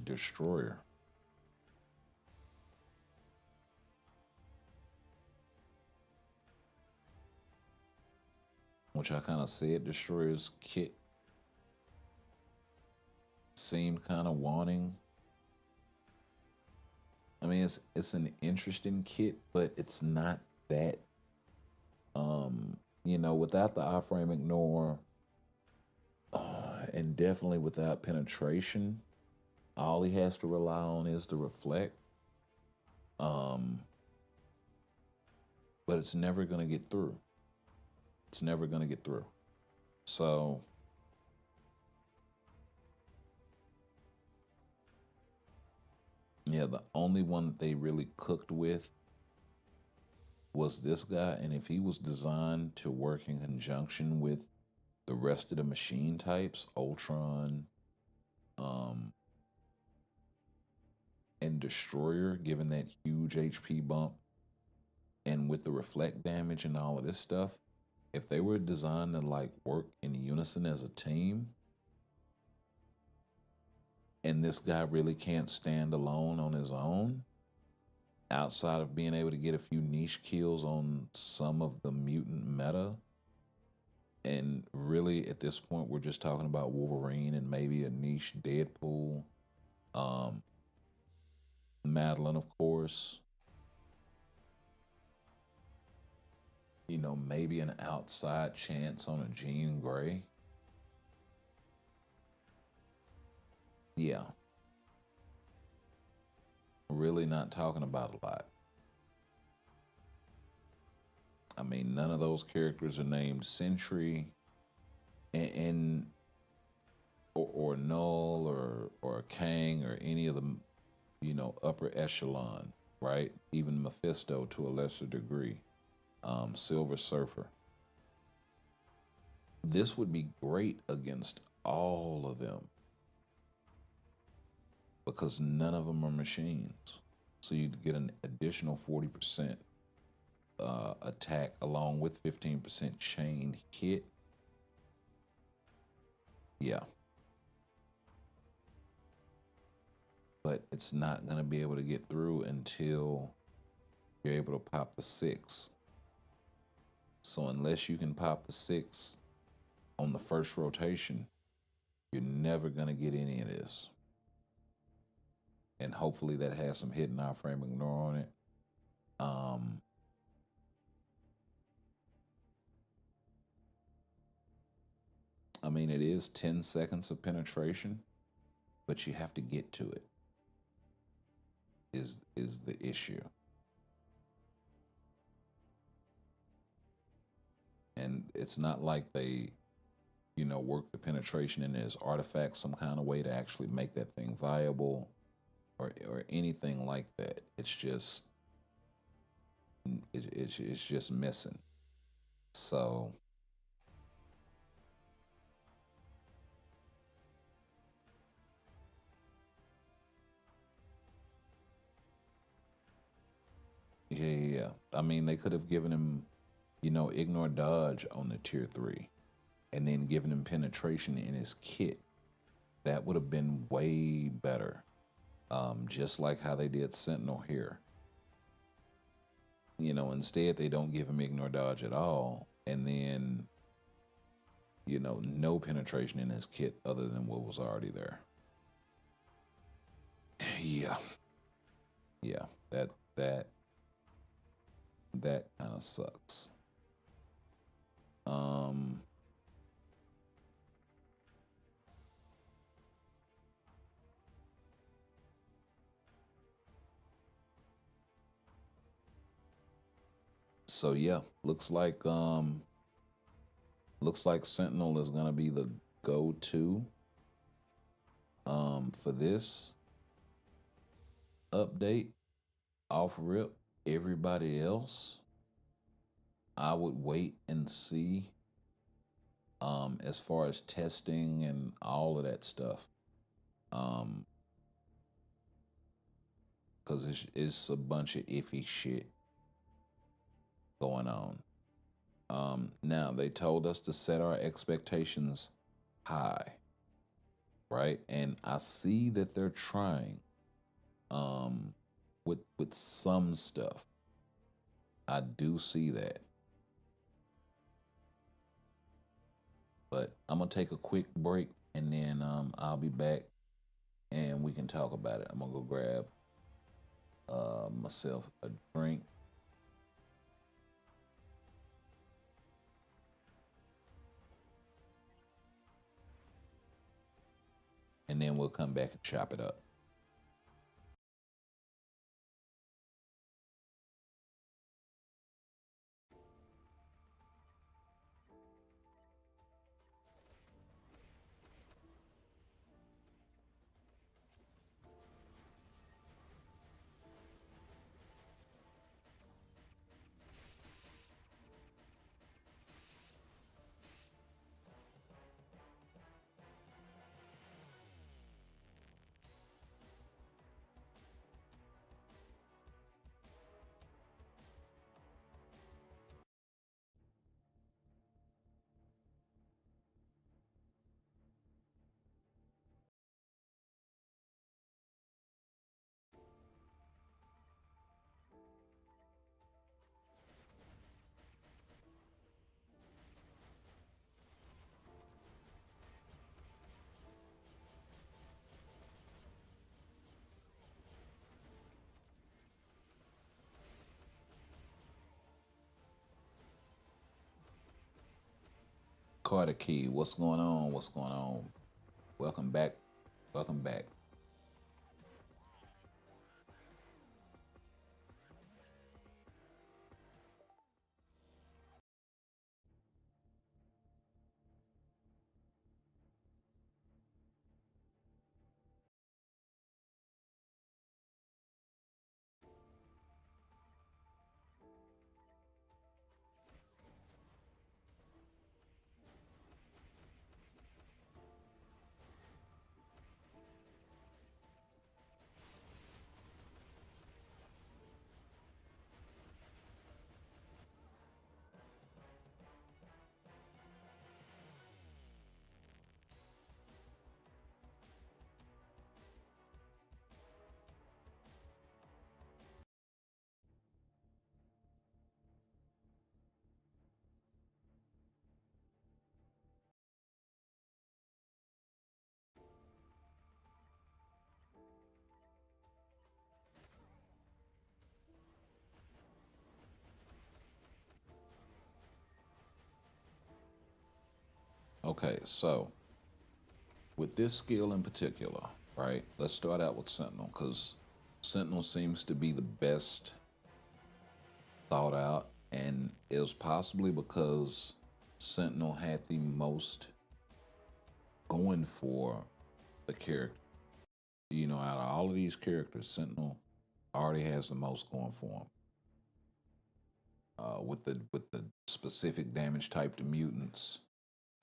Destroyer. Which I kind of said Destroyer's kit seemed kind of wanting. I mean, it's an interesting kit, but it's not that. You know, without the iframe ignore, and definitely without penetration, all he has to rely on is the reflect. But it's never gonna get through. It's never gonna get through. So yeah, the only one that they really cooked with was this guy, and if he was designed to work in conjunction with the rest of the machine types, Ultron, and Destroyer, given that huge HP bump, and with the reflect damage and all of this stuff, if they were designed to like work in unison as a team, and this guy really can't stand alone on his own, outside of being able to get a few niche kills on some of the mutant meta, and really at this point we're just talking about Wolverine and maybe a niche Deadpool, Madeline, of course. you know, maybe an outside chance on a Jean Grey. Yeah. Really not talking about a lot. I mean, none of those characters are named Sentry and or Null or Kang or any of the, you know, upper echelon, right? Even Mephisto to a lesser degree, Silver Surfer. This would be great against all of them because none of them are machines. So you'd get an additional 40% attack along with 15% chain hit. Yeah. But it's not going to be able to get through until you're able to pop the 6. So unless you can pop the 6 on the first rotation, you're never going to get any of this. And hopefully that has some hidden iframe ignore on it. I mean, it is 10 seconds of penetration, but you have to get to it. Is the issue. And it's not like they, you know, work the penetration in as artifacts some kind of way to actually make that thing viable or anything like that. It's just it's just missing. So yeah. I mean, they could have given him, you know, ignore dodge on the tier 3 and then given him penetration in his kit. That would have been way better. Just like how they did Sentinel here. You know, instead they don't give him ignore dodge at all, and then, you know, no penetration in his kit other than what was already there. Yeah. Yeah. That kind of sucks. So yeah, looks like Sentinel is gonna be the go-to for this update. Off rip, everybody else, I would wait and see. As far as testing and all of that stuff, because it's a bunch of iffy shit going on. Now they told us to set our expectations high, right? And I see that they're trying with some stuff. I do see that. But I'm gonna take a quick break and then I'll be back and we can talk about it. I'm gonna go grab myself a drink. And then we'll come back and chop it up. Carter Key, what's going on? What's going on? Welcome back. Welcome back. Okay, so with this skill in particular, right? Let's start out with Sentinel because Sentinel seems to be the best thought out, and it was possibly because Sentinel had the most going for the character. You know, out of all of these characters, Sentinel already has the most going for him. With the specific damage type to mutants,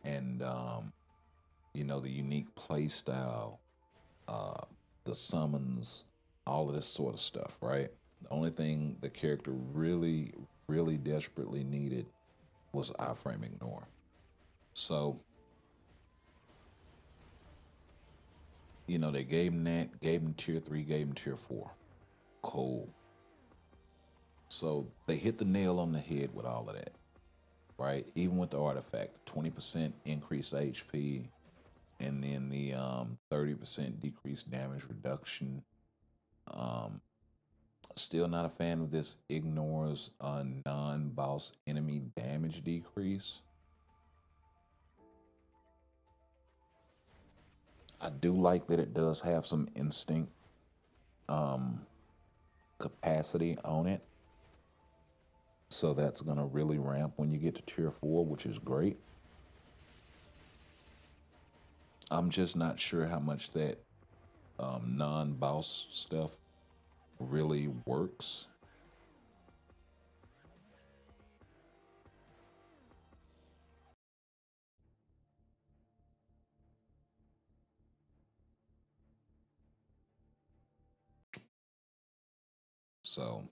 and you know, the unique play style, uh, the summons, all of this sort of stuff, right? The only thing the character really, really desperately needed was iframe ignore. So, you know, they gave him that, gave him tier 3, gave him tier 4. Cool. So they hit the nail on the head with all of that, right? Even with the artifact, 20% increased HP, and then the 30% decreased damage reduction. Still not a fan of this ignores a non-boss enemy damage decrease. I do like that it does have some instinct capacity on it. So that's gonna really ramp when you get to tier 4, which is great. I'm just not sure how much that non-boss stuff really works. So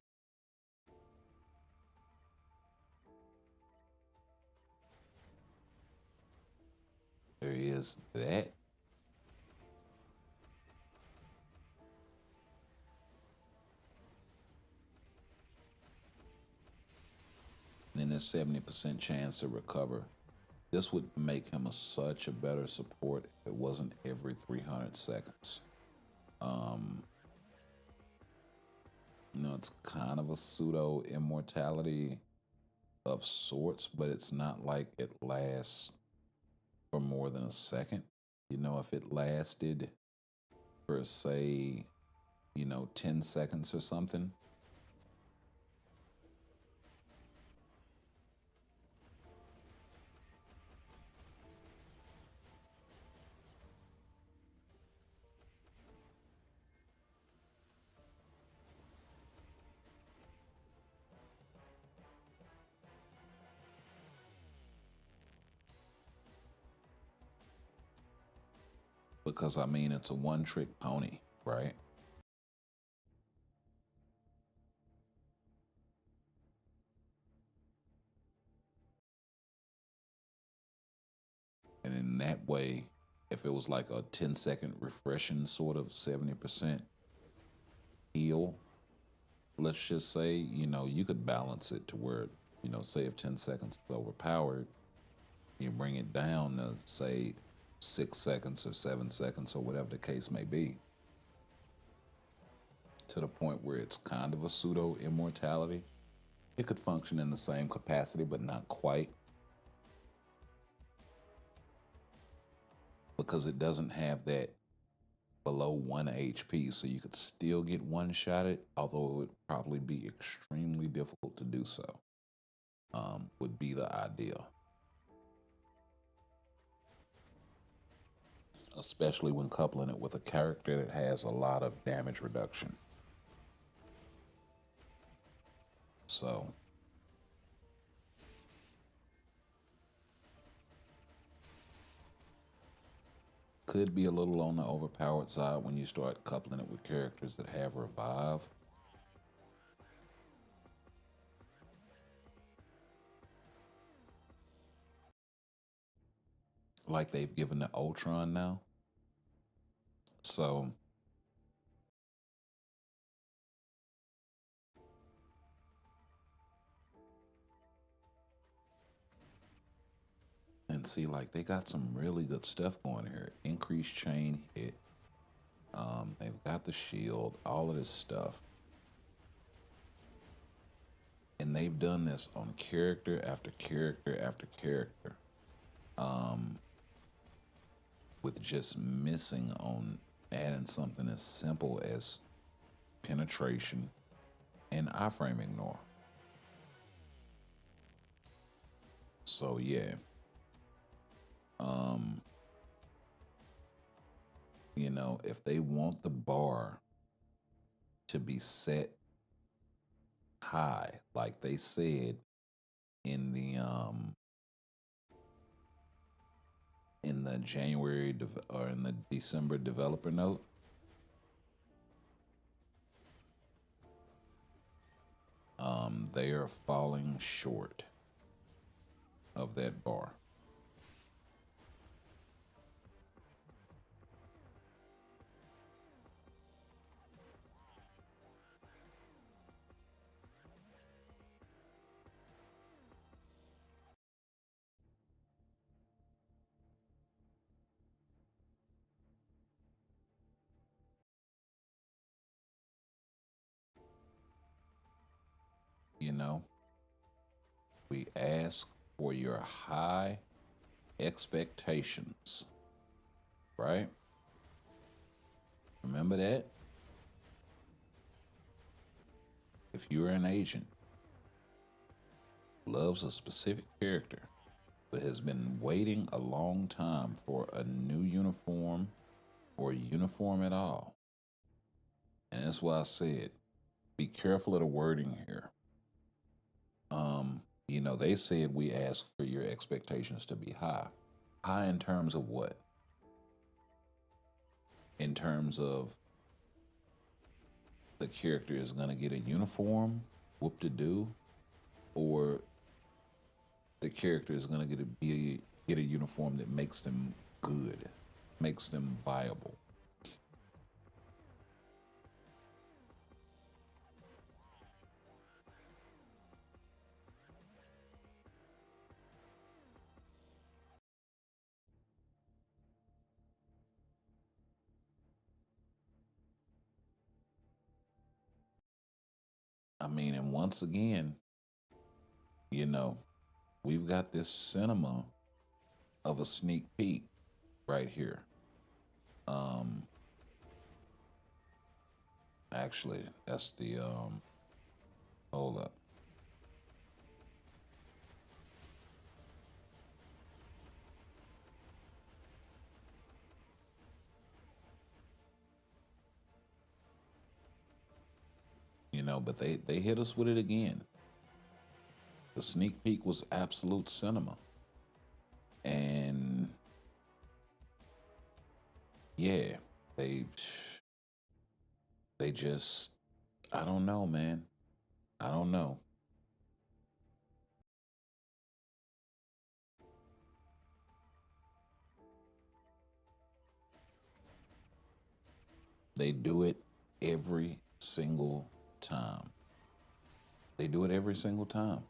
there is that. And then there's 70% chance to recover. This would make him such a better support if it wasn't every 300 seconds. You know, it's kind of a pseudo immortality of sorts, but it's not like it lasts for more than a second. You know, if it lasted for, say, you know, 10 seconds or something, because I mean, it's a one trick pony, right? And in that way, if it was like a 10-second refreshing sort of 70% heal, let's just say, you know, you could balance it to where, you know, say if 10 seconds is overpowered, you bring it down to, say, 6 seconds or 7 seconds or whatever the case may be, to the point where it's kind of a pseudo immortality. It could function in the same capacity, but not quite. because it doesn't have that below 1 HP, so you could still get one shotted, although it would probably be extremely difficult to do so. Would be the ideal. Especially when coupling it with a character that has a lot of damage reduction. So, could be a little on the overpowered side when you start coupling it with characters that have revive. Like they've given the Ultron now. So, and see, like they got some really good stuff going here. Increased chain hit. They've got the shield, all of this stuff. And they've done this on character after character after character. With just missing on adding something as simple as penetration and iframe ignore. So yeah. You know, if they want the bar to be set high, like they said in the January or in the December developer note, they are falling short of that bar. You know, we ask for your high expectations, right? Remember that? If you're an agent who loves a specific character but has been waiting a long time for a new uniform or a uniform at all, and that's why I said be careful of the wording here. You know, they said we ask for your expectations to be high. High in terms of what? In terms of the character is going to get a uniform, whoop de doo, or the character is going to get a uniform that makes them good, makes them viable. I mean, and once again, you know, we've got this cinema of a sneak peek right here. Actually, that's the hold up. You know, but they hit us with it again. The sneak peek was absolute cinema. And yeah, they just I don't know, man. I don't know. They do it every single time. They do it every single time.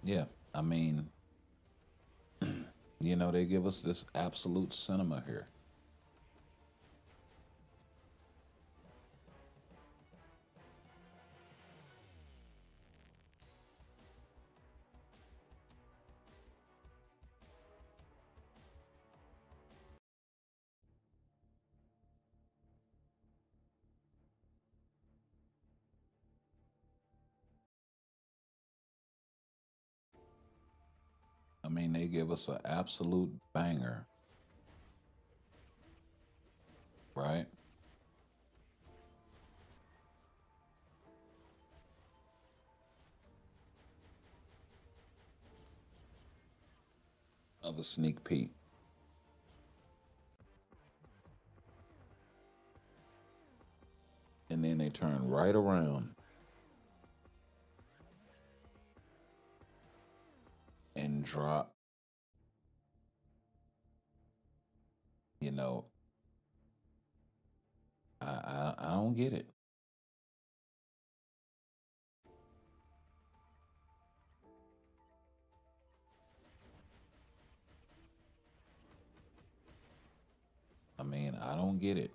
Yeah, I mean, you know, they give us this absolute cinema here. I mean, they give us an absolute banger, right? Of a sneak peek. And then they turn right around and drop, you know, I don't get it. I mean, I don't get it.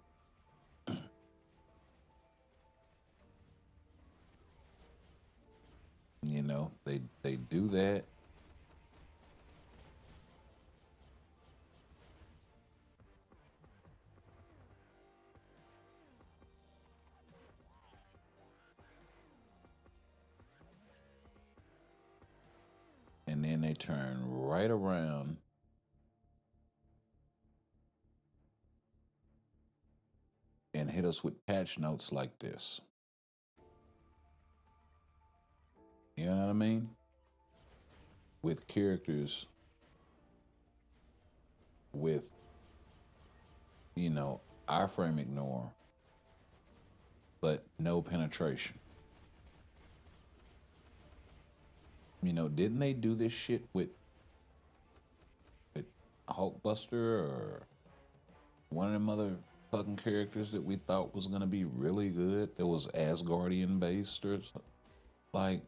You know, they do that. And then they turn right around and hit us with patch notes like this. You know what I mean? With characters with, you know, iframe ignore, but no penetration. You know, didn't they do this shit with Hulkbuster or one of them other fucking characters that we thought was gonna be really good that was Asgardian based or like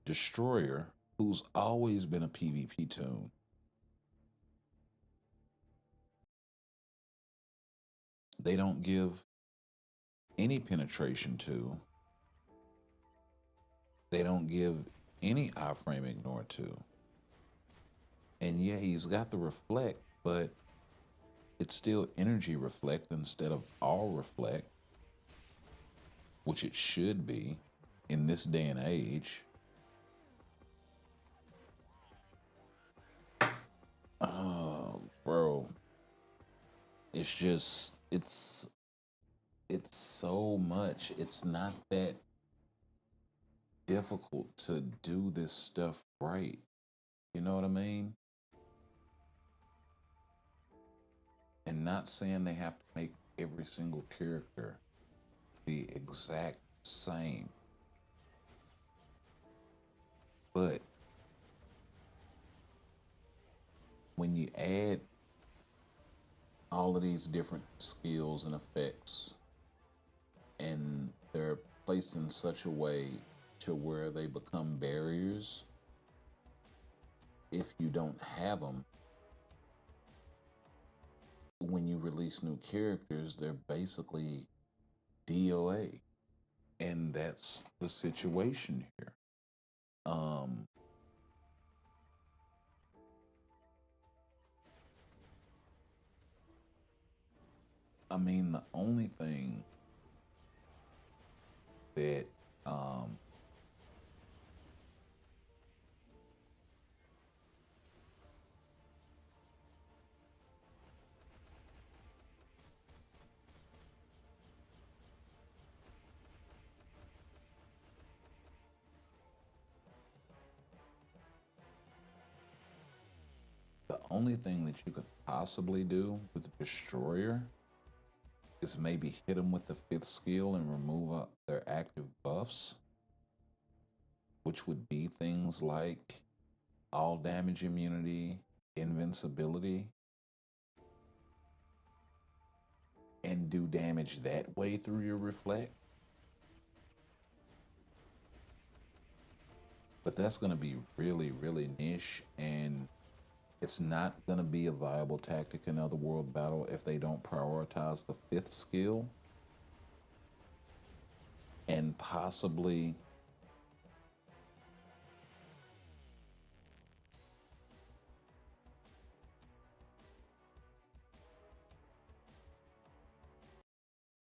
Destroyer, who's always been a PvP tune. They don't give any penetration to. They don't give any iframe ignore to. And yeah, he's got the reflect, but it's still energy reflect instead of all reflect, which it should be in this day and age. Bro, it's just it's so much. It's not that difficult to do this stuff right. You know what I mean? And not saying they have to make every single character the exact same. But when you add all of these different skills and effects and they're placed in such a way to where they become barriers if you don't have them, when you release new characters, they're basically DOA. And that's the situation here. Um, I mean, the only thing that um, the only thing that you could possibly do with Destroyer is maybe hit them with the fifth skill and remove their active buffs, which would be things like all damage immunity, invincibility, and do damage that way through your reflect. but that's going to be really, really niche, and it's not going to be a viable tactic in other world battle if they don't prioritize the fifth skill and possibly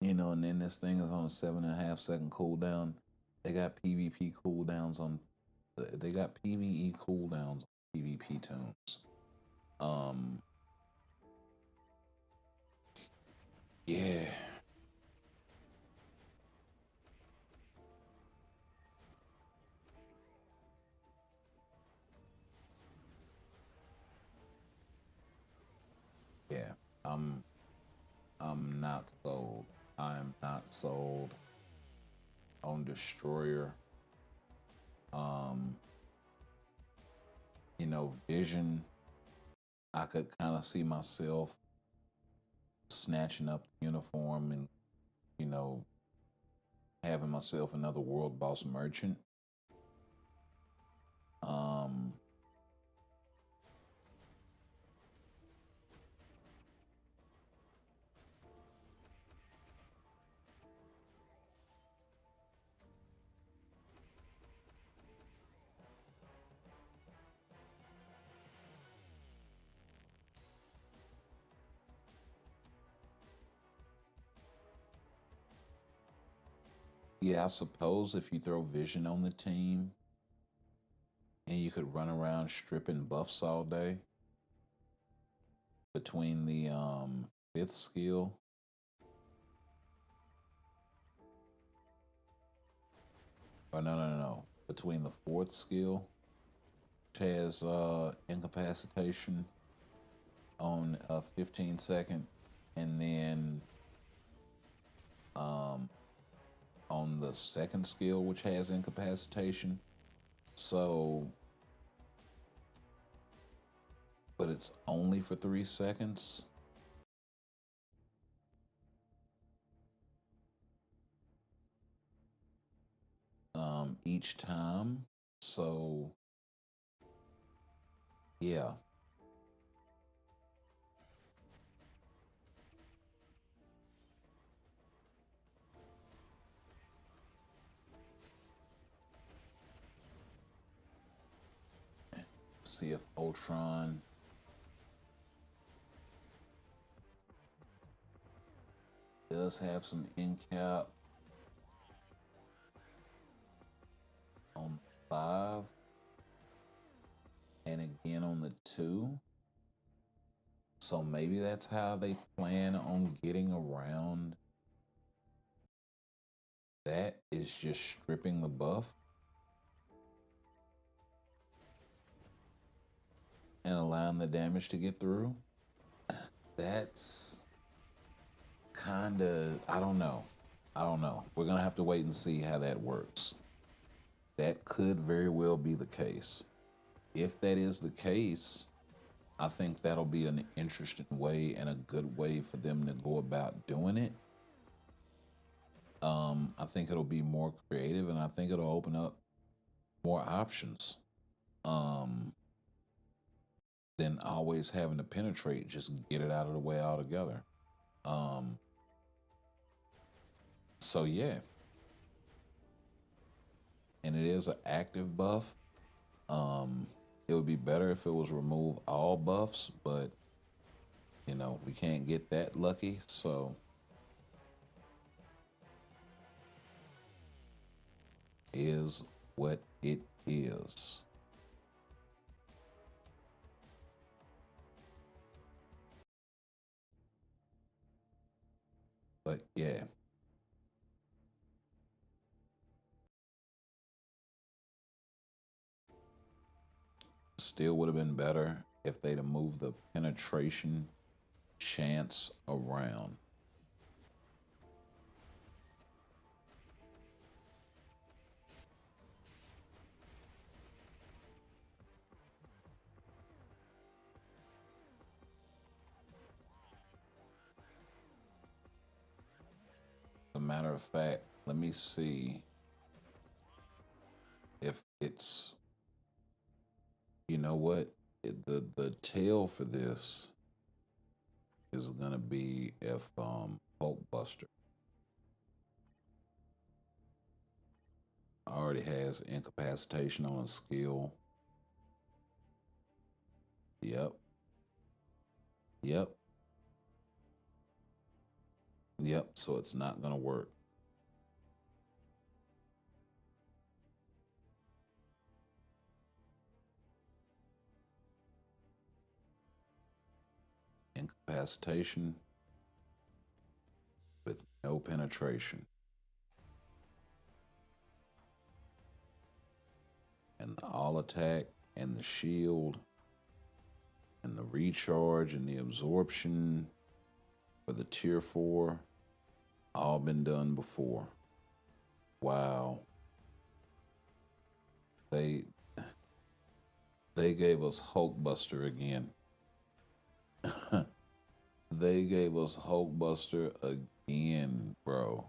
and then this thing is on a 7.5 second cooldown. They got PvP cooldowns on. They got PvE cooldowns on PvP tunes. Um. Yeah. Yeah. I'm. I'm not sold. I am not sold on Destroyer. Um. Vision. I could kind of see myself snatching up the uniform and you know having myself another world boss merchant. Um, yeah, I suppose if you throw Vision on the team and you could run around stripping buffs all day between the fifth skill. Or no. Between the fourth skill, which has incapacitation on a 15 second, and then um on the second skill, which has incapacitation. So, but it's only for 3 seconds. Each time. So, yeah. See if Ultron does have some incap on 5 and again on the 2. So maybe that's how they plan on getting around that, is just stripping the buff and allowing the damage to get through. That's kind of, I don't know. We're going to have to wait and see how that works. That could very well be the case. If that is the case, I think that'll be an interesting way and a good way for them to go about doing it. I think it'll be more creative, and I think it'll open up more options than always having to penetrate. Just get it out of the way altogether. So yeah, and it is an active buff. It would be better if it was remove all buffs, but we can't get that lucky. So is what it is. But yeah. Still would have been better if they'd have moved the penetration chance around. As a matter of fact, let me see. if it's, you know what, the tail for this is gonna be if Hulkbuster already has incapacitation on a skill. Yep. Yep. Yep. So it's not gonna work. Incapacitation with no penetration. And the all attack and the shield and the recharge and the absorption for the tier 4 all been done before. Wow. They gave us Hulkbuster again. They gave us Hulkbuster again, bro.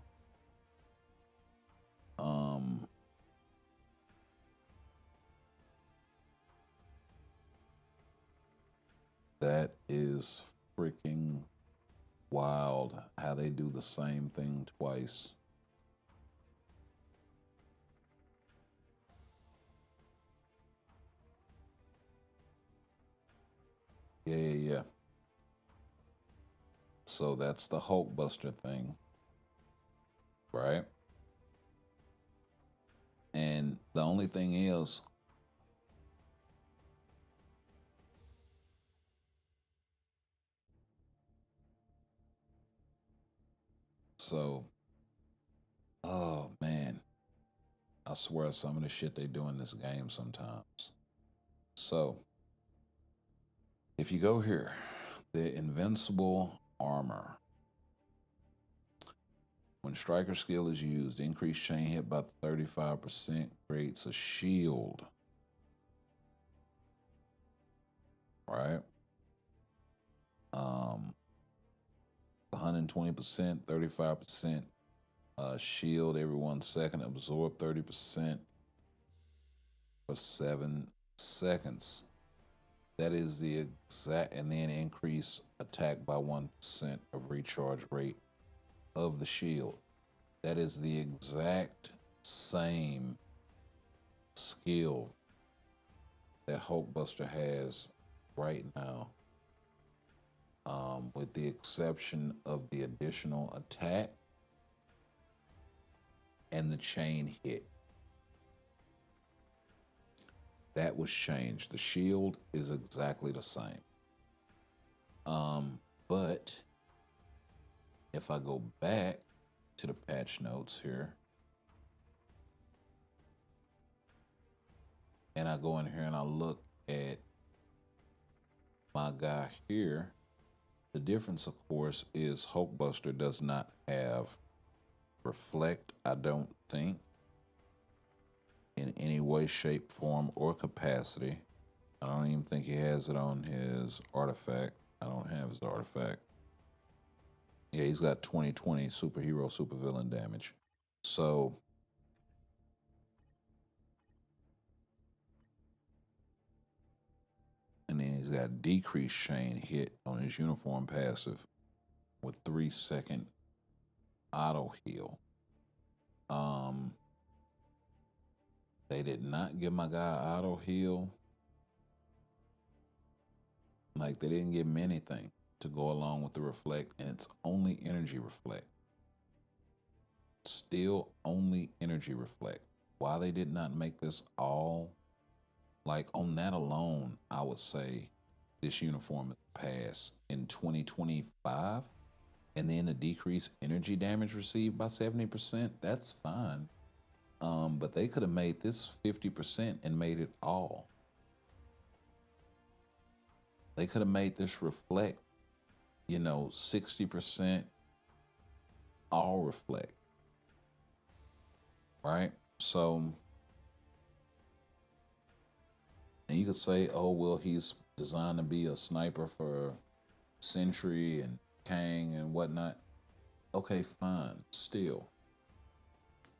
That is freaking wild how they do the same thing twice. Yeah. So that's the Hulkbuster thing, right? And the only thing is, so, oh man, I swear some of the shit they do in this game sometimes. So, if you go here, the invincible armor. When striker skill is used, increased chain hit by 35% creates a shield. Right? 120%, 35% shield every 1 second, absorb 30% for 7 seconds. That is the exact, and then increase attack by 1% of recharge rate of the shield. That is the exact same skill that Hulkbuster has right now, with the exception of the additional attack and the chain hit. That was changed. The shield is exactly the same. But if I go back to the patch notes here, and I go in here and I look at my guy here, the difference, of course, is Hulkbuster does not have reflect, I don't think, in any way, shape, form, or capacity. I don't even think he has it on his artifact. I don't have his artifact. Yeah, he's got 20/20 superhero, supervillain damage. So, and then he's got decreased chain hit on his uniform passive with 3-second auto heal. They did not give my guy auto heal. Like, they didn't give him anything to go along with the reflect, and it's only energy reflect. Still only energy reflect. Why they did not make this all, like, on that alone, I would say this uniform is passed in 2025, and then the decreased energy damage received by 70%, that's fine. But they could have made this 50% and made it all. They could have made this reflect, 60% all reflect. Right? So, and you could say, oh, well, he's designed to be a sniper for Sentry and Kang and whatnot. Okay, fine. Still,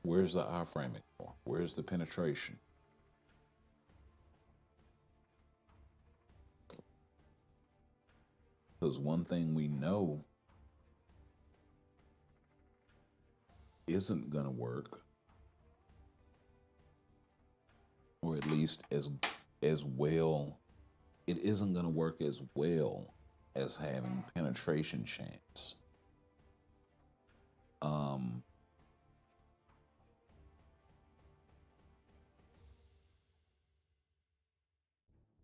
where's the iframing for? Where's the penetration? Because one thing we know isn't gonna work, or at least as well, it isn't gonna work as well as having penetration chance.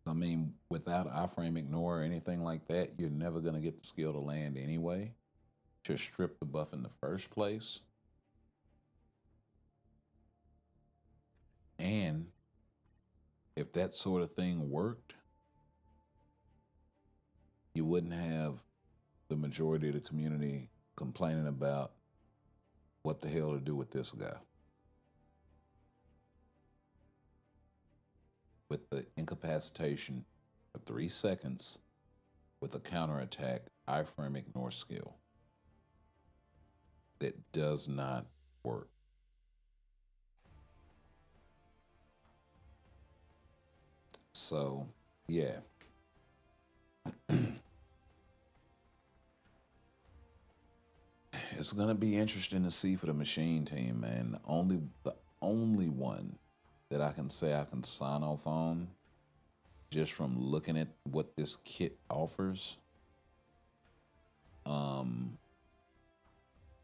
I mean, without iframe ignore or anything like that, you're never gonna get the skill to land anyway. To strip the buff in the first place. And if that sort of thing worked, you wouldn't have the majority of the community complaining about what the hell to do with this guy. With the incapacitation for 3 seconds with a counterattack iframe ignore skill that does not work. So, yeah. It's gonna be interesting to see for the machine team, man. The only one that I can say I can sign off on, just from looking at what this kit offers,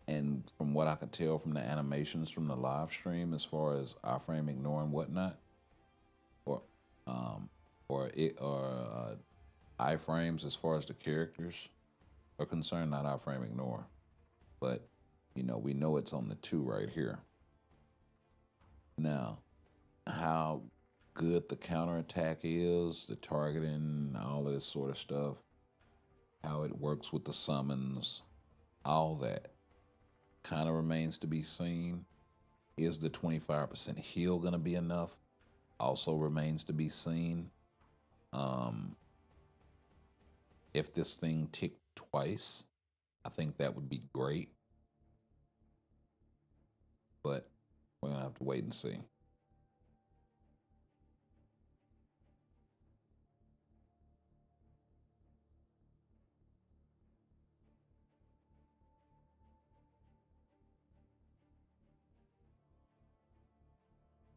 and from what I could tell from the animations from the live stream, as far as iframe ignore and whatnot, or iframes as far as the characters are concerned, not iframe ignore, but you know, we know it's on the 2 right here. Now, how good the counterattack is, the targeting, all of this sort of stuff, how it works with the summons, all that kind of remains to be seen. Is the 25% heal going to be enough? Also remains to be seen. If this thing ticked twice, I think that would be great. But we're going to have to wait and see.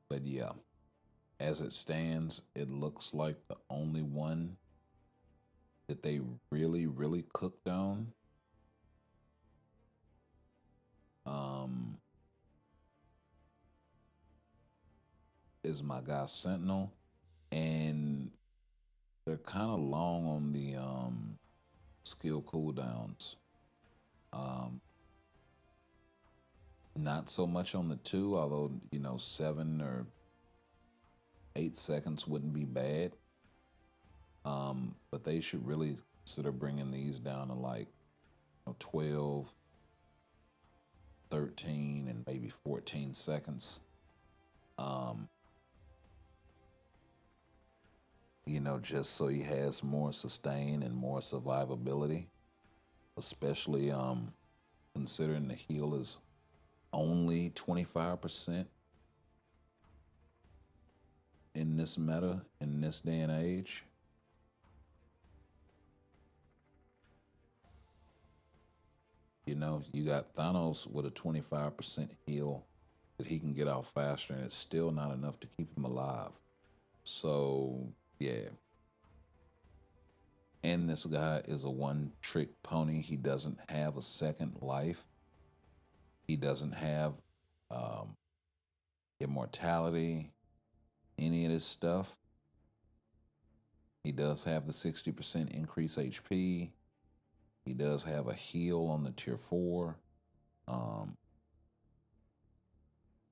But yeah, as it stands, it looks like the only one that they really, really cooked on is my guy Sentinel. And they're kind of long on the skill cooldowns. Not so much on the 2, although, you know, 7 or 8 seconds wouldn't be bad. But they should really consider bringing these down to like, you know, 12, 13, and maybe 14 seconds. You know, just so he has more sustain and more survivability, especially considering the heal is only 25% in this meta, in this day and age. You know, you got Thanos with a 25% heal that he can get out faster, and it's still not enough to keep him alive. So, yeah. And this guy is a one-trick pony. He doesn't have a second life. He doesn't have immortality, any of this stuff. He does have the 60% increase HP. He does have a heal on the tier 4.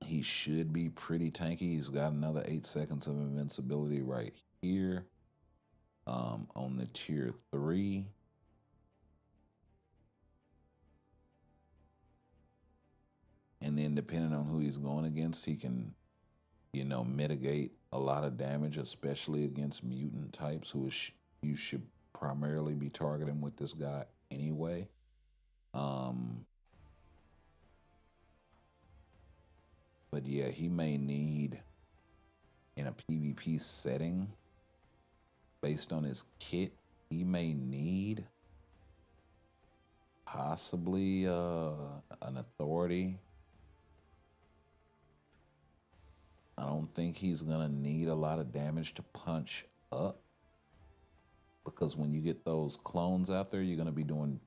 He should be pretty tanky. He's got another 8 seconds of invincibility right here on the tier 3. And then depending on who he's going against, he can, you know, mitigate a lot of damage, especially against mutant types, who is you should primarily be targeting with this guy anyway. But yeah, he may need, in a PvP setting, based on his kit, he may need possibly an authority. I don't think he's gonna need a lot of damage to punch up, because when you get those clones out there, you're gonna be doing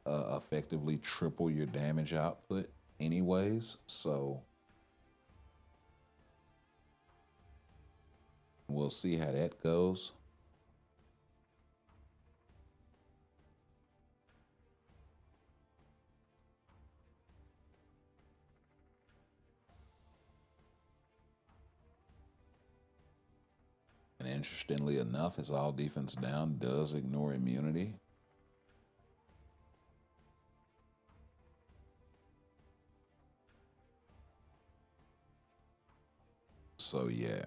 effectively triple your damage output anyways. So we'll see how that goes. And interestingly enough, his all defense down does ignore immunity. So yeah.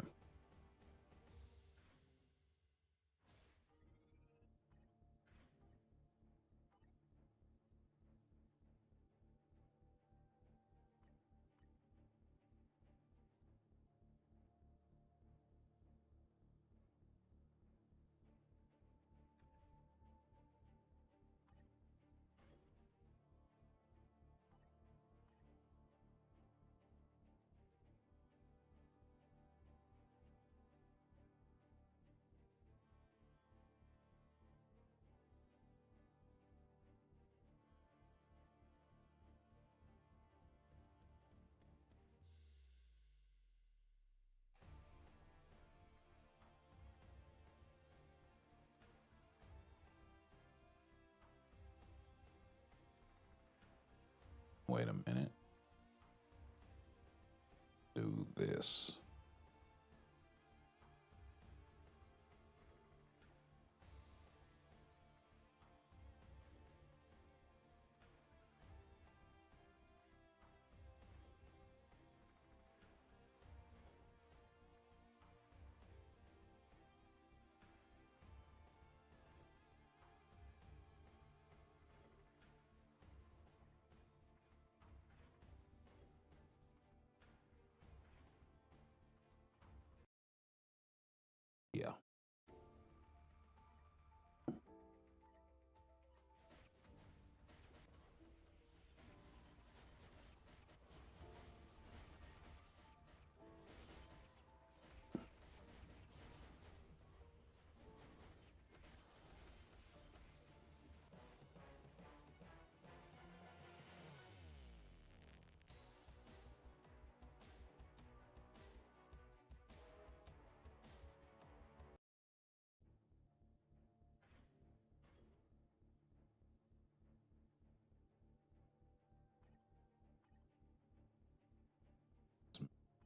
Wait a minute. Do this. Yeah.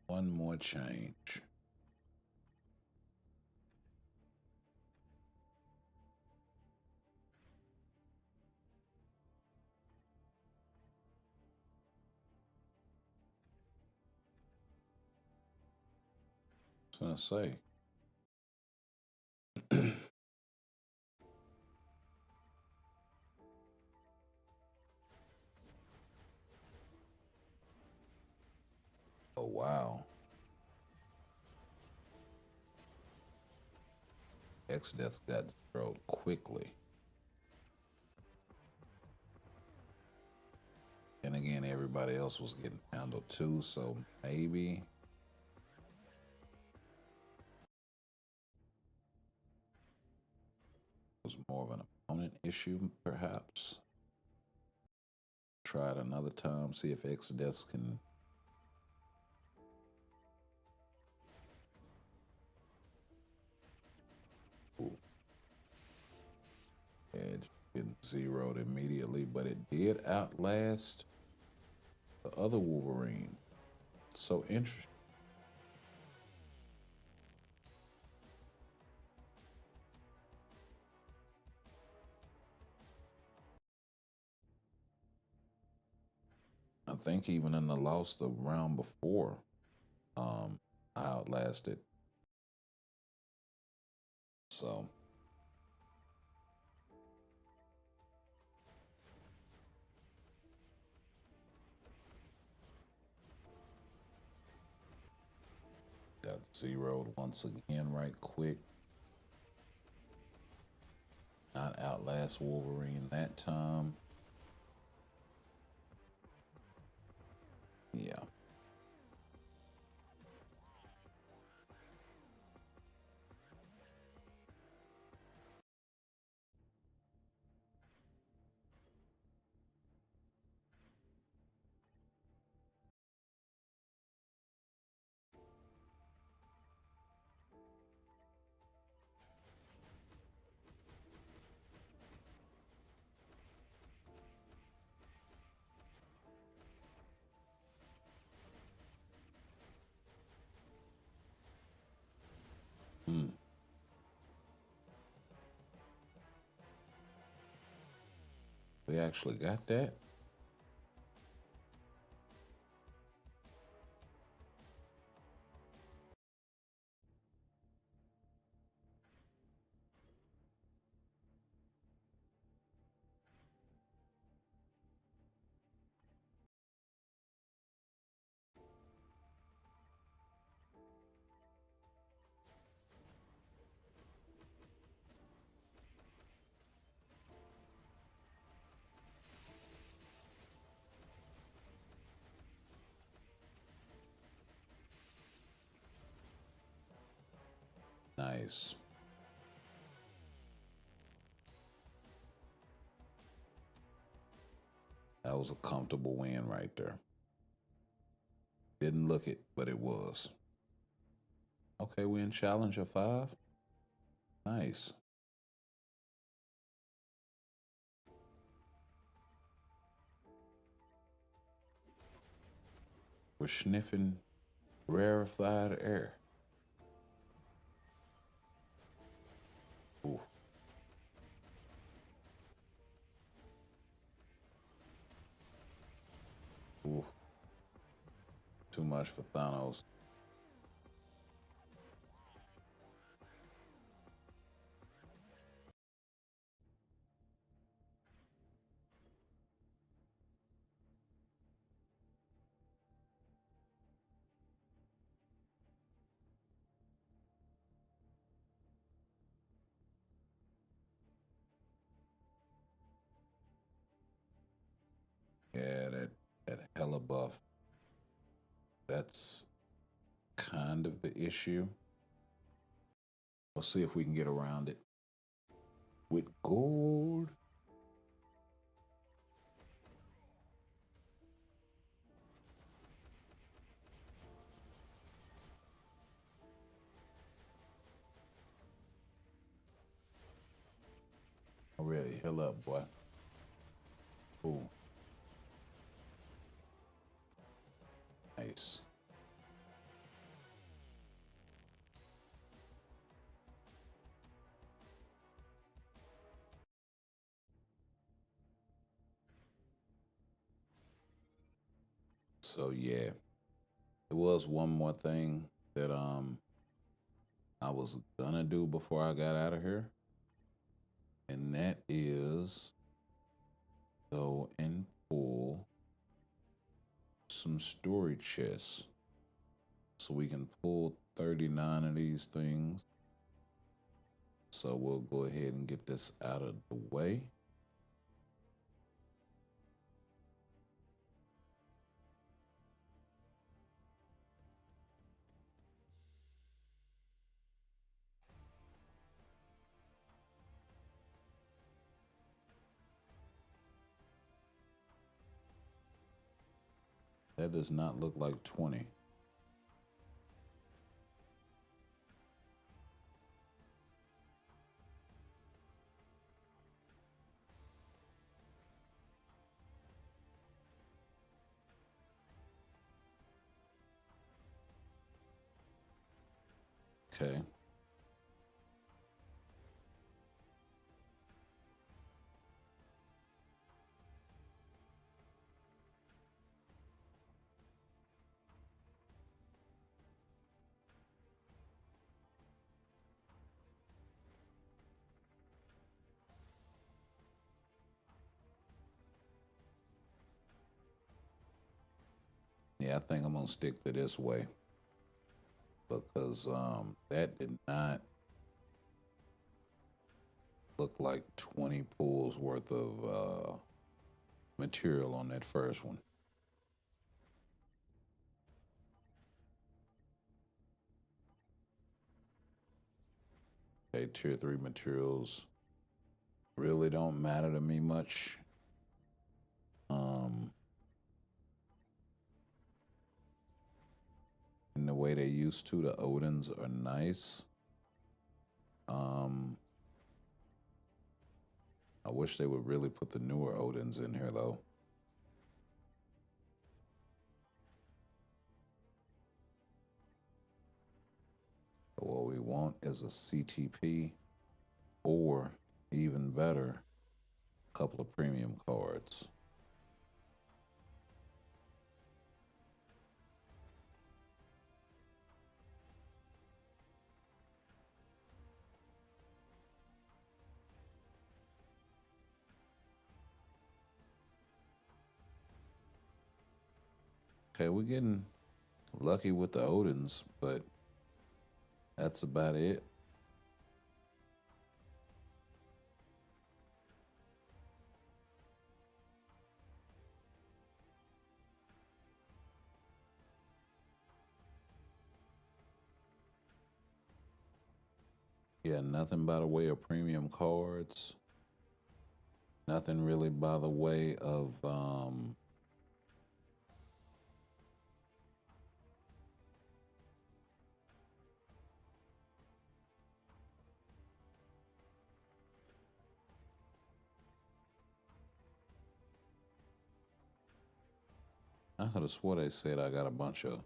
One more change. I was gonna say. Oh wow. X Death got destroyed quickly. And again, everybody else was getting handled too, so maybe it was more of an opponent issue, perhaps. Try it another time, see if X Death can. Ooh. Edge getting zeroed immediately, but it did outlast the other Wolverine. So interesting. I think even in the loss the round before, I outlasted. So got zeroed once again right quick. Not outlast Wolverine that time. We actually got that. Nice. That was a comfortable win right there. Didn't look it, but it was. Okay, we in Challenger 5. Nice. We're sniffing rarefied air. Ooh. Ooh. Too much for Thanos. Yeah, that hella buff. That's kind of the issue. We'll see if we can get around it with gold. Really, heal up, boy. Ooh. Nice. So yeah, there was one more thing that I was gonna do before I got out of here, and that is go and pull some storage chests so we can pull 39 of these things. So we'll go ahead and get this out of the way. That does not look like 20. Okay. Yeah, I think I'm gonna stick to this way because that did not look like 20 pulls worth of material on that first one. Okay, tier 3 materials really don't matter to me much. In the way they used to, the Odins are nice. I wish they would really put the newer Odins in here though. But what we want is a CTP, or even better, a couple of premium cards. Okay, we're getting lucky with the Odins, but that's about it. Yeah, nothing by the way of premium cards. Nothing really by the way of I could have swore they said I got a bunch of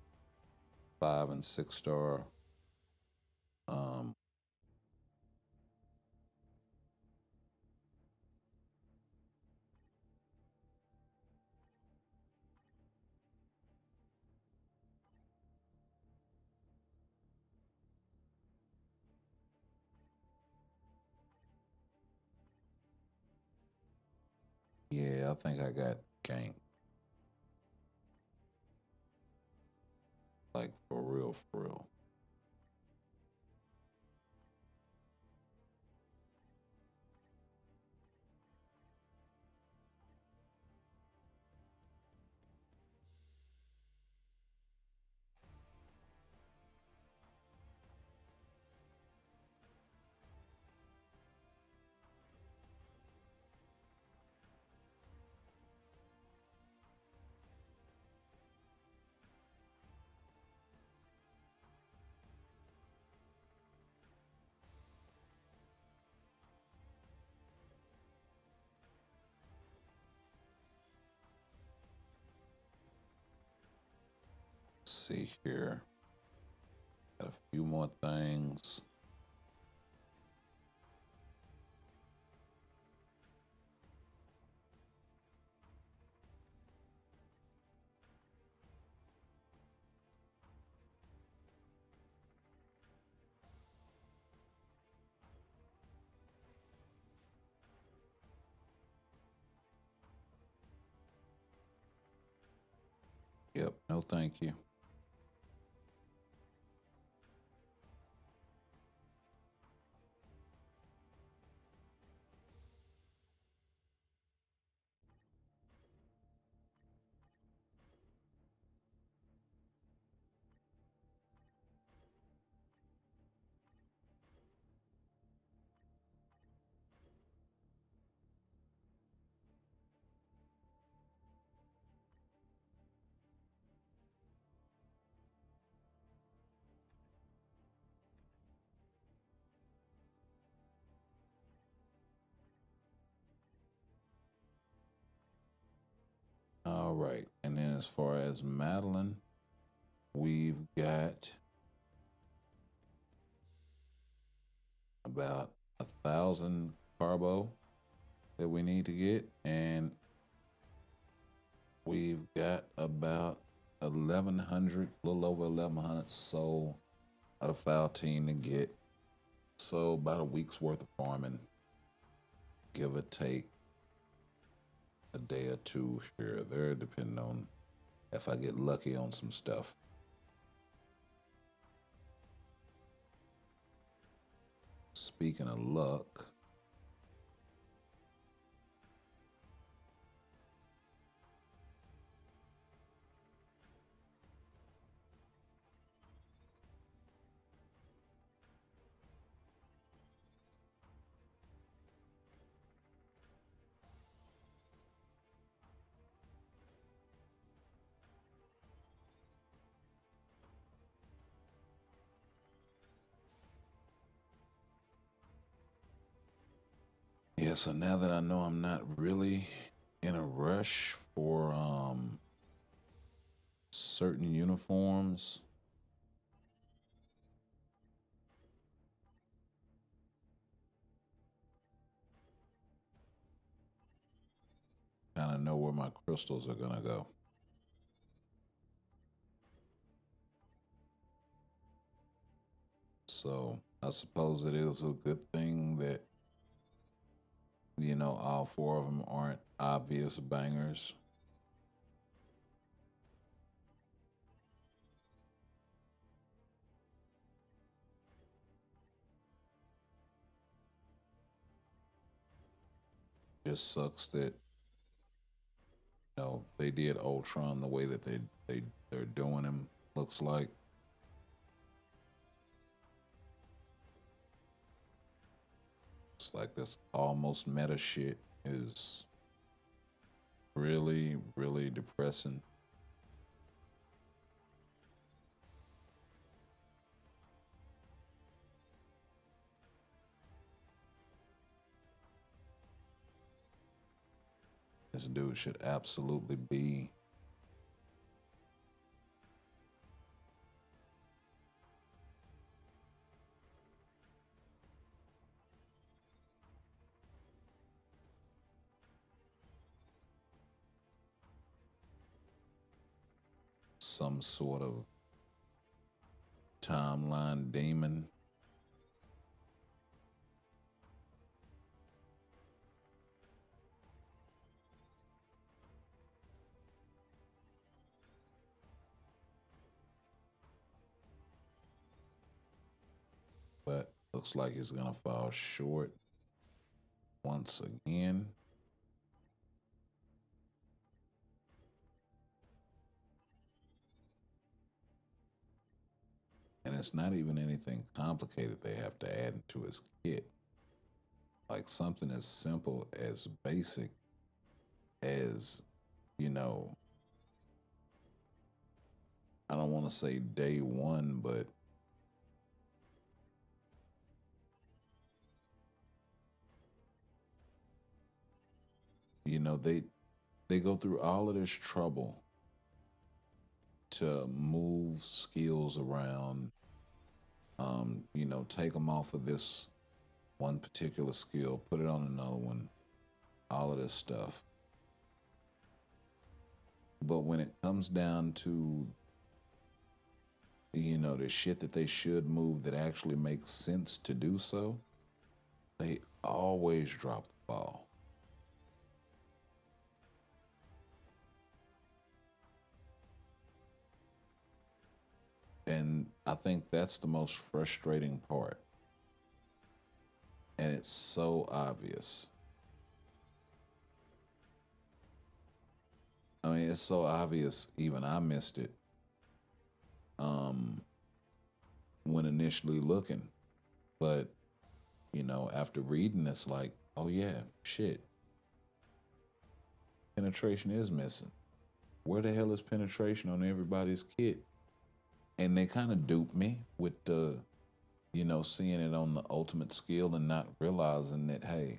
5 and 6 star um yeah, I think I got ganked. Like for real, for real. Let's see here. Got a few more things. Yep, no thank you. All right. And then as far as Madeline, we've got about 1,000 carbo that we need to get, and we've got about 1,100, a little over 1,100 soul out of foul team to get. So about a week's worth of farming, give or take a day or two here or there, depending on if I get lucky on some stuff. Speaking of luck, yeah, so now that I know I'm not really in a rush for certain uniforms, to know where my crystals are going to go. So I suppose it is a good thing that, you know, all four of them aren't obvious bangers. Just sucks that, you know, they did Ultron the way that they're doing him. Looks like it's like this almost meta shit is really, really depressing. This dude should absolutely be some sort of timeline demon. But looks like he's gonna fall short once again. And it's not even anything complicated they have to add into his kit. Like something as simple as basic as, you know, I don't want to say day one, but you know, they go through all of this trouble to move skills around, you know, take them off of this one particular skill, put it on another one, all of this stuff. But when it comes down to, you know, the shit that they should move that actually makes sense to do so, they always drop the ball. And I think that's the most frustrating part. And it's so obvious. I mean, it's so obvious, even I missed it um, when initially looking. But, you know, after reading, it's like, oh, yeah, shit. Penetration is missing. Where the hell is penetration on everybody's kit? And they kind of duped me with the, you know, seeing it on the ultimate skill and not realizing that, hey,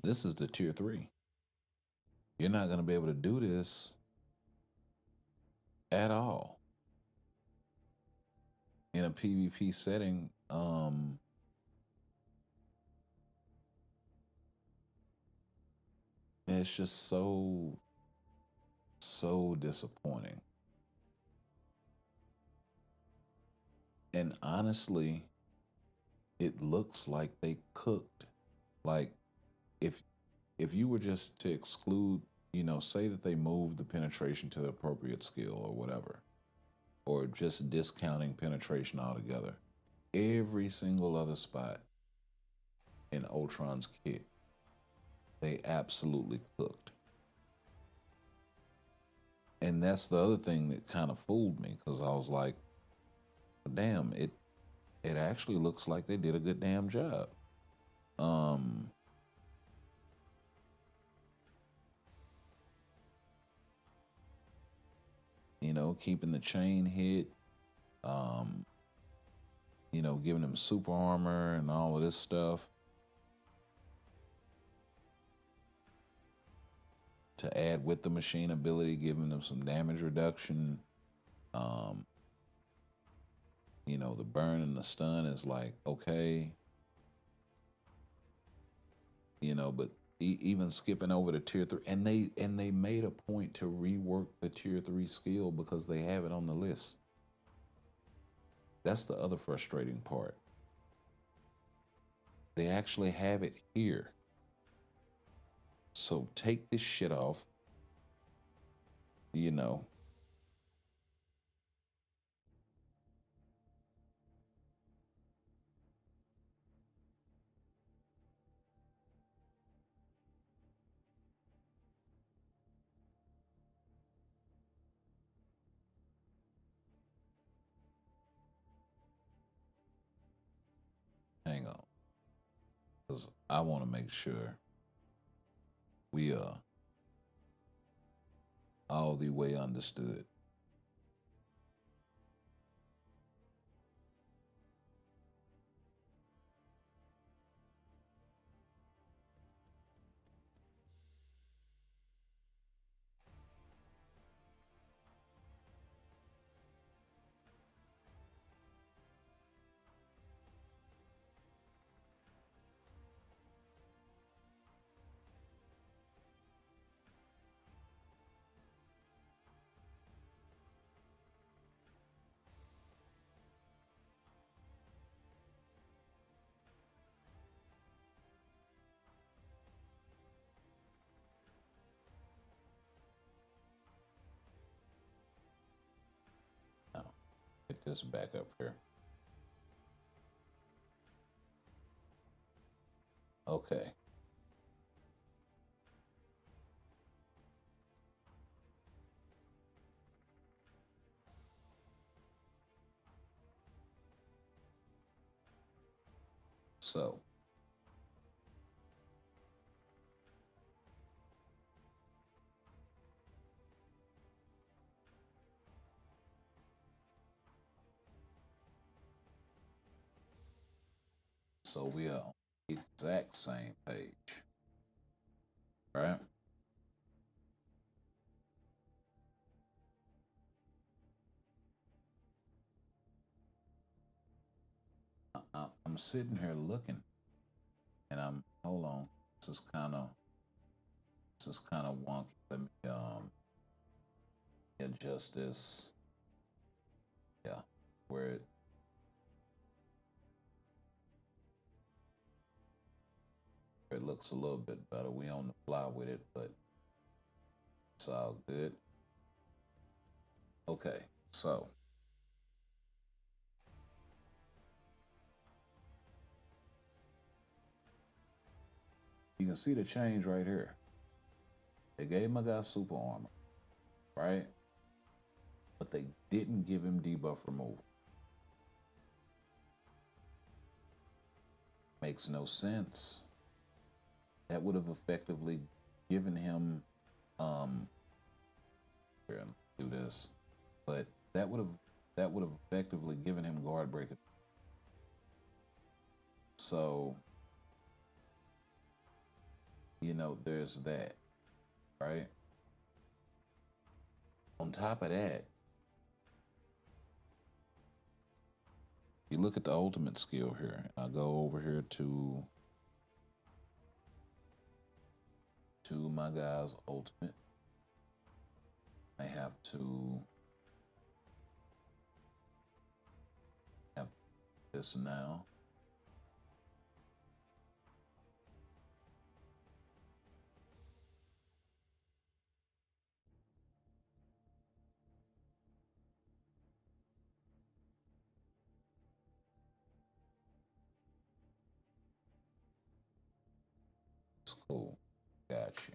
this is the tier 3. You're not going to be able to do this at all in a PvP setting. It's just so disappointing. And honestly, it looks like they cooked. Like if you were just to exclude, you know, say that they moved the penetration to the appropriate skill or whatever, or just discounting penetration altogether, every single other spot in Ultron's kit, they absolutely cooked. And that's the other thing that kind of fooled me because I was like, damn, it actually looks like they did a good damn job. Um, you know, keeping the chain hit, um, you know, giving them super armor and all of this stuff to add with the machine ability, giving them some damage reduction. Um, you know, the burn and the stun is like, okay, you know, but even skipping over to tier 3, and they made a point to rework the tier 3 skill because they have it on the list. That's the other frustrating part. They actually have it here. So take this shit off. You know. Hang on. Because I want to make sure we all the way understood. Now, get this back up here. Okay. So, we are on the exact same page, right? I'm sitting here looking, and hold on. This is kind of wonky. Let me adjust this. Yeah, where it looks a little bit better. We on the fly with it, but it's all good. Okay, so you can see the change right here. They gave my guy super armor, right? But they didn't give him debuff removal. Makes no sense. That would have effectively given him here, do this. But that would have effectively given him guard breaker. So, you know, there's that, right? On top of that, you look at the ultimate skill here. I go over here to my guy's ultimate. I have to have this now. It's cool. Got you.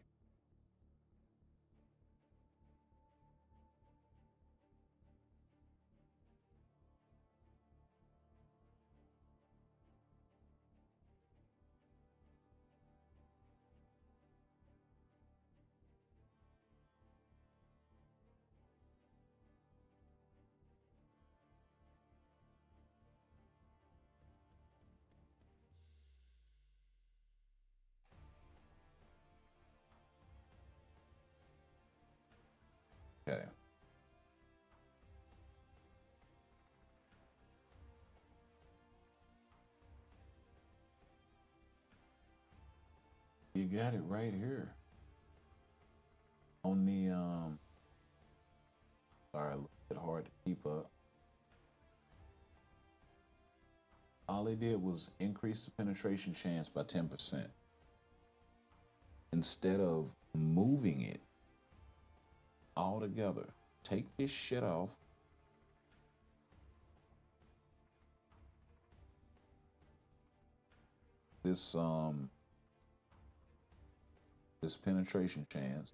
Okay. You got it right here on the sorry, a little bit hard to keep up. All they did was increase the penetration chance by 10%. Instead of moving it all together, take this shit off. This penetration chance.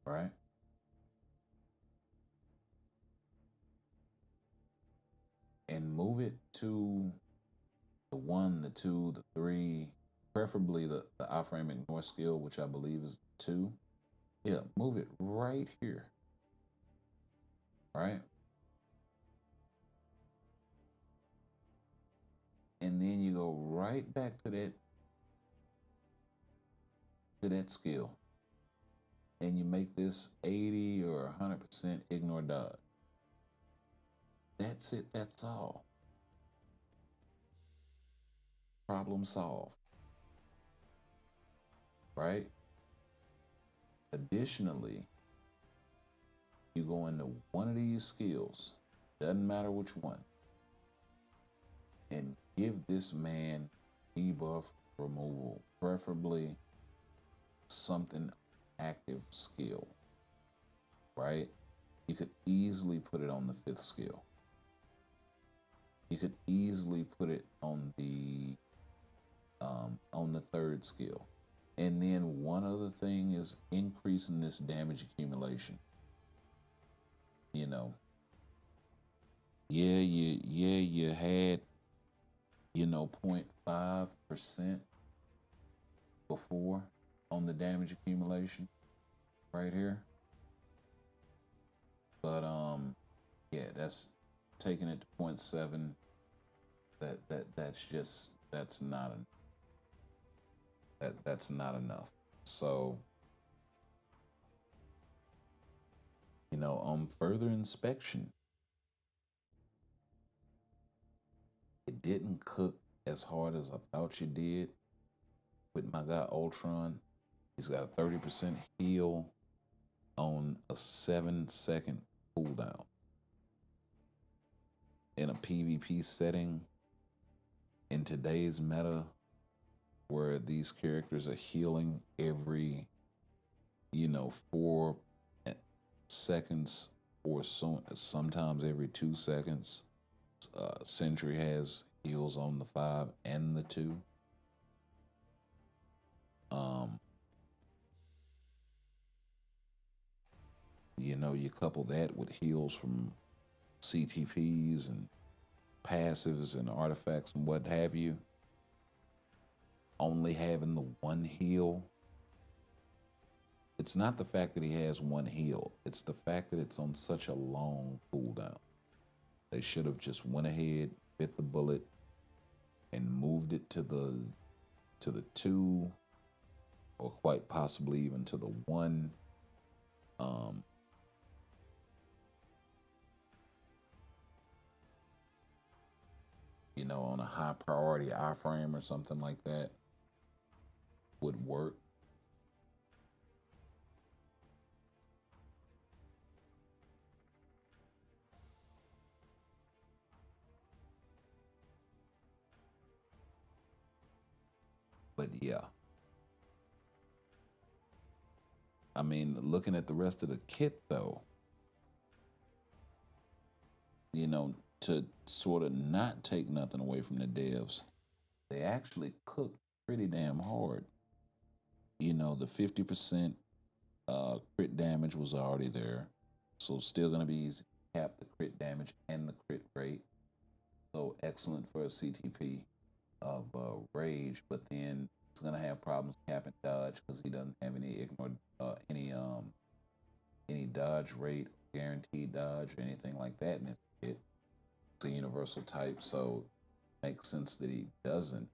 Right? And move it to the 1, the 2, the 3, preferably the iframe ignore skill, which I believe is 2. Yeah, move it right here. Right? And then you go right back to that skill. And you make this 80 or 100% ignore dodge. That's it. That's all. Problem solved. Right? Additionally, you go into one of these skills, doesn't matter which one, and give this man debuff removal, preferably something active skill. Right? You could easily put it on the 5th skill. You could easily put it on the 3rd skill. And then one other thing is increasing this damage accumulation. You know, you had 0.5% before on the damage accumulation right here. But yeah, that's taking it to 0.7. That's not enough. So, on further inspection, it didn't cook as hard as I thought you did with my guy Ultron. He's got a 30% heal on a 7-second cooldown. In a PvP setting, in today's meta, where these characters are healing every 4 seconds or so, sometimes every 2 seconds. Sentry has heals on the 5 and the 2. You couple that with heals from CTPs and passives and artifacts and what have you. Only having the 1 heal. It's not the fact that he has 1 heal. It's the fact that it's on such a long cooldown. They should have just went ahead, bit the bullet, and moved it to the 2, or quite possibly even to the 1. On a high priority iframe or something like that would work. But yeah. I mean, looking at the rest of the kit though, to sort of not take nothing away from the devs, they actually cooked pretty damn hard. The 50% crit damage was already there. So still going to be easy to cap the crit damage and the crit rate. So excellent for a CTP of Rage, but then it's going to have problems capping dodge because he doesn't have any any dodge rate, guaranteed dodge, or anything like that in his kit. a universal type, so it makes sense that he doesn't.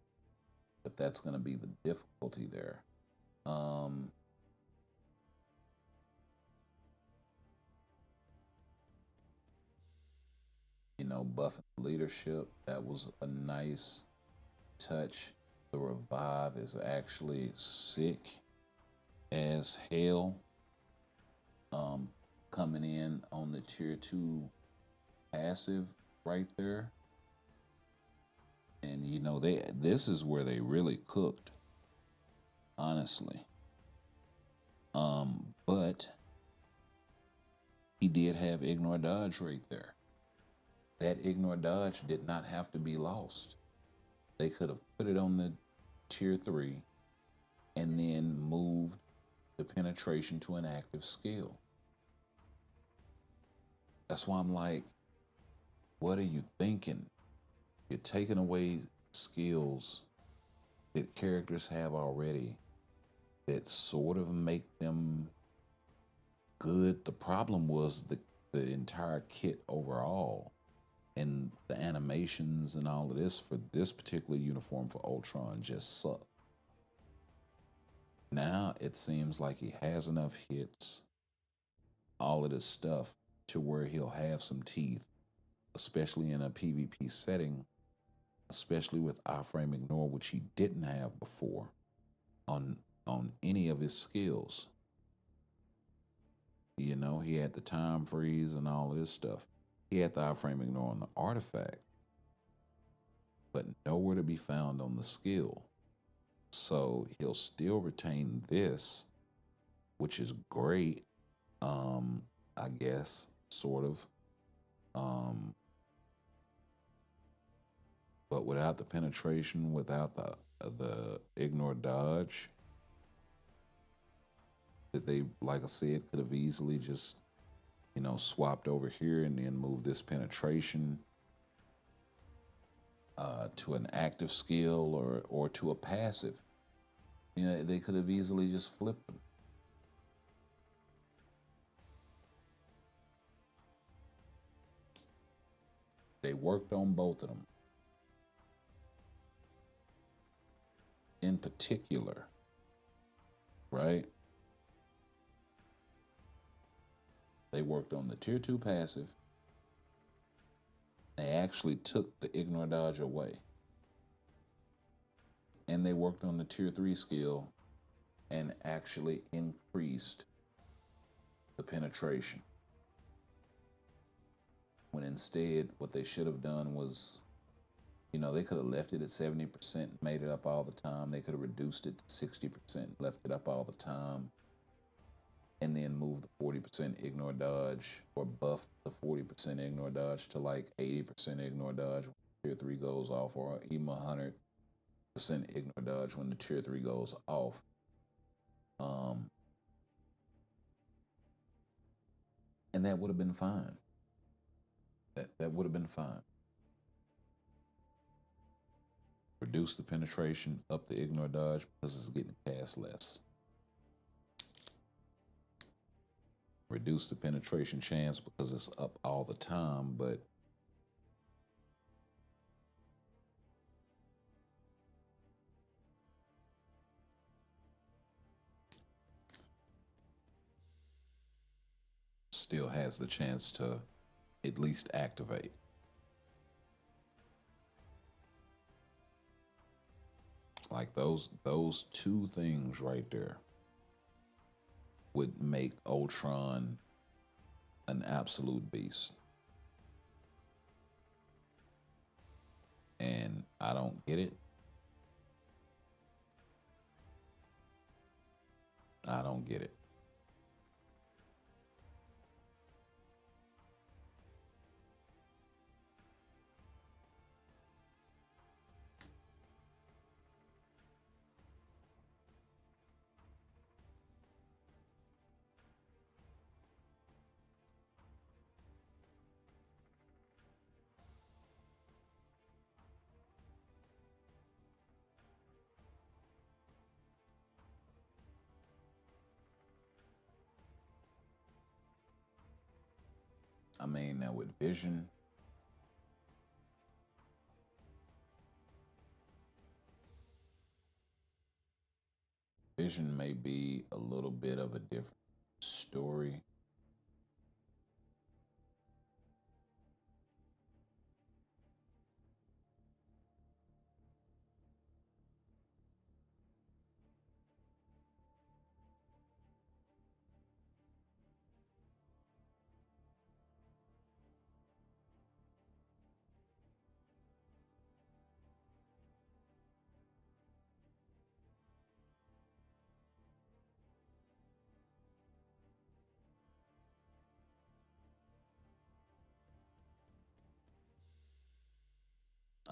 But that's going to be the difficulty there. You know, buffing leadership, that was a nice touch. The revive is actually sick as hell. Coming in on the tier 2 passive right there. And you know, this is where they really cooked, honestly. But he did have ignore dodge right there. That ignore dodge did not have to be lost. They could have put it on the tier 3 and then moved the penetration to an active skill. That's why I'm like, what are you thinking? You're taking away skills that characters have already that sort of make them good. The problem was the entire kit overall and the animations and all of this for this particular uniform for Ultron just sucked. Now it seems like he has enough hits, all of this stuff, to where he'll have some teeth, especially in a PvP setting, especially with iframe ignore, which he didn't have before on any of his skills. You know, he had the time freeze and all of this stuff. He had the iframe ignore on the artifact, but nowhere to be found on the skill. So he'll still retain this, which is great, I guess, sort of. But without the penetration, without the ignore dodge, that they, like I said, could have easily just, you know, swapped over here and then moved this penetration to an active skill or to a passive. You know, they could have easily just flipped them. They worked on both of them. In particular, right? They worked on the tier 2 passive. They actually took the ignore dodge away. And they worked on the tier 3 skill and actually increased the penetration. When instead, what they should have done was, you know, they could have left it at 70%, made it up all the time. They could have reduced it to 60%, left it up all the time, and then moved the 40% ignore dodge or buffed the 40% ignore dodge to like 80% ignore dodge when tier 3 goes off, or even 100% ignore dodge when the tier 3 goes off. And that would have been fine. That would have been fine. Reduce the penetration, up the ignore dodge because it's getting cast less. Reduce the penetration chance because it's up all the time, but still has the chance to at least activate. Like those two things right there would make Ultron an absolute beast. And I don't get it. I don't get it. I mean, now with Vision, Vision may be a little bit of a different story.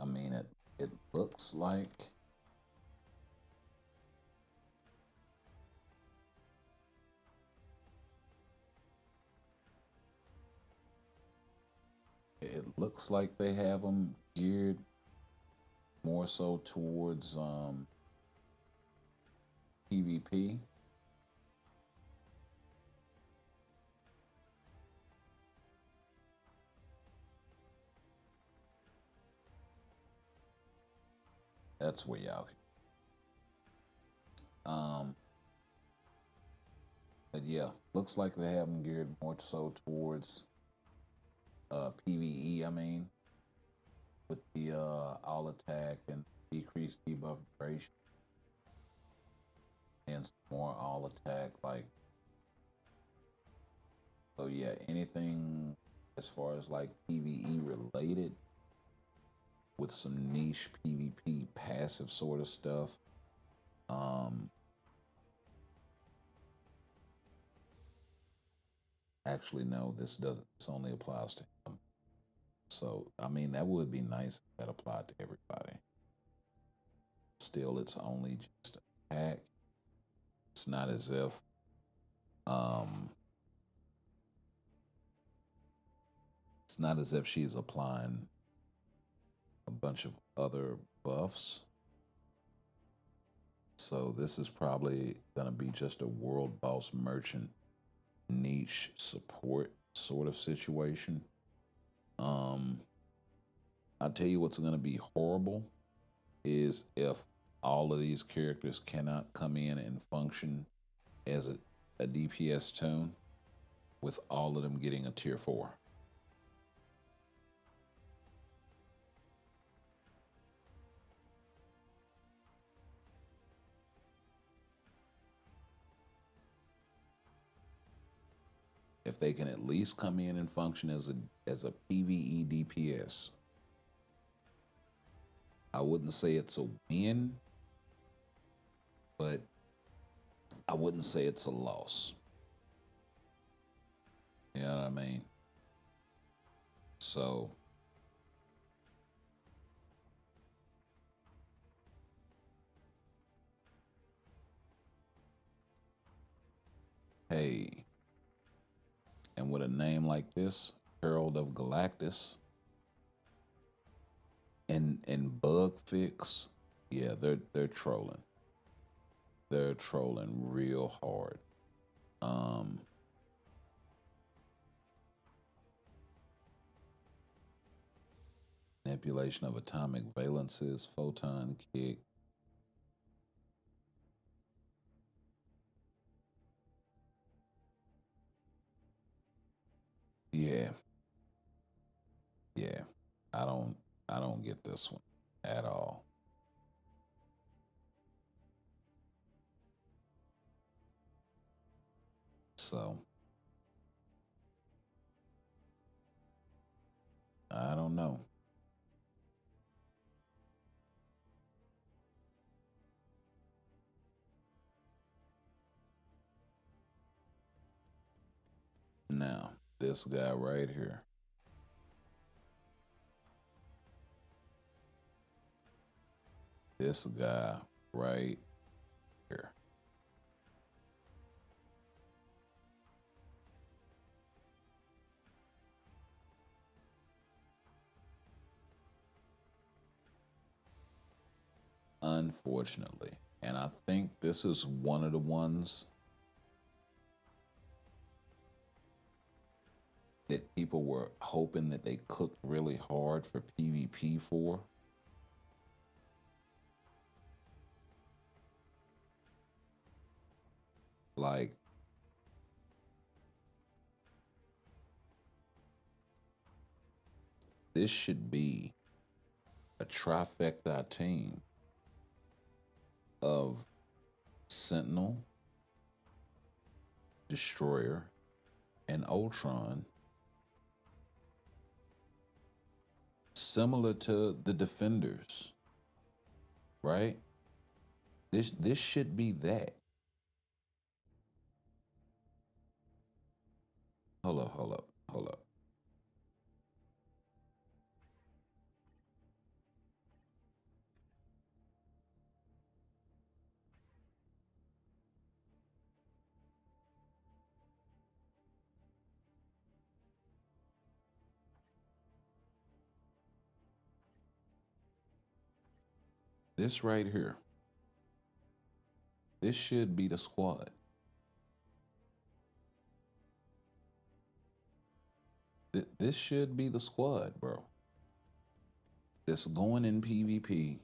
I mean, it looks like they have them geared more so towards PvP. That's where y'all can. But yeah, looks like they have them geared more so towards PvE. I mean, with the all attack and decreased debuff duration and some more all attack. Like, so yeah, anything as far as like PvE related with some niche PvP passive sort of stuff. Actually, no, this doesn't. This only applies to him. So, I mean, that would be nice if that applied to everybody. Still, it's only just a hack. It's not as if um, it's not as if she's applying a bunch of other buffs. So this is probably gonna be just a world boss merchant niche support sort of situation. I'll tell you what's gonna be horrible is if all of these characters cannot come in and function as a DPS tune with all of them getting a tier 4. If they can at least come in and function as a PvE DPS, I wouldn't say it's a win, but I wouldn't say it's a loss. You know what I mean? So, hey, and with a name like this, Herald of Galactus and Bug Fix, yeah, they're trolling. They're trolling real hard. Um, Manipulation of atomic valences, photon kick. Yeah. Yeah. I don't get this one at all. So I don't know. Now, this guy right here. This guy right here. Unfortunately. And I think this is one of the ones that people were hoping that they cooked really hard for PvP for. Like, this should be a trifecta team of Sentinel, Destroyer, and Ultron, similar to the Defenders, right? This should be that. Hold up, hold up, hold up. This right here, this should be the squad. This should be the squad, bro. That's going in PvP,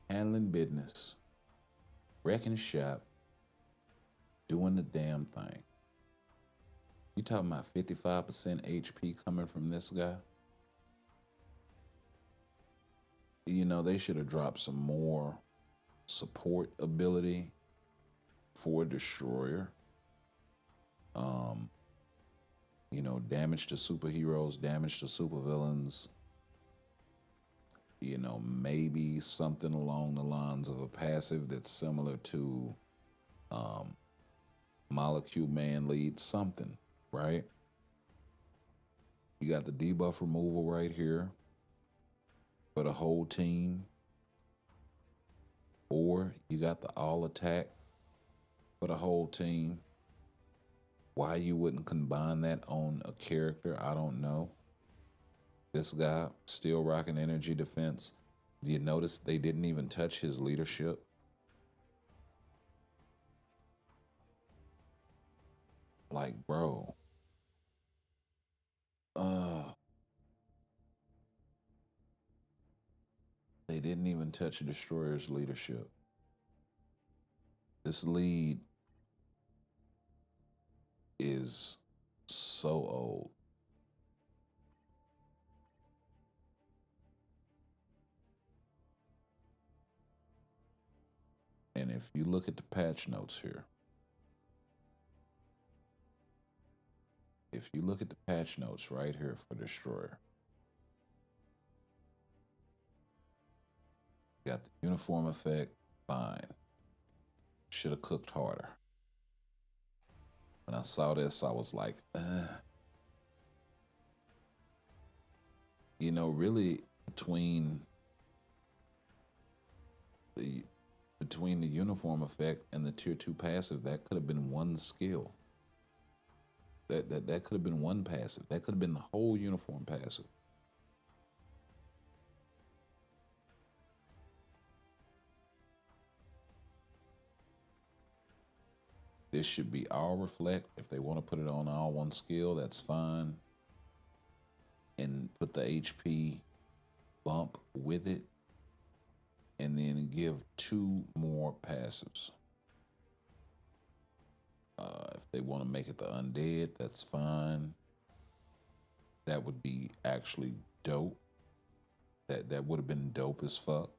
handling business, wrecking shop, doing the damn thing. You talking about 55% HP coming from this guy? You know, they should have dropped some more support ability for Destroyer. You know, damage to superheroes, damage to supervillains. You know, maybe something along the lines of a passive that's similar to Molecule Man lead, something, right? You got the debuff removal right here for the whole team. Or you got the all attack for the whole team. Why you wouldn't combine that on a character, I don't know. This guy still rocking energy defense. Do you notice they didn't even touch his leadership? Like, bro. They didn't even touch Destroyer's leadership. This lead is so old. And if you look at the patch notes here, if you look at the patch notes right here for Destroyer, got the uniform effect, fine. Should have cooked harder. When I saw this, I was like, you know, really between the uniform effect and the tier 2 passive, that could have been one skill. That could have been one passive. That could have been the whole uniform passive. This should be all reflect. If they want to put it on all one skill, that's fine. And put the HP bump with it. And then give 2 more passives. If they want to make it the undead, that's fine. That would be actually dope. That would have been dope as fuck.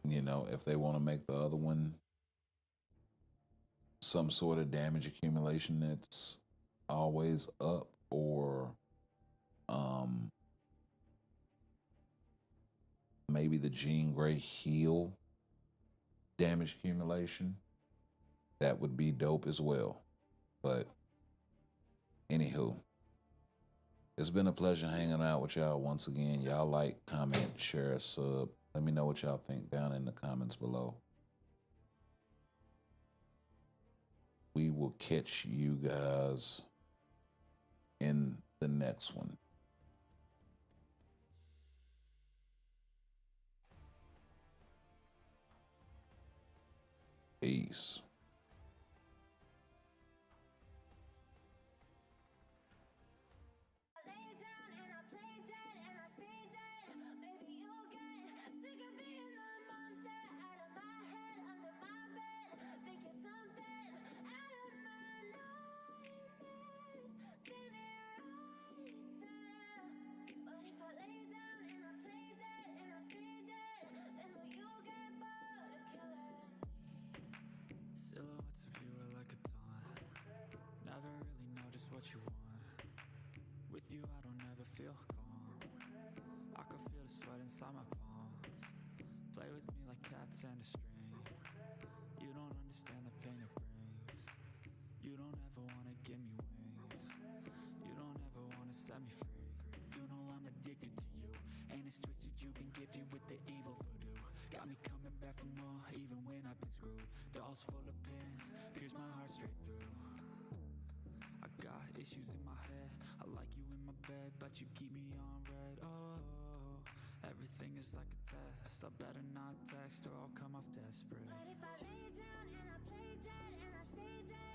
You know, if they want to make the other one some sort of damage accumulation that's always up, or maybe the Jean Grey heal damage accumulation, that would be dope as well. But anywho, it's been a pleasure hanging out with y'all once again. Y'all like, comment, share, sub. Let me know what y'all think down in the comments below. We will catch you guys in the next one. Peace. you want. With you I don't ever feel calm. I can feel the sweat inside my palms. Play with me like cats and a string. You don't understand the pain it brings. You don't ever wanna give me wings. You don't ever wanna set me free. You know I'm addicted to you, and it's twisted, you've been gifted with the evil voodoo. Got me coming back for more, even when I've been screwed. Dolls full of pins, pierce my heart straight through. I got issues in my head, I like you in my bed, but you keep me on red. Oh, everything is like a test, I better not text or I'll come off desperate. But if I lay down and I play dead and I stay dead,